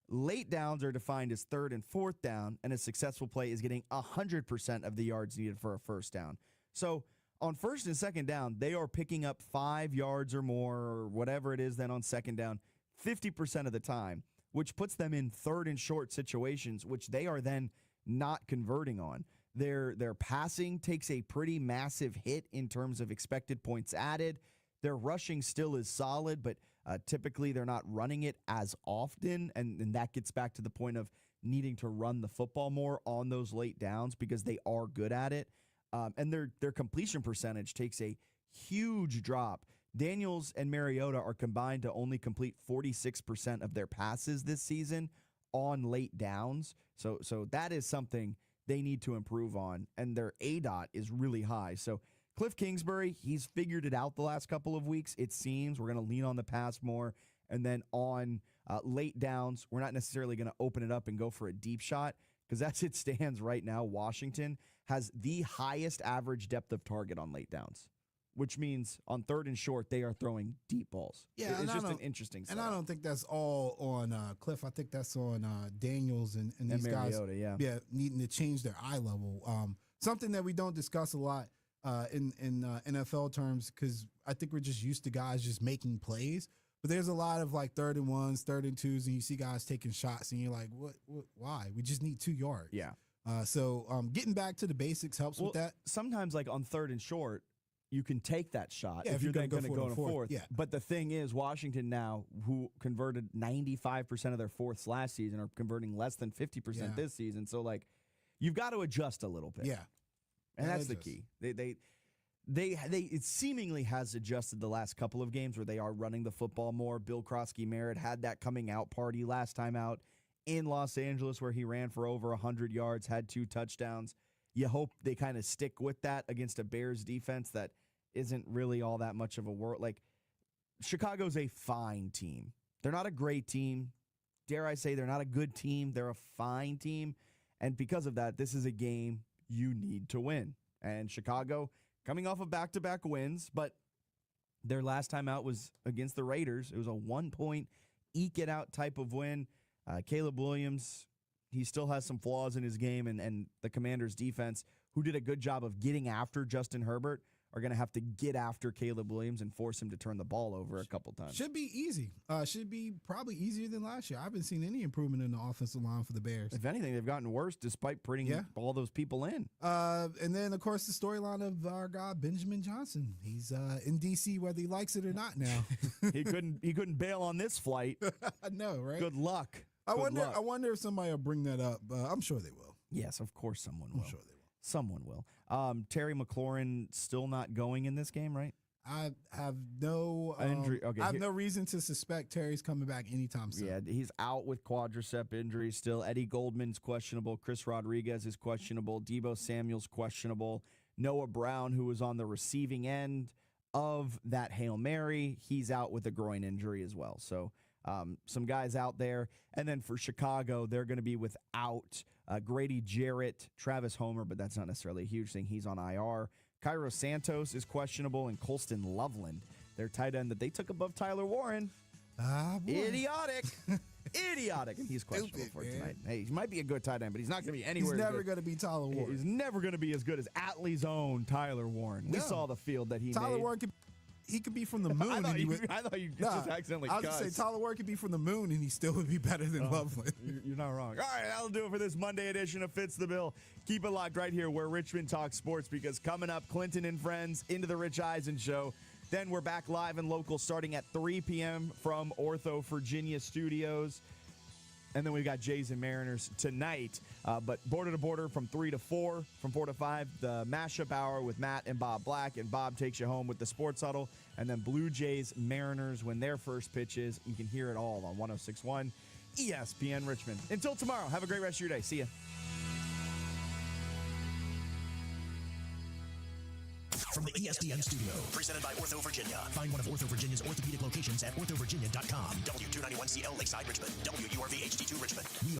Late downs are defined as 3rd and 4th down, and a successful play is getting 100% of the yards needed for a first down. So on first and second down, they are picking up 5 yards or more, or whatever it is then on second down, 50% of the time, which puts them in 3rd and short situations, which they are then not converting on. Their passing takes a pretty massive hit in terms of expected points added. Their rushing still is solid, but typically they're not running it as often, and that gets back to the point of needing to run the football more on those late downs because they are good at it. And their completion percentage takes a huge drop. Daniels and Mariota are combined to only complete 46% of their passes this season on late downs. So that is something they need to improve on, and their ADOT is really high. So Cliff Kingsbury, he's figured it out the last couple of weeks, it seems. We're going to lean on the pass more, and then on late downs, we're not necessarily going to open it up and go for a deep shot, because as it stands right now, Washington has the highest average depth of target on late downs, which means on 3rd and short, they are throwing deep balls.
Yeah,
it's just an interesting
And
setup.
I don't think that's all on Cliff. I think that's on Daniels and these
Mariota,
guys. Needing to change their eye level. Something that we don't discuss a lot in NFL terms, because I think we're just used to guys just making plays. But there's a lot of like 3rd and 1s, 3rd and 2s, and you see guys taking shots, and you're like, what why? We just need 2 yards.
Yeah.
So getting back to the basics helps with that.
Sometimes, like on 3rd and short, you can take that shot
if
if you're
you're
going to
gonna
go
go
to
to
4th.
Yeah.
But the thing is, Washington now, who converted 95% of their 4ths last season, are converting less than 50% this season. So, like, you've got to adjust a little bit.
Yeah.
And that's the key. It seemingly has adjusted the last couple of games where they are running the football more. Bill Krosky-Merritt had that coming out party last time out in Los Angeles where he ran for over 100 yards, had 2 touchdowns. You hope they kind of stick with that against a Bears defense that isn't really all that much of a world. Like, Chicago's a fine team. They're not a great team. Dare I say they're not a good team. They're a fine team. And because of that, this is a game you need to win. And Chicago, coming off of back-to-back wins, but Their last time out was against the Raiders. It was a 1-point eke-it-out type of win. Caleb Williams, he still has some flaws in his game, and the Commanders' defense, who did a good job of getting after Justin Herbert, are going to have to get after Caleb Williams and force him to turn the ball over a couple times.
Should be easy. Should be probably easier than last year. I haven't seen any improvement in the offensive line for the Bears.
If anything, they've gotten worse despite putting all those people in.
And then, of course, the storyline of our guy, Benjamin Johnson. He's in D.C. whether he likes it or not now.
He couldn't bail on this flight.
I know, right?
Good luck.
I wonder if somebody will bring that up. I'm sure they will.
Yes, of course someone will.
I'm sure they will.
Someone will. Terry McLaurin still not going in this game, right?
I have no
injury. Okay,
I have no reason to suspect Terry's coming back anytime soon.
Yeah, he's out with quadricep injury still. Eddie Goldman's questionable. Chris Rodriguez is questionable. Deebo Samuel's questionable. Noah Brown, who was on the receiving end of that Hail Mary, he's out with a groin injury as well. So some guys out there. And then for Chicago, they're going to be without Grady Jarrett, Travis Homer, but that's not necessarily a huge thing. He's on IR. Cairo Santos is questionable, and Colston Loveland, their tight end that they took above Tyler Warren. Idiotic. Idiotic. And he's questionable for tonight. Hey, he might be a good tight end, but he's not going to be anywhere.
He's never going to be Tyler Warren.
He's never going to be as good as Atlee's own Tyler Warren. We saw the field that he
Tyler
made.
Warren he could be from the moon.
I thought you just accidentally
I was going to say Tyler Warren could be from the moon, and he still would be better than Loveland.
You're not wrong. All right, that'll do it for this Monday edition of Fitz the Bill. Keep it locked right here where Richmond talks sports, because coming up, Clinton and friends into the Rich Eisen Show. Then we're back live and local starting at 3 p.m. from Ortho Virginia Studios. And then we've got Jays and Mariners tonight. But border to border from 3 to 4, from 4 to 5, the mashup hour with Matt and Bob Black. And Bob takes you home with the Sports Huddle. And then Blue Jays, Mariners, when their first pitch is. You can hear it all on 106.1 ESPN Richmond. Until tomorrow, have a great rest of your day. See ya.
From the ESPN studio, presented by Ortho Virginia. Find one of Ortho Virginia's orthopedic locations at orthovirginia.com. W291CL Lakeside Richmond. WURV HD2 Richmond. We